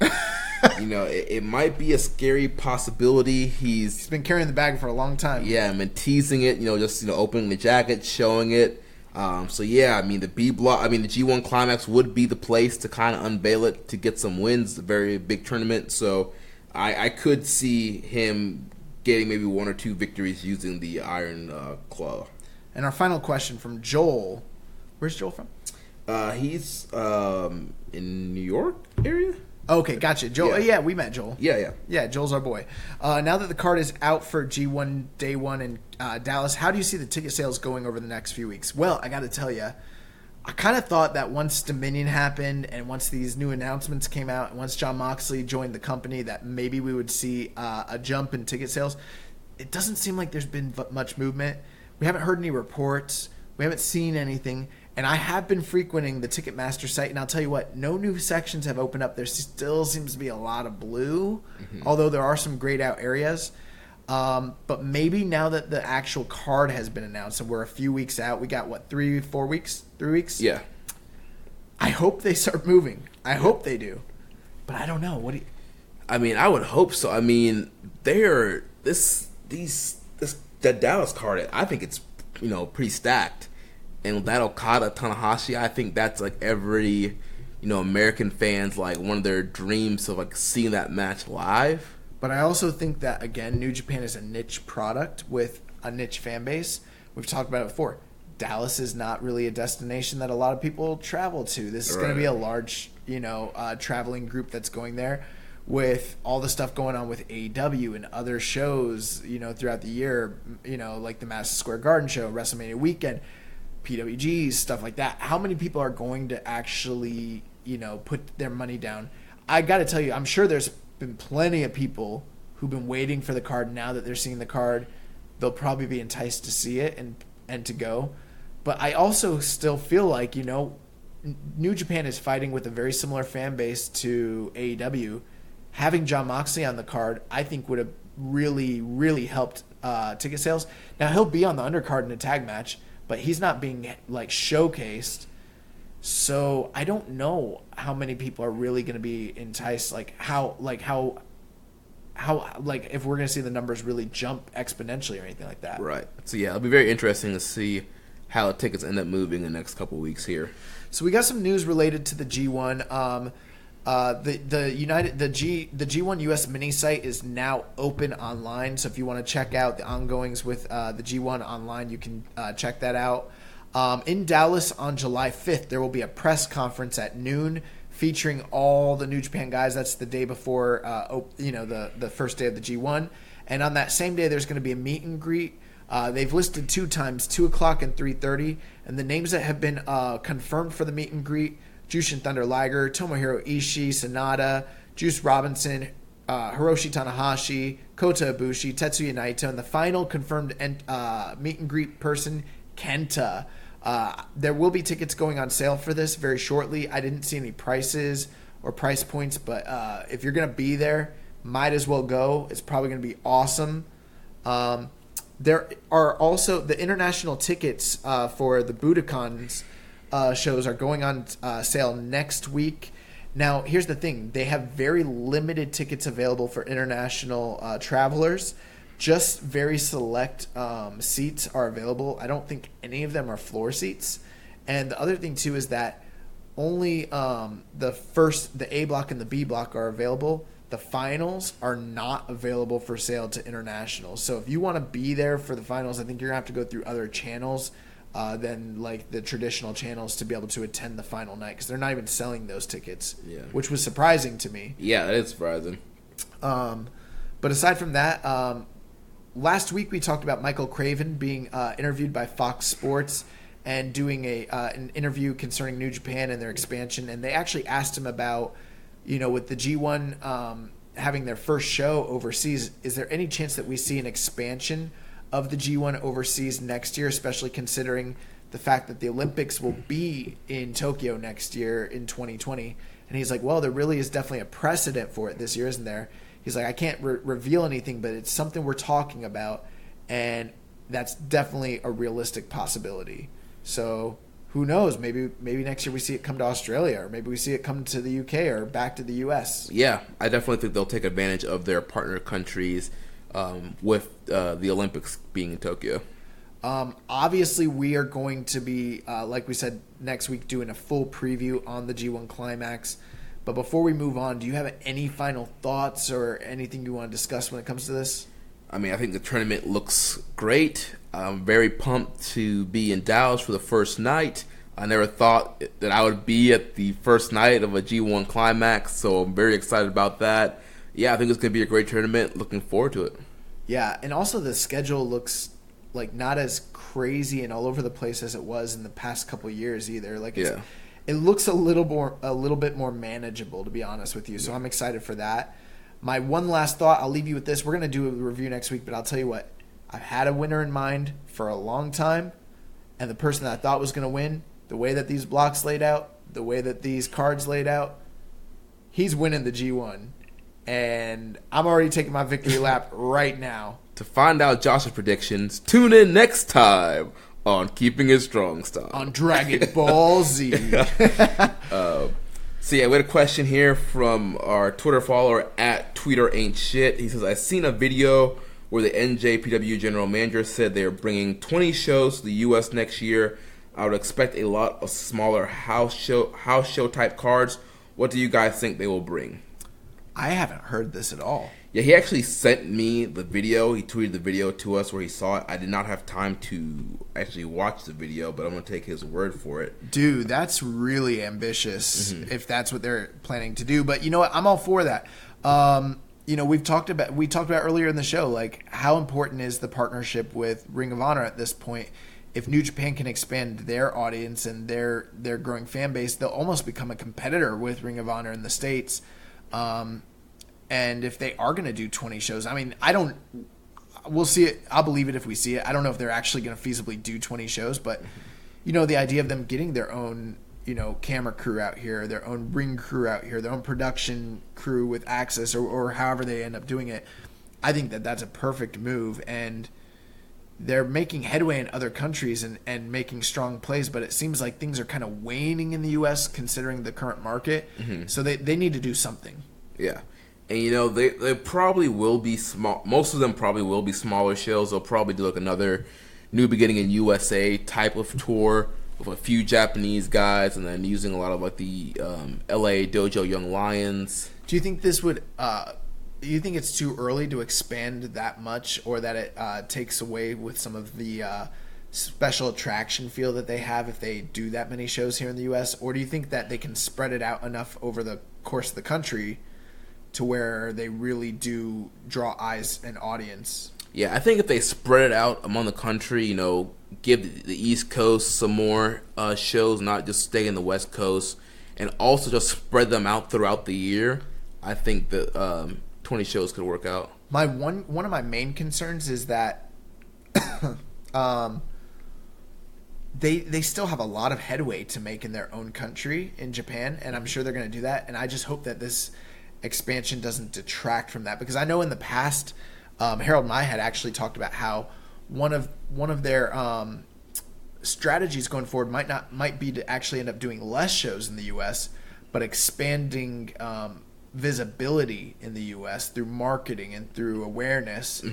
It might be a scary possibility. He's been carrying the bag for a long time. Yeah, I've been teasing it. Just opening the jacket, showing it. So yeah, I mean the G1 Climax would be the place to kind of unveil it to get some wins. It's a very big tournament, so I could see him getting maybe one or two victories using the Iron Claw. And our final question from Joel. Where's Joel from? He's in New York area. Okay, gotcha. Joel. Yeah, we met Joel. Yeah, Joel's our boy. Now that the card is out for G1 Day 1 in Dallas, how do you see the ticket sales going over the next few weeks? Well, I got to tell you, I kind of thought that once Dominion happened and once these new announcements came out and once Jon Moxley joined the company that maybe we would see a jump in ticket sales. It doesn't seem like there's been much movement. We haven't heard any reports. We haven't seen anything. And I have been frequenting the Ticketmaster site, and I'll tell you what, no new sections have opened up. There still seems to be a lot of blue, although there are some grayed out areas. But maybe now that the actual card has been announced and we're a few weeks out, we got, what, 3-4 weeks? 3 weeks? Yeah. I hope they start moving. I hope they do. But I don't know. What do you... I mean, I would hope so. I mean, that Dallas card, I think it's, pretty stacked. And with that Okada Tanahashi, I think that's like every, American fans, like one of their dreams of like seeing that match live. But I also think that, again, New Japan is a niche product with a niche fan base. We've talked about it before. Dallas is not really a destination that a lot of people travel to. This is going to be a large, traveling group that's going there with all the stuff going on with AEW and other shows, throughout the year, like the Madison Square Garden show, WrestleMania weekend, PWGs, stuff like that. How many people are going to actually, put their money down? I got to tell you, I'm sure there's been plenty of people who've been waiting for the card. Now that they're seeing the card, they'll probably be enticed to see it and to go. But I also still feel like, New Japan is fighting with a very similar fan base to AEW. Having Jon Moxley on the card, I think, would have really, really helped ticket sales. Now, he'll be on the undercard in a tag match, but he's not being showcased. So I don't know how many people are really going to be enticed. How if we're going to see the numbers really jump exponentially or anything like that. Right. So yeah, it'll be very interesting to see how the tickets end up moving in the next couple of weeks here. So we got some news related to the G1. The G1 US mini site is now open online. So if you want to check out the ongoings with the G1 online, you can check that out. In Dallas on July 5th, there will be a press conference at noon featuring all the New Japan guys. That's the day before, the first day of the G1. And on that same day, there's going to be a meet and greet. They've listed 2 times, 2 o'clock and 3:30. And the names that have been confirmed for the meet and greet: Jushin Thunder Liger, Tomohiro Ishii, Sonata, Juice Robinson, Hiroshi Tanahashi, Kota Ibushi, Tetsuya Naito, and the final confirmed meet and greet person, Kenta. There will be tickets going on sale for this very shortly. I didn't see any prices or price points, but if you're going to be there, might as well go. It's probably going to be awesome. There are also the international tickets for the Budokan's shows are going on sale next week. Now, here's the thing. They have very limited tickets available for international travelers. Just very select seats are available. I don't think any of them are floor seats. And the other thing, too, is that only the A block and the B block are available. The finals are not available for sale to international. So if you want to be there for the finals, I think you're going to have to go through other channels than like the traditional channels to be able to attend the final night, because they're not even selling those tickets, which was surprising to me. Yeah, that is surprising. But aside from that, last week we talked about Michael Craven being interviewed by Fox Sports and doing an interview concerning New Japan and their expansion. And they actually asked him about, with the G1 having their first show overseas, is there any chance that we see an expansion of the G1 overseas next year, especially considering the fact that the Olympics will be in Tokyo next year in 2020? And he's like, well, there really is definitely a precedent for it this year, isn't there? He's like, I can't reveal anything, but it's something we're talking about, and that's definitely a realistic possibility. So who knows? Maybe next year we see it come to Australia, or maybe we see it come to the UK or back to the US. Yeah, I definitely think they'll take advantage of their partner countries with the Olympics being in Tokyo. Obviously, we are going to be, like we said, next week doing a full preview on the G1 Climax. But before we move on, do you have any final thoughts or anything you want to discuss when it comes to this? I mean, I think the tournament looks great. I'm very pumped to be in Dallas for the first night. I never thought that I would be at the first night of a G1 Climax, so I'm very excited about that. Yeah, I think it's going to be a great tournament. Looking forward to it. Yeah, and also the schedule looks like not as crazy and all over the place as it was in the past couple of years either. It looks a little bit more manageable, to be honest with you. So I'm excited for that. My one last thought, I'll leave you with this. We're going to do a review next week, but I'll tell you what. I've had a winner in mind for a long time, and the person that I thought was going to win, the way that these blocks laid out, the way that these cards laid out, he's winning the G1. And I'm already taking my victory lap right now. To find out Josh's predictions, tune in next time on Keeping It Strong Style. On Dragon Ball Z. So yeah, we had a question here from our Twitter follower at TweeterAintShit. He says, I seen a video where the NJPW general manager said they are bringing 20 shows to the U.S. next year. I would expect a lot of smaller house show type cards. What do you guys think they will bring? I haven't heard this at all. Yeah, he actually sent me the video. He tweeted the video to us where he saw it. I did not have time to actually watch the video, but I'm going to take his word for it. Dude, that's really ambitious if that's what they're planning to do. But you know what? I'm all for that. We talked about earlier in the show, like, how important is the partnership with Ring of Honor at this point? If New Japan can expand their audience and their growing fan base, they'll almost become a competitor with Ring of Honor in the States. And if they are going to do 20 shows, I mean, we'll see it. I'll believe it if we see it. I don't know if they're actually going to feasibly do 20 shows, but, the idea of them getting their own, camera crew out here, their own ring crew out here, their own production crew with access or however they end up doing it, I think that's a perfect move. And they're making headway in other countries and making strong plays, but it seems like things are kind of waning in the U.S. considering the current market. So they need to do something. Yeah. And, they probably will be small. Most of them probably will be smaller shows. They'll probably do like another New Beginning in USA type of tour with a few Japanese guys and then using a lot of like the LA Dojo Young Lions. Do you think this would you think it's too early to expand that much, or that it takes away with some of the special attraction feel that they have if they do that many shows here in the U.S.? Or do you think that they can spread it out enough over the course of the country to where they really do draw eyes and audience? Yeah, I think if they spread it out among the country, give the East Coast some more shows, not just stay in the West Coast, and also just spread them out throughout the year, I think that 20 shows could work out. One of my main concerns is that they still have a lot of headway to make in their own country in Japan, and I'm sure they're going to do that. And I just hope that this expansion doesn't detract from that, because I know in the past, Harold and I had actually talked about how one of their strategies going forward might be to actually end up doing less shows in the U.S., but expanding visibility in the U.S. through marketing and through awareness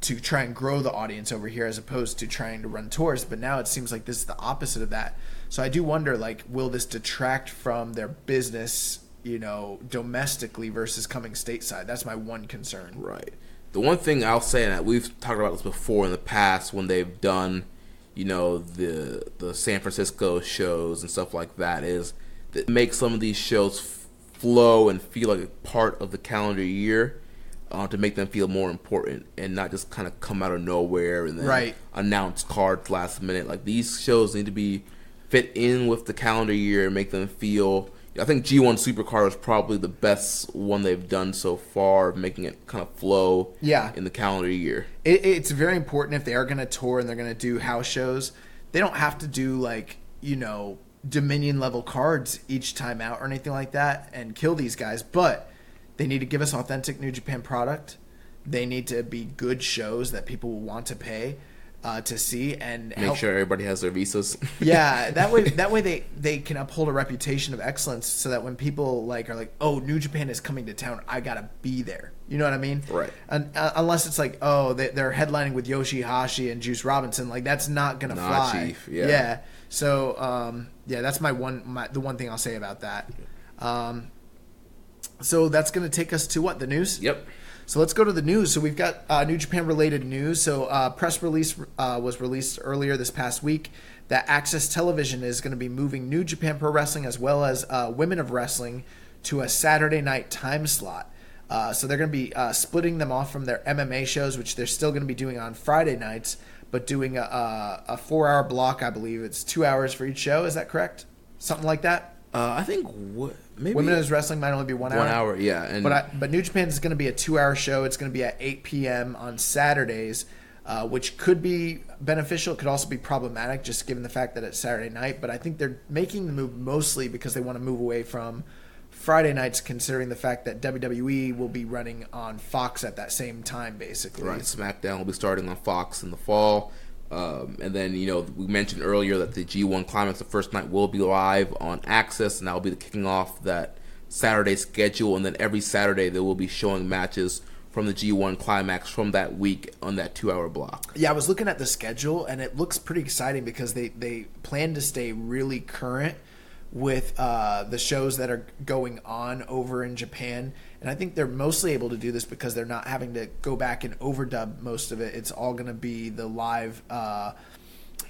to try and grow the audience over here, as opposed to trying to run tours. But now it seems like this is the opposite of that. So I do wonder, like, will this detract from their business, domestically versus coming stateside? That's my one concern. Right. The one thing I'll say, and we've talked about this before in the past when they've done, the San Francisco shows and stuff like that, is that make some of these shows flow and feel like a part of the calendar year, to make them feel more important and not just kind of come out of nowhere and then announce cards last minute. Like, these shows need to be fit in with the calendar year and make them feel. I think G1 Supercard is probably the best one they've done so far, making it kind of flow in the calendar year. It's very important if they are going to tour and they're going to do house shows. They don't have to do, like, Dominion level cards each time out or anything like that and kill these guys, but they need to give us authentic New Japan product. They need to be good shows that people will want to pay to see and make sure everybody has their visas. Yeah, that way they can uphold a reputation of excellence, so that when people are like, oh, New Japan is coming to town, I gotta be there. You know what I mean? Right. And unless it's like, oh, they're headlining with Yoshihashi and Juice Robinson, like, that's not gonna fly. Chief, yeah. So that's the one thing I'll say about that. So that's gonna take us to what, the news? Yep. So let's go to the news. So we've got New Japan related news. So press release was released earlier this past week that Access Television is going to be moving New Japan Pro Wrestling as well as Women of Wrestling to a Saturday night time slot. So they're going to be splitting them off from their MMA shows, which they're still going to be doing on Friday nights, but doing a 4-hour block, I believe. It's 2 hours for each show. Is that correct? Something like that? I think maybe Women's Wrestling might only be 1 hour. 1 hour, yeah. And but New Japan is going to be a 2-hour show. It's going to be at 8 p.m. on Saturdays, which could be beneficial. It could also be problematic, just given the fact that it's Saturday night. But I think they're making the move mostly because they want to move away from Friday nights, considering the fact that WWE will be running on Fox at that same time, basically. Right, SmackDown will be starting on Fox in the fall. And then, we mentioned earlier that the G1 Climax, the first night, will be live on Access, and that will be the kicking off that Saturday schedule. And then every Saturday, they will be showing matches from the G1 Climax from that week on that 2-hour block. Yeah, I was looking at the schedule, and it looks pretty exciting because they plan to stay really current with the shows that are going on over in Japan. And I think they're mostly able to do this because they're not having to go back and overdub most of it. It's all going to be the live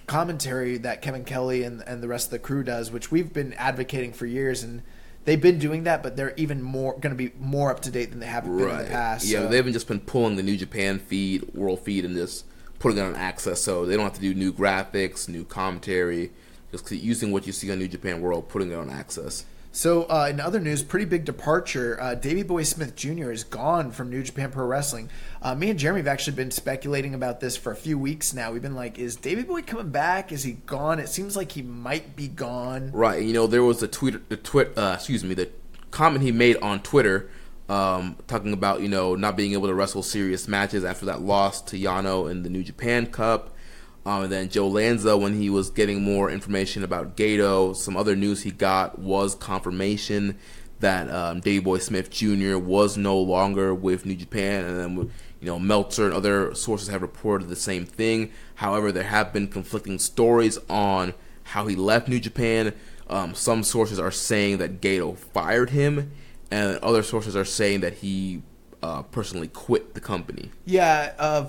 commentary that Kevin Kelly and the rest of the crew does, which we've been advocating for years. And they've been doing that, but they're even more going to be more up to date than they have been in the past. Yeah, so. They haven't just been pulling the New Japan feed, world feed, and just putting it on Access, so they don't have to do new graphics, new commentary. Just using what you see on New Japan World, putting it on Access. So, in other news, pretty big departure. Davey Boy Smith Jr. is gone from New Japan Pro Wrestling. Me and Jeremy have actually been speculating about this for a few weeks now. We've been like, is Davey Boy coming back? Is he gone? It seems like he might be gone. Right. There was the comment he made on Twitter talking about, not being able to wrestle serious matches after that loss to Yano in the New Japan Cup. And then Joe Lanza, when he was getting more information about Gedo, some other news he got was confirmation that Davey Boy Smith Jr. was no longer with New Japan. And then, Meltzer and other sources have reported the same thing. However, there have been conflicting stories on how he left New Japan. Some sources are saying that Gedo fired him, and other sources are saying that he personally quit the company. Yeah,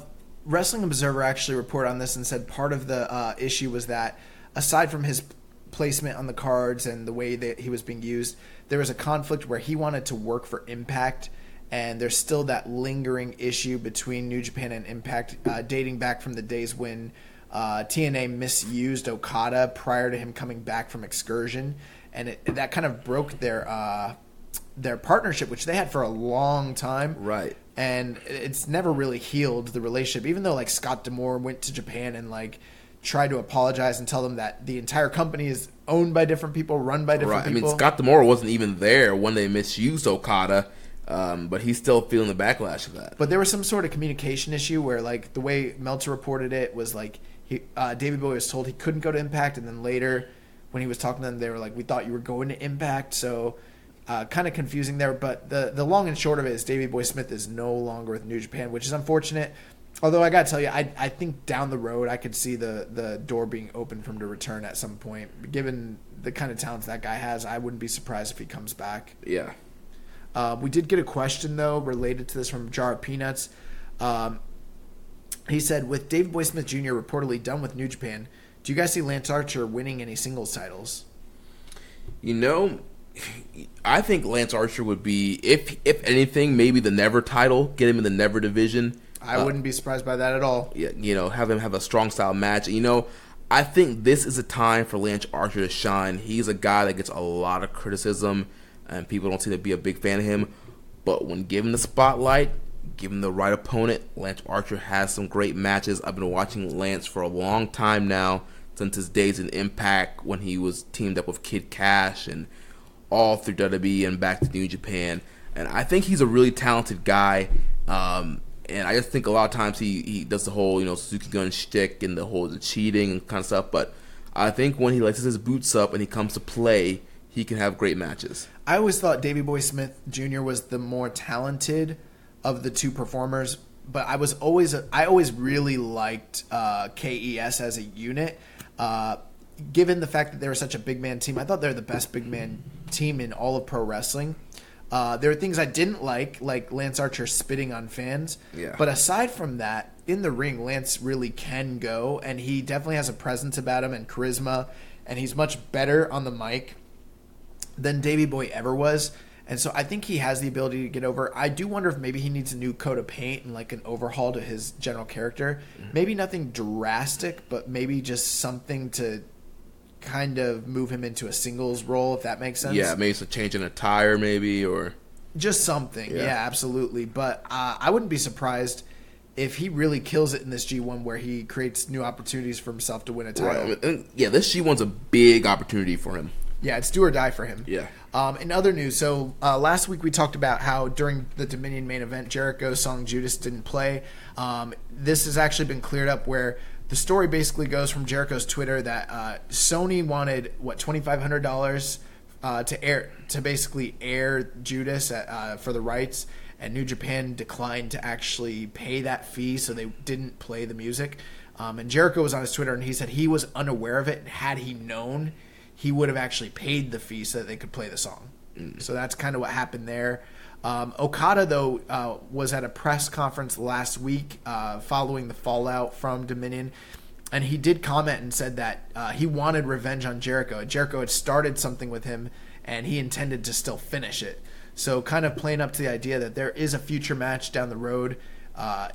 Wrestling Observer actually reported on this and said part of the issue was that aside from his placement on the cards and the way that he was being used, there was a conflict where he wanted to work for Impact, and there's still that lingering issue between New Japan and Impact dating back from the days when TNA misused Okada prior to him coming back from Excursion, and that kind of broke their partnership, which they had for a long time. Right. And it's never really healed the relationship, even though Scott D'Amore went to Japan and tried to apologize and tell them that the entire company is owned by different people, run by different people. Scott D'Amore wasn't even there when they misused Okada, but he's still feeling the backlash of that. But there was some sort of communication issue where the way Meltzer reported it was Davey Boy was told he couldn't go to Impact, and then later when he was talking to them, they were like, we thought you were going to Impact, so... kind of confusing there, but the long and short of it is Davey Boy Smith is no longer with New Japan, which is unfortunate. Although I gotta tell you, I think down the road I could see the door being open for him to return at some point. Given the kind of talents that guy has, I wouldn't be surprised if he comes back. Yeah. We did get a question though related to this from Jar of Peanuts. He said, with Davey Boy Smith Jr. reportedly done with New Japan, do you guys see Lance Archer winning any singles titles? I think Lance Archer would be, if anything, maybe the Never title, get him in the Never division. I wouldn't be surprised by that at all. Yeah, have him have a strong style match. I think this is a time for Lance Archer to shine. He's a guy that gets a lot of criticism, and people don't seem to be a big fan of him. But when given the spotlight, given the right opponent, Lance Archer has some great matches. I've been watching Lance for a long time now, since his days in Impact when he was teamed up with Kid Cash and all through WWE and back to New Japan. And I think he's a really talented guy. And I just think a lot of times he does the whole, Suzuki Gun shtick and the whole cheating and kind of stuff. But I think when he laces his boots up and he comes to play, he can have great matches. I always thought Davey Boy Smith Jr. was the more talented of the two performers, but I always really liked KES as a unit. Given the fact that they were such a big man team, I thought they were the best big man team in all of pro wrestling. There are things I didn't like Lance Archer spitting on fans. Yeah. But aside from that, in the ring, Lance really can go, and he definitely has a presence about him and charisma, and he's much better on the mic than Davey Boy ever was. And so I think he has the ability to get over. I do wonder if maybe he needs a new coat of paint and an overhaul to his general character. Mm-hmm. Maybe nothing drastic, but maybe just something to kind of move him into a singles role, if that makes sense. Yeah, maybe some change in attire, maybe, or just something. Yeah, absolutely. But I wouldn't be surprised if he really kills it in this G1 where he creates new opportunities for himself to win a title. Right. This G1's a big opportunity for him. Yeah, it's do or die for him. Yeah. In other news, so last week we talked about how during the Dominion main event, Jericho's song Judas didn't play. This has actually been cleared up where the story basically goes from Jericho's Twitter that Sony wanted, $2,500 to basically air Judas for the rights, and New Japan declined to actually pay that fee, so they didn't play the music. And Jericho was on his Twitter, and he said he was unaware of it, and had he known, he would have actually paid the fee so that they could play the song. So that's kind of what happened there. Okada, though, was at a press conference last week following the fallout from Dominion, and he did comment and said that he wanted revenge on Jericho. Jericho had started something with him, and he intended to still finish it. So kind of playing up to the idea that there is a future match down the road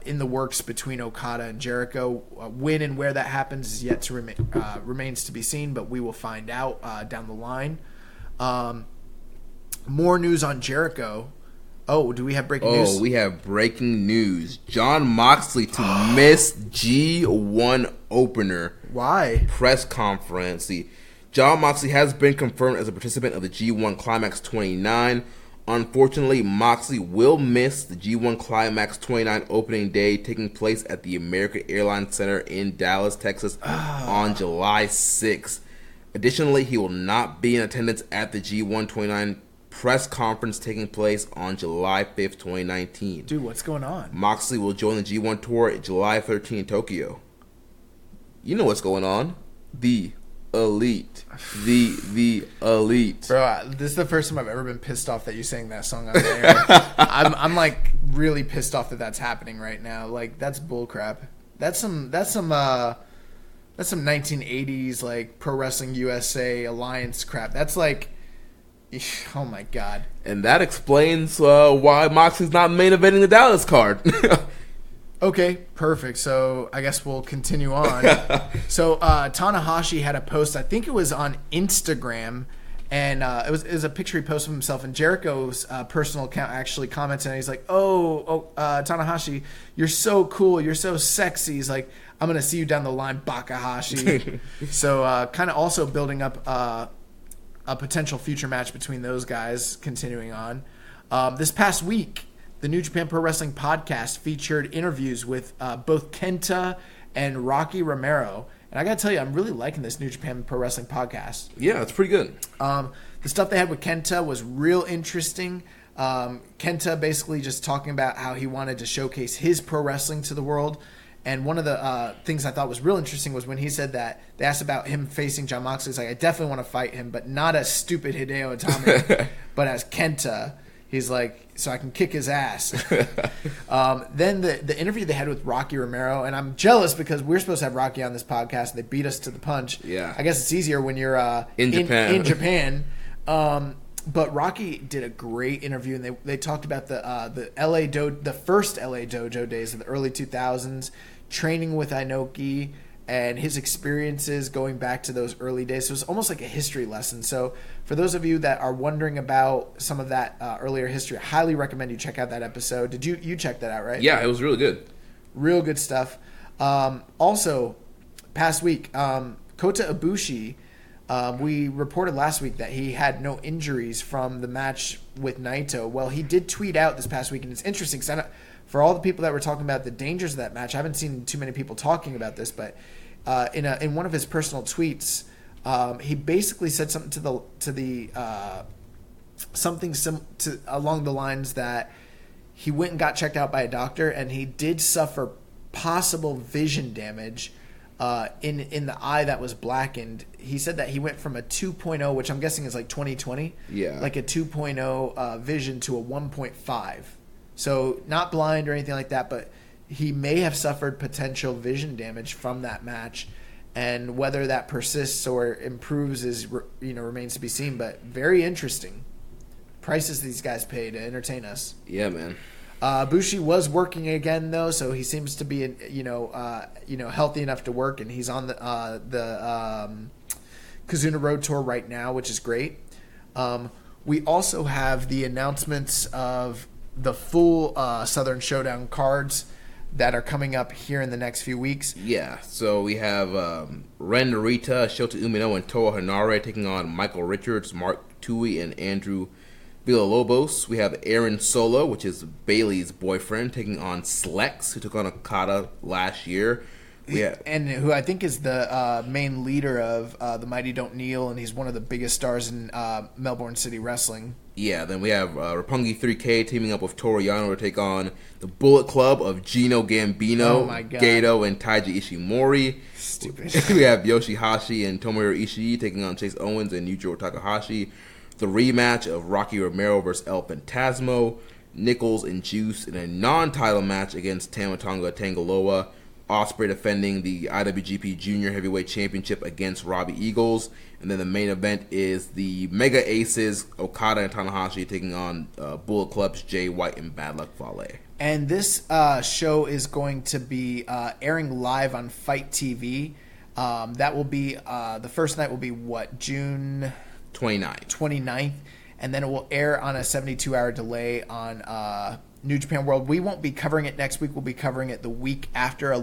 in the works between Okada and Jericho. When and where that happens is yet to remains to be seen, but we will find out down the line. More news on Jericho. Oh, do we have breaking news? Oh, we have breaking news. Jon Moxley to miss G1 opener. Why? Press conference. Jon Moxley has been confirmed as a participant of the G1 Climax 29. Unfortunately, Moxley will miss the G1 Climax 29 opening day taking place at the American Airlines Center in Dallas, Texas on July 6th. Additionally, he will not be in attendance at the G1 29 press conference taking place on July 5th, 2019. Dude, what's going on? Moxley will join the G1 tour July 13 in Tokyo. You know what's going on. The Elite. The Elite. Bro, this is the first time I've ever been pissed off that you sang that song on the air. I'm like really pissed off that that's happening right now. Like, that's bullcrap. That's some 1980s like Pro Wrestling USA Alliance crap. That's like, oh my god. And that explains why Moxley's not main eventing the Dallas card. Okay, perfect. So I guess we'll continue on. So Tanahashi had a post, I think it was on Instagram, and it was a picture he posted of himself, and Jericho's personal account actually commented, and he's like, Tanahashi, you're so cool, you're so sexy. He's like, I'm going to see you down the line, Bakahashi. So kind of also building up a potential future match between those guys continuing on. This past week, the New Japan Pro Wrestling podcast featured interviews with both Kenta and Rocky Romero. And I got to tell you, I'm really liking this New Japan Pro Wrestling podcast. Yeah, it's pretty good. The stuff they had with Kenta was real interesting. Kenta basically just talking about how he wanted to showcase his pro wrestling to the world. And one of the things I thought was real interesting was when he said that they asked about him facing Jon Moxley. He's like, I definitely want to fight him, but not as stupid Hideo Itami, but as Kenta. He's like, so I can kick his ass. Then the interview they had with Rocky Romero, and I'm jealous because we're supposed to have Rocky on this podcast, and they beat us to the punch. Yeah. I guess it's easier when you're in Japan. In Japan. But Rocky did a great interview, and they talked about the first LA Dojo days of the early 2000s, training with Inoki, and his experiences going back to those early days. So it was almost like a history lesson. So for those of you that are wondering about some of that earlier history, I highly recommend you check out that episode. Did you check that out, right? Yeah, it was really good. Real good stuff. Also, past week, Kota Ibushi, we reported last week that he had no injuries from the match with Naito. Well, he did tweet out this past week, and it's interesting because for all the people that were talking about the dangers of that match, I haven't seen too many people talking about this, but in one of his personal tweets, he basically said something along the lines that he went and got checked out by a doctor, and he did suffer possible vision damage in the eye that was blackened. He said that he went from a 2.0, which I'm guessing is like 20/20, like a 2.0 vision to a 1.5. So not blind or anything like that, but he may have suffered potential vision damage from that match, and whether that persists or improves remains to be seen. But very interesting prices these guys pay to entertain us. Yeah, man. Bushi was working again though, so he seems to be healthy enough to work, and he's on the Kizuna Road tour right now, which is great. We also have the announcements of the full Southern Showdown cards. that are coming up here in the next few weeks. Yeah, so we have Ren Narita, Shota Umino, and Toa Hanare taking on Michael Richards, Mark Tui, and Andrew Villalobos. We have Aaron Solo, which is Bailey's boyfriend, taking on Slex, who took on Okada last year. And who I think is the main leader of the Mighty Don't Kneel, and he's one of the biggest stars in Melbourne City Wrestling. Yeah, then we have Roppongi 3K teaming up with Toru Yano to take on the Bullet Club of Gino Gambino, Gedo, and Taiji Ishimori. Stupid. We have Yoshihashi and Tomohiro Ishii taking on Chase Owens and Yujiro Takahashi. The rematch of Rocky Romero versus El Phantasmo, Nichols and Juice in a non-title match against Tama Tonga Tangaloa. Ospreay defending the IWGP Junior Heavyweight Championship against Robbie Eagles. And then the main event is the Mega Aces, Okada and Tanahashi, taking on Bullet Club's Jay White and Bad Luck Fale. And this show is going to be airing live on Fight TV. That will be, the first night will be June 29th. And then it will air on a 72-hour delay on New Japan World. We won't be covering it next week. We'll be covering it the week after,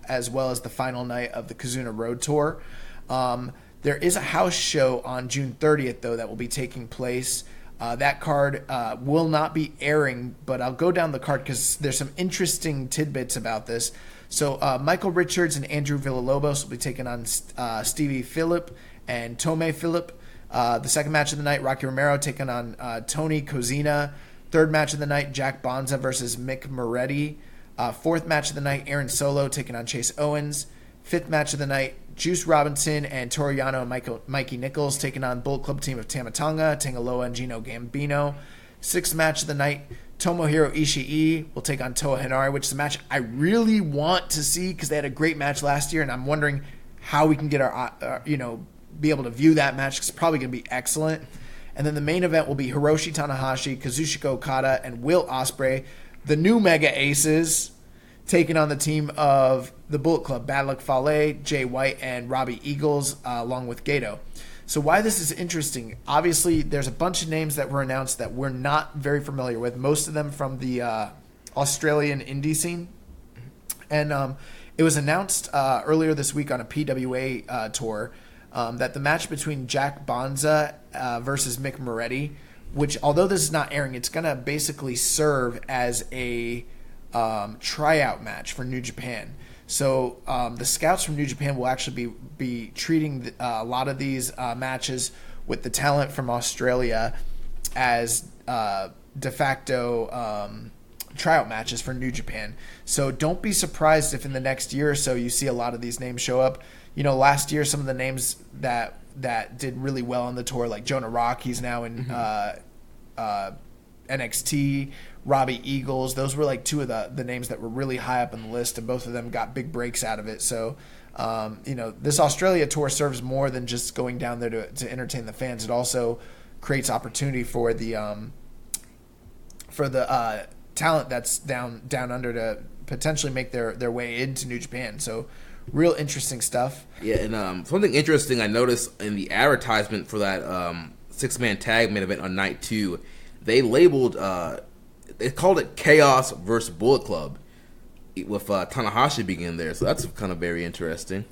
as well as the final night of the Kizuna Road Tour. There is a house show on June 30th, though, that will be taking place. That card will not be airing, but I'll go down the card because there's some interesting tidbits about this. So Michael Richards and Andrew Villalobos will be taking on Stevie Phillip and Tome Phillip. The second match of the night, Rocky Romero taking on Tony Kozina. Third match of the night, Jack Bonza versus Mick Moretti. Fourth match of the night, Aaron Solo taking on Chase Owens. Fifth match of the night, Juice Robinson and Toru Yano and Mikey Nichols taking on Bullet Club team of Tama Tonga, Tangaloa, and Gino Gambino. Sixth match of the night, Tomohiro Ishii will take on Toa Henare, which is a match I really want to see because they had a great match last year, and I'm wondering how we can get be able to view that match because it's probably going to be excellent. And then the main event will be Hiroshi Tanahashi, Kazuchika Okada, and Will Ospreay, the new Mega Aces, taking on the team of the Bullet Club, Bad Luck Fale, Jay White, and Robbie Eagles, along with Gedo. So why this is interesting, obviously there's a bunch of names that were announced that we're not very familiar with, most of them from the Australian indie scene. And it was announced earlier this week on a PWA tour that the match between Jack Bonza versus Mick Moretti, which although this is not airing, it's going to basically serve as a tryout match for New Japan. So the scouts from New Japan will actually be treating a lot of these matches with the talent from Australia as de facto tryout matches for New Japan. So don't be surprised if in the next year or so you see a lot of these names show up. Last year some of the names that did really well on the tour, like Jonah Rock, he's now in NXT. Robbie Eagles, those were like two of the names that were really high up on the list, and both of them got big breaks out of it. So, this Australia tour serves more than just going down there to entertain the fans. It also creates opportunity for the talent that's down under to potentially make their way into New Japan. So, real interesting stuff. Yeah, and something interesting I noticed in the advertisement for that 6-man tag main event on night 2, they labeled. They called it Chaos versus Bullet Club with Tanahashi being in there. So that's kind of very interesting.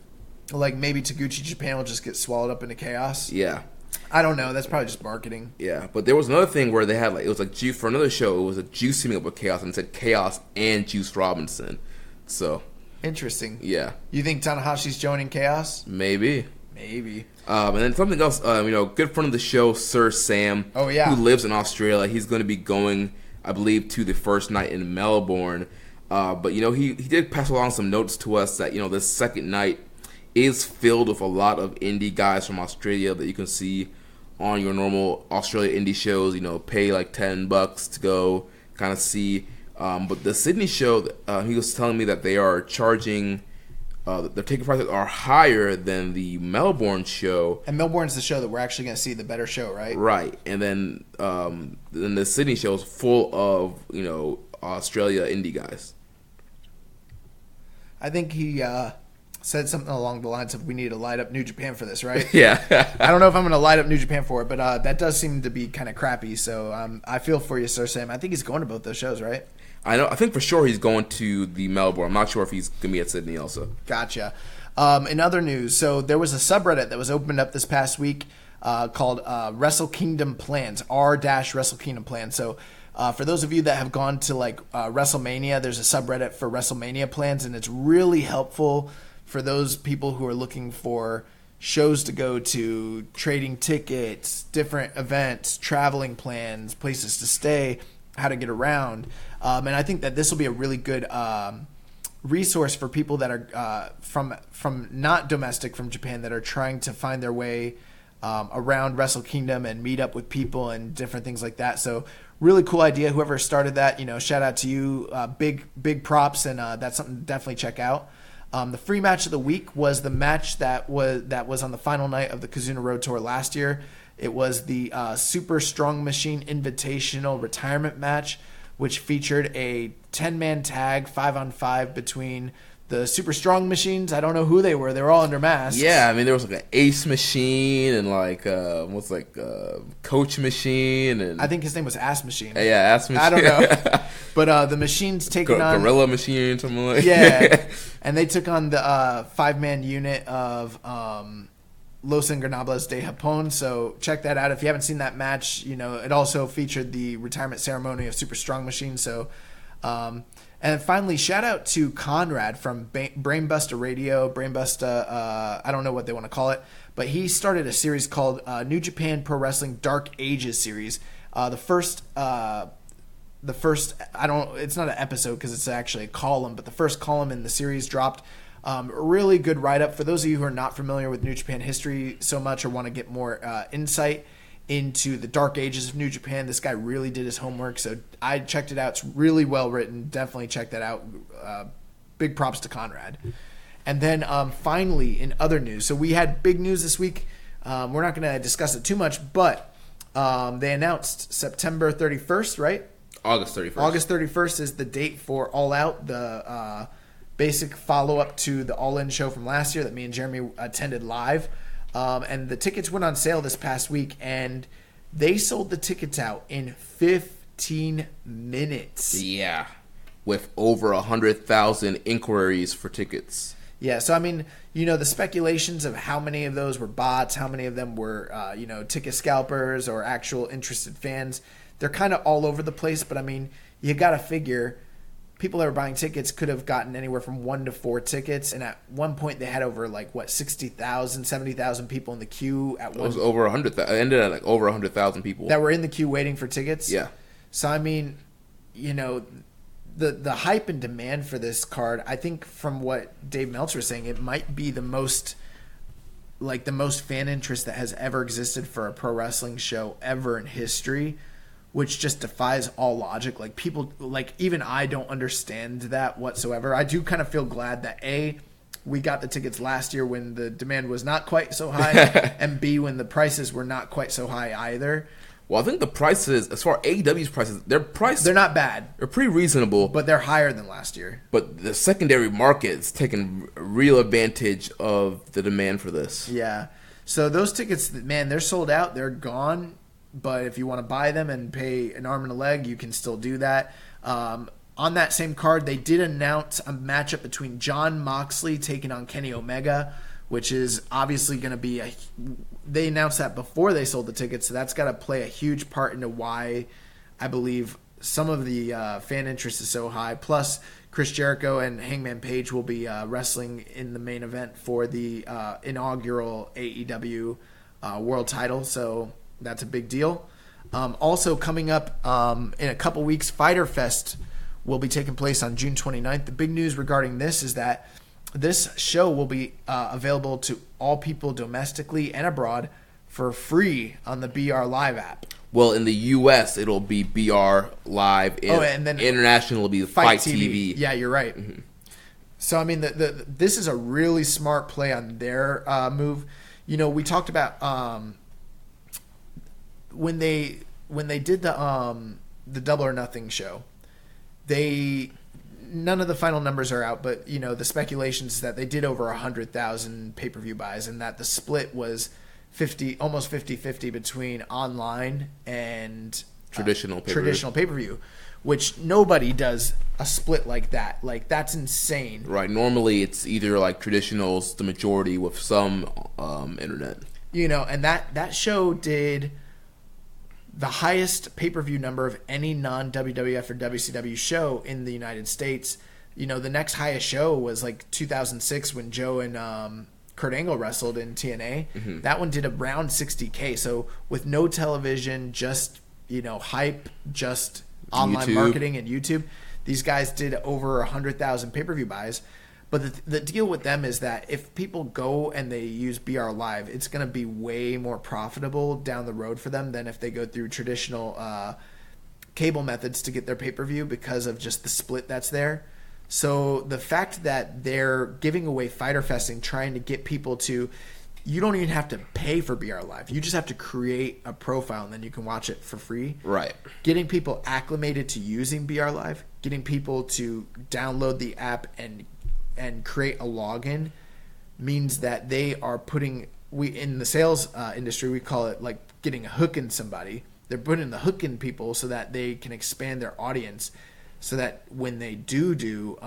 Like maybe Taguchi Japan will just get swallowed up into Chaos? Yeah. I don't know. That's probably just marketing. Yeah, but there was another thing where they had it was like Juice for another show. It was a Juice teaming up with Chaos, and it said Chaos and Juice Robinson. So interesting. Yeah. You think Tanahashi's joining Chaos? Maybe. And then something else. Good friend of the show, Sir Sam. Oh yeah. Who lives in Australia. He's going to be going, I believe, to the first night in Melbourne. But he did pass along some notes to us that this second night is filled with a lot of indie guys from Australia that you can see on your normal Australia indie shows. Pay like $10 to go kind of see. But the Sydney show, he was telling me that they are charging. Their ticket prices are higher than the Melbourne show. And Melbourne's the show that we're actually going to see, the better show, right? Right. And then the Sydney show is full of, Australia indie guys. I think he said something along the lines of, we need to light up New Japan for this, right? Yeah. I don't know if I'm going to light up New Japan for it, but that does seem to be kind of crappy. So I feel for you, Sir Sam. I think he's going to both those shows, right? I think for sure he's going to the Melbourne. I'm not sure if he's going to be at Sydney also. Gotcha. In other news, so there was a subreddit that was opened up this past week called Wrestle Kingdom Plans, r-Wrestle Kingdom Plans. So for those of you that have gone to like WrestleMania, there's a subreddit for WrestleMania plans, and it's really helpful for those people who are looking for shows to go to, trading tickets, different events, traveling plans, places to stay, how to get around. And I think that this will be a really good resource for people that are from not domestic from Japan, that are trying to find their way around Wrestle Kingdom and meet up with people and different things like that. So really cool idea. Whoever started that, shout out to you. Big props, and that's something to definitely check out. The free match of the week was the match that was on the final night of the Kizuna Road Tour last year. It was the Super Strong Machine Invitational Retirement Match, which featured a 10-man tag 5-on-5 between the Super Strong Machines. I don't know who they were. They were all under masks. Yeah, I mean, there was like an Ace Machine and Coach Machine. And I think his name was Ass Machine. Yeah, Ass Machine. I don't know. But the Machines taking on... Gorilla Machine, something like that. Yeah, and they took on the 5-man unit of Los Ingobernables de Japón. So check that out. If you haven't seen that match, it also featured the retirement ceremony of Super Strong Machine. So... and finally, shout out to Conrad from Brainbuster Radio, Brainbuster, I don't know what they want to call it, but he started a series called New Japan Pro Wrestling Dark Ages series. The first, it's not an episode because it's actually a column, but the first column in the series dropped. Really good write-up. For those of you who are not familiar with New Japan history so much or want to get more insight into the dark ages of New Japan, this guy really did his homework, so I checked it out. It's really well written. Definitely check that out. Big props to Conrad. And then finally, in other news, so we had big news this week. We're not going to discuss it too much, but they announced September 31st, right? August 31st. August 31st is the date for All Out, the basic follow-up to the All In show from last year that me and Jeremy attended live. And the tickets went on sale this past week, and they sold the tickets out in 15 minutes. Yeah, with over 100,000 inquiries for tickets. Yeah, so I mean, the speculations of how many of those were bots, how many of them were, ticket scalpers or actual interested fans, they're kind of all over the place. But I mean, you got to figure people that were buying tickets could have gotten anywhere from 1 to 4 tickets, and at one point they had over 60,000, 70,000 people in the queue. It was over 100,000. It ended at over 100,000 people that were in the queue waiting for tickets. Yeah. So I mean, the hype and demand for this card, I think from what Dave Meltzer was saying, it might be the most fan interest that has ever existed for a pro wrestling show ever in history, which just defies all logic. People, even I don't understand that whatsoever. I do kind of feel glad that A, we got the tickets last year when the demand was not quite so high, and B, when the prices were not quite so high either. Well, I think the prices, as far as AEW's prices, they're not bad. They're pretty reasonable. But they're higher than last year. But the secondary market's taking real advantage of the demand for this. Yeah. So those tickets, man, they're sold out. They're gone. But if you want to buy them and pay an arm and a leg, you can still do that. On that same card, they did announce a matchup between Jon Moxley taking on Kenny Omega, which is obviously going to be they announced that before they sold the tickets, so that's got to play a huge part into why I believe some of the fan interest is so high. Plus, Chris Jericho and Hangman Page will be wrestling in the main event for the inaugural AEW world title, so that's a big deal. Also coming up in a couple weeks, Fyter Fest will be taking place on June 29th. The big news regarding this is that this show will be available to all people domestically and abroad for free on the BR Live app. Well, in the U.S., it'll be BR Live. And then international will be Fight TV. Yeah, you're right. Mm-hmm. So, I mean, this is a really smart play on their move. We talked about when they did the Double or Nothing show, they none of the final numbers are out, but the speculation is that they did over 100,000 pay-per-view buys, and that the split was almost 50-50 between online and traditional pay-per-view, which nobody does a split like that. Like, that's insane. Right. Normally it's either like traditionals, the majority, with some internet. And that show did the highest pay-per-view number of any non-WWF or WCW show in the United States. The next highest show was like 2006 when Joe and Kurt Angle wrestled in TNA. Mm-hmm. That one did around 60K. So with no television, just hype, just online YouTube. Marketing and YouTube, these guys did over 100,000 pay-per-view buys. But the deal with them is that if people go and they use BR Live, it's going to be way more profitable down the road for them than if they go through traditional cable methods to get their pay-per-view, because of just the split that's there. So the fact that they're giving away Fyter Festing, trying to get people to, you don't even have to pay for BR Live. You just have to create a profile and then you can watch it for free. Right. Getting people acclimated to using BR Live, getting people to download the app and create a login, means that they are putting, in the sales industry, we call it like getting a hook in somebody. They're putting the hook in people so that they can expand their audience, so that when they do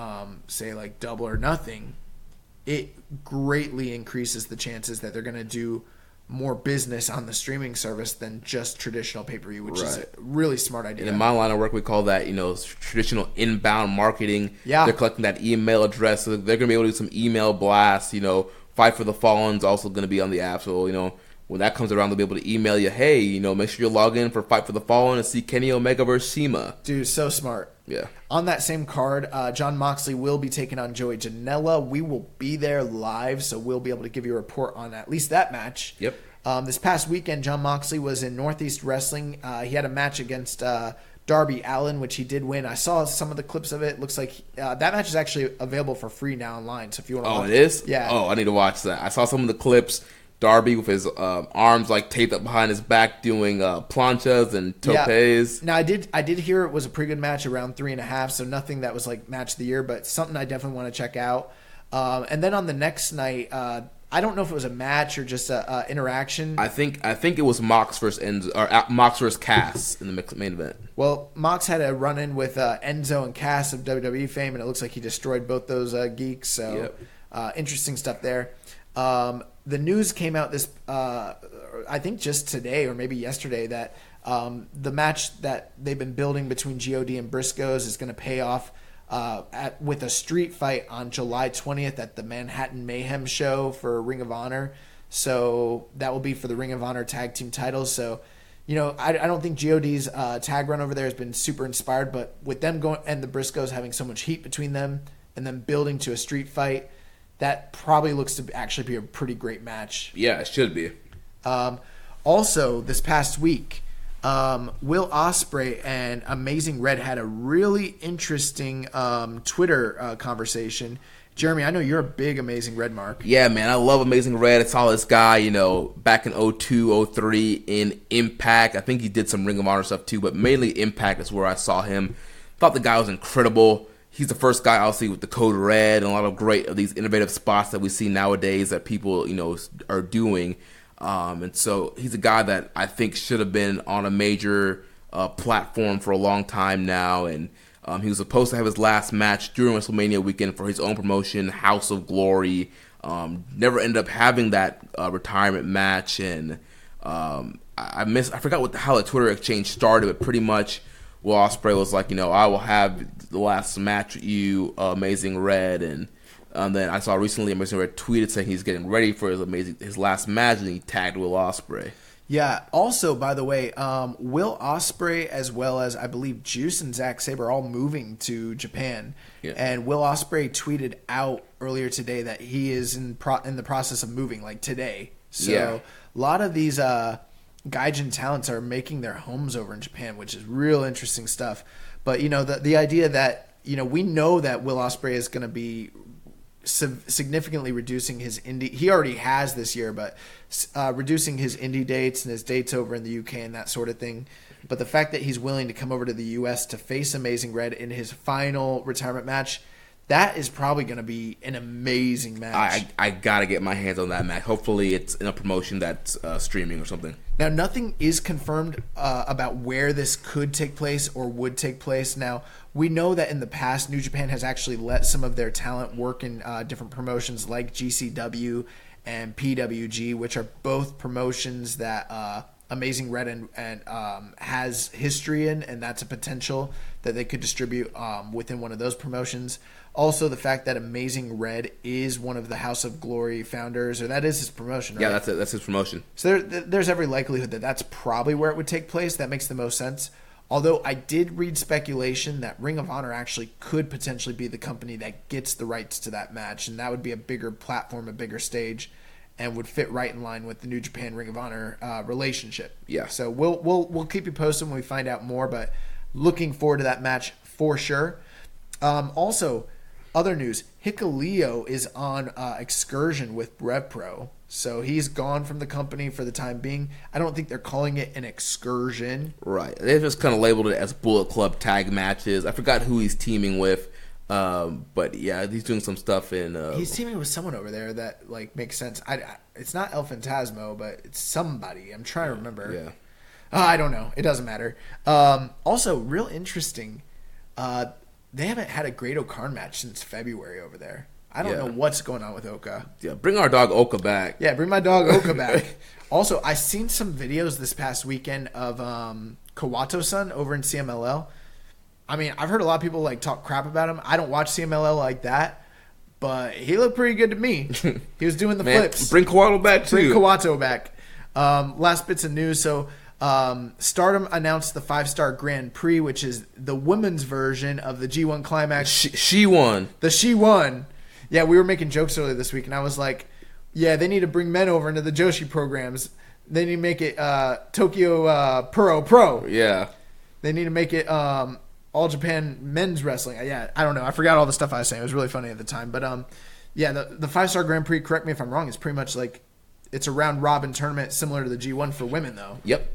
say like Double or Nothing, it greatly increases the chances that they're going to do more business on the streaming service than just traditional pay-per-view, which is a really smart idea. And in my line of work, we call that, traditional inbound marketing. Yeah. They're collecting that email address. So they're going to be able to do some email blasts. Fight for the Fallen's also going to be on the app. So, when that comes around, they'll be able to email you, hey, make sure you log in for Fight for the Fallen and see Kenny Omega versus CIMA. Dude, so smart. Yeah. On that same card, Jon Moxley will be taking on Joey Janela. We will be there live, so we'll be able to give you a report on at least that match. Yep. This past weekend, Jon Moxley was in Northeast Wrestling. He had a match against Darby Allin, which he did win. I saw some of the clips of it. Looks like that match is actually available for free now online. So if you want to watch it is? Yeah. Oh, I need to watch that. I saw some of the clips. Darby with his arms like taped up behind his back doing planchas and topes. Yeah. Now I did hear it was a pretty good match, around 3.5, so nothing that was like match of the year, but something I definitely want to check out. And then on the next night, I don't know if it was a match or just a interaction. I think it was Mox versus Enzo, or Mox versus Cass in the main event. Well, Mox had a run-in with Enzo and Cass of WWE fame, and it looks like he destroyed both those geeks. So interesting stuff there. The news came out I think just today or maybe yesterday, that the match that they've been building between GOD and Briscoes is going to pay off with a street fight on July 20th at the Manhattan Mayhem show for Ring of Honor. So that will be for the Ring of Honor tag team titles. So, I don't think GOD's tag run over there has been super inspired, but with them going and the Briscoes having so much heat between them and then building to a street fight, that probably looks to actually be a pretty great match. Yeah, it should be. Also, this past week, Will Ospreay and Amazing Red had a really interesting Twitter conversation. Jeremy, I know you're a big Amazing Red mark. Yeah, man, I love Amazing Red. I saw this guy, back in 02, 03 in Impact. I think he did some Ring of Honor stuff too, but mainly Impact is where I saw him. Thought the guy was incredible. He's the first guy, obviously, with the Code Red and a lot of great of these innovative spots that we see nowadays that people, are doing. And so he's a guy that I think should have been on a major platform for a long time now. And he was supposed to have his last match during WrestleMania weekend for his own promotion, House of Glory. Never ended up having that retirement match. And I forgot how the Twitter exchange started, but pretty much Will Ospreay was like, I will have the last match with you, Amazing Red. And then I saw recently Amazing Red tweeted saying he's getting ready for his last match, and he tagged Will Ospreay. Yeah. Also, by the way, Will Ospreay, as well as I believe Juice and Zack Sabre, are all moving to Japan. Yeah. And Will Ospreay tweeted out earlier today that he is in the process of moving, like today. So a lot of these Gaijin talents are making their homes over in Japan, which is real interesting stuff. But the idea that we know that Will Ospreay is going to be significantly reducing his indie. He already has this year, but reducing his indie dates and his dates over in the UK and that sort of thing. But the fact that he's willing to come over to the U.S. to face Amazing Red in his final retirement match, that is probably going to be an amazing match. I got to get my hands on that match. Hopefully it's in a promotion that's streaming or something. Now, nothing is confirmed about where this could take place or would take place. Now, we know that in the past, New Japan has actually let some of their talent work in different promotions like GCW and PWG, which are both promotions that Amazing Red and has history in, and that's a potential that they could distribute within one of those promotions. Also, the fact that Amazing Red is one of the House of Glory founders, or that is his promotion, right? Yeah, that's his promotion. So there's every likelihood that that's probably where it would take place. That makes the most sense. Although I did read speculation that Ring of Honor actually could potentially be the company that gets the rights to that match, and that would be a bigger platform, a bigger stage, and would fit right in line with the New Japan Ring of Honor relationship. Yeah. So we'll keep you posted when we find out more, but looking forward to that match for sure. Also, other news, Hikuleo is on excursion with RevPro. So he's gone from the company for the time being. I don't think they're calling it an excursion. Right. They just kind of labeled it as Bullet Club tag matches. I forgot who he's teaming with. But yeah, he's doing some stuff in... he's teaming with someone over there that makes sense. It's not El Phantasmo, but it's somebody. I'm trying to remember. Yeah. I don't know. It doesn't matter. Also, real interesting. They haven't had a Great O'Karn match since February over there. I don't know what's going on with Oka. Yeah, bring our dog Oka back. Yeah, bring my dog Oka back. Also, I seen some videos this past weekend of Kawato-san over in CMLL. I mean, I've heard a lot of people talk crap about him. I don't watch CMLL like that, but he looked pretty good to me. He was doing the flips. Bring Kawato back too. Bring Kawato back. Last bits of news. So Stardom announced the 5-star Grand Prix, which is the women's version of the G1 Climax. She won. She won. Yeah, we were making jokes earlier this week, and I was like, yeah, they need to bring men over into the Joshi programs. They need to make it Tokyo Pro. Yeah. They need to make it All Japan men's wrestling. Yeah, I don't know. I forgot all the stuff I was saying. It was really funny at the time. But, yeah, the 5-star Grand Prix, correct me if I'm wrong, it's pretty much it's a round-robin tournament similar to the G1 for women, though. Yep.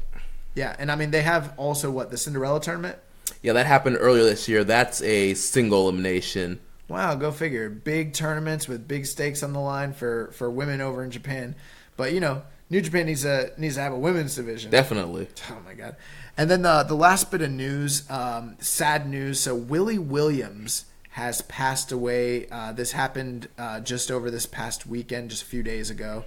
Yeah, and I mean, they have also, the Cinderella tournament? Yeah, that happened earlier this year. That's a single elimination. Wow, go figure. Big tournaments with big stakes on the line for women over in Japan. But, New Japan needs to have a women's division. Definitely. Oh, my God. And then the last bit of news, sad news. So Willie Williams has passed away. This happened just over this past weekend, just a few days ago.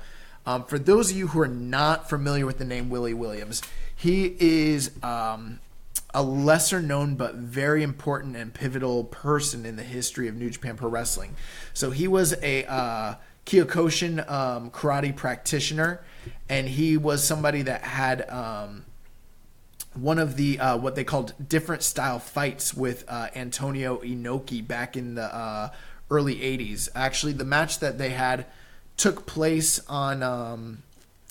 For those of you who are not familiar with the name Willie Williams, he is a lesser known but very important and pivotal person in the history of New Japan Pro Wrestling. So he was a Kyokushin karate practitioner, and he was somebody that had one of the what they called different style fights with Antonio Inoki back in the early 80s. Actually, the match that they had took place on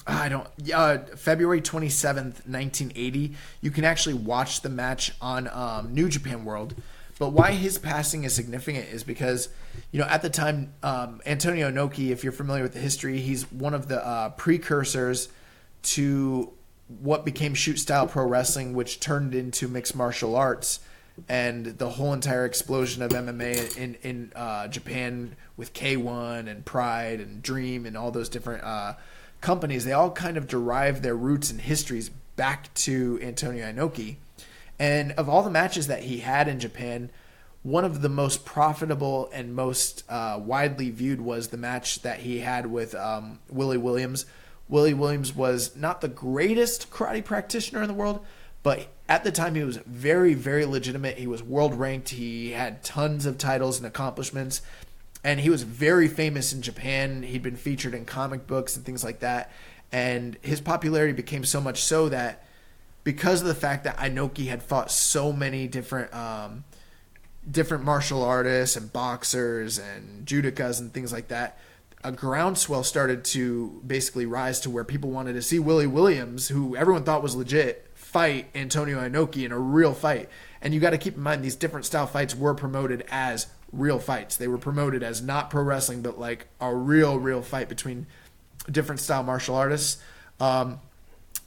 February 27th, 1980. You can actually watch the match on New Japan World. But why his passing is significant is because, at the time, Antonio Inoki, if you're familiar with the history, he's one of the precursors to what became shoot-style pro wrestling, which turned into mixed martial arts, and the whole entire explosion of MMA in Japan with K1 and Pride and Dream and all those different companies. They all kind of derive their roots and histories back to Antonio Inoki. And of all the matches that he had in Japan, one of the most profitable and most widely viewed was the match that he had with Willie Williams. Willie Williams was not the greatest karate practitioner in the world, but at the time he was very, very legitimate. He was world ranked. He had tons of titles and accomplishments, and he was very famous in Japan. He'd been featured in comic books and things like that, and his popularity became so much so that because of the fact that Inoki had fought so many different martial artists and boxers and judokas and things like that, a groundswell started to basically rise to where people wanted to see Willie Williams, who everyone thought was legit, fight Antonio Inoki in a real fight. And you got to keep in mind, these different style fights were promoted as real fights. They were promoted as not pro wrestling, but like a real fight between different style martial artists.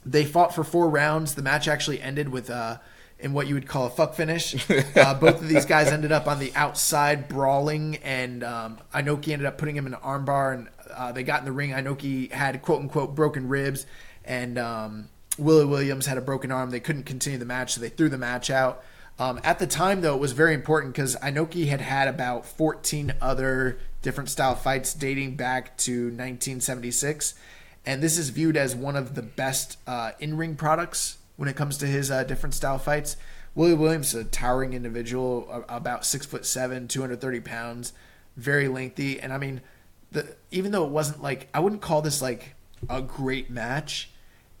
They fought for 4 rounds. The match actually ended with in what you would call a fuck finish. Both of these guys ended up on the outside brawling, and Inoki ended up putting him in an armbar, and they got in the ring. Inoki had quote-unquote broken ribs, and Willie Williams had a broken arm. They couldn't continue the match, so they threw the match out. At the time, though, it was very important because Inoki had about 14 other different style fights dating back to 1976, and this is viewed as one of the best in-ring products when it comes to his different style fights. Willie Williams is a towering individual, about 6'7", 230 pounds, very lengthy. And I mean, even though it wasn't like, I wouldn't call this like a great match,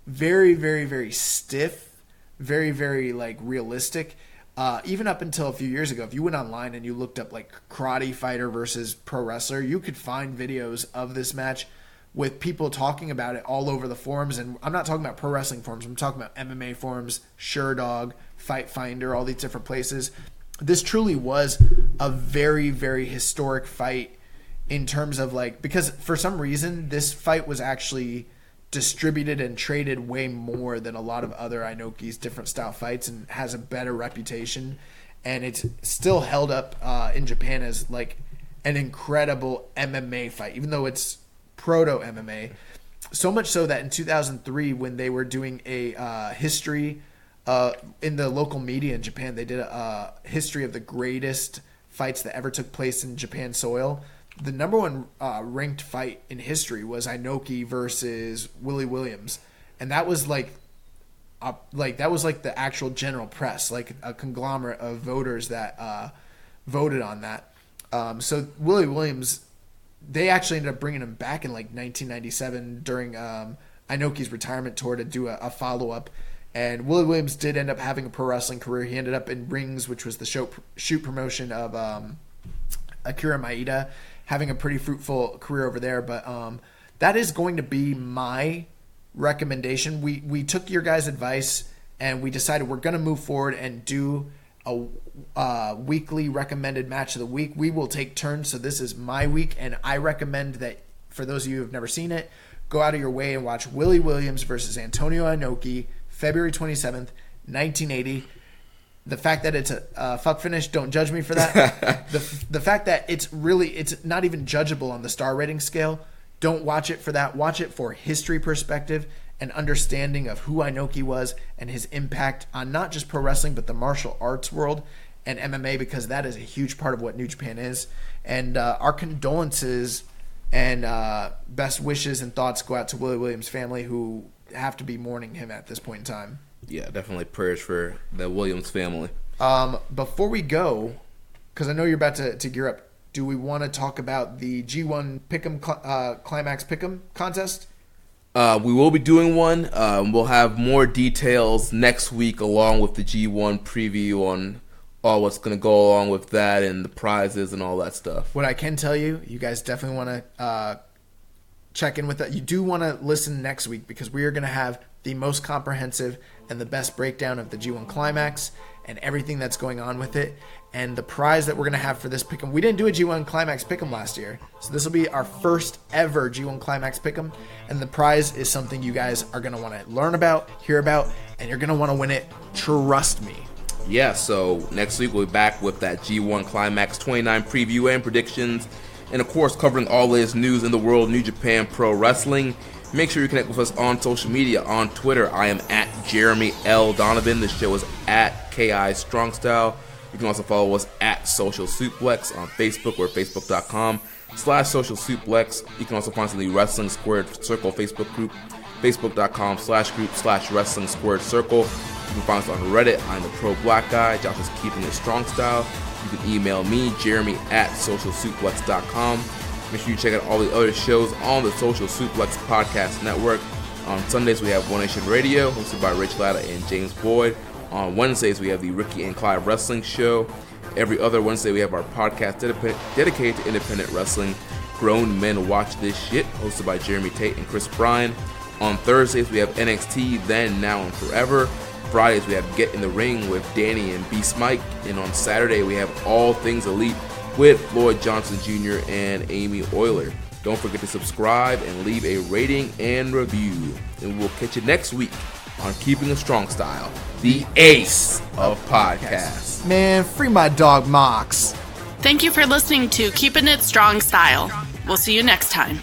very, very, very stiff, very, very like realistic. Even up until a few years ago, if you went online and you looked up like karate fighter versus pro wrestler, you could find videos of this match with people talking about it all over the forums. And I'm not talking about pro wrestling forums. I'm talking about MMA forums, SureDog, Fight Finder, all these different places. This truly was a very, very historic fight in terms of like, because for some reason, this fight was actually distributed and traded way more than a lot of other Inoki's different style fights and has a better reputation. And it's still held up in Japan as like an incredible MMA fight, even though it's proto-MMA, so much so that in 2003, when they were doing a history in the local media in Japan, they did a history of the greatest fights that ever took place in Japan soil. The number one ranked fight in history was Inoki versus Willie Williams, and that was like the actual general press, like a conglomerate of voters that voted on that. So Willie Williams, they actually ended up bringing him back in like 1997 during Inoki's retirement tour to do a follow-up. And Willie Williams did end up having a pro wrestling career. He ended up in Rings, which was the shoot promotion of Akira Maeda, having a pretty fruitful career over there. But that is going to be my recommendation. We took your guys' advice and we decided we're going to move forward and do a weekly recommended match of the week. We will take turns, so this is my week, and I recommend that for those of you who have never seen it, go out of your way and watch Willie Williams versus Antonio Inoki, February 27th, 1980. The fact that it's a fuck finish, don't judge me for that. The fact that it's not even judgeable on the star rating scale, don't watch it for that. Watch it for history perspective and understanding of who Inoki was and his impact on not just pro wrestling, but the martial arts world and MMA, because that is a huge part of what New Japan is. And our condolences and best wishes and thoughts go out to Willie Williams' family, who have to be mourning him at this point in time. Yeah, definitely prayers for the Williams family. Before we go, because I know you're about to gear up, do we want to talk about the G1 Climax Pick'em contest? We will be doing one. We'll have more details next week along with the G1 preview on all what's going to go along with that and the prizes and all that stuff. What I can tell you, you guys definitely want to check in with that. You do want to listen next week because we are going to have the most comprehensive and the best breakdown of the G1 Climax and everything that's going on with it. And the prize that we're going to have for this Pick'em, we didn't do a G1 Climax Pick'em last year, so this will be our first ever G1 Climax Pick'em. And the prize is something you guys are going to want to learn about, hear about, and you're going to want to win it. Trust me. Yeah, so next week we'll be back with that G1 Climax 29 preview and predictions. And of course, covering all this news in the world, New Japan Pro Wrestling. Make sure you connect with us on social media. On Twitter, I am at Jeremy L. Donovan. The show is at KI Strong Style. You can also follow us at Social Suplex on Facebook or Facebook.com/Social Suplex. You can also find us in the Wrestling Squared Circle Facebook group, Facebook.com/group/Wrestling Squared Circle. You can find us on Reddit. I'm the Pro Black Guy. Josh is Keeping It Strong Style. You can email me, Jeremy at socialsuplex.com. Make sure you check out all the other shows on the Social Suplex Podcast Network. On Sundays, we have One Nation Radio, hosted by Rich Latta and James Boyd. On Wednesdays, we have the Ricky and Clyde Wrestling Show. Every other Wednesday, we have our podcast dedicated to independent wrestling, Grown Men Watch This Shit, hosted by Jeremy Tate and Chris Bryan. On Thursdays, we have NXT, Then, Now, and Forever. Fridays, we have Get in the Ring with Danny and Beast Mike. And on Saturday, we have All Things Elite with Floyd Johnson Jr. and Amy Euler. Don't forget to subscribe and leave a rating and review. And we'll catch you next week on Keeping It Strong Style, the ace of podcasts. Man, free my dog Mox. Thank you for listening to Keepin' It Strong Style. We'll see you next time.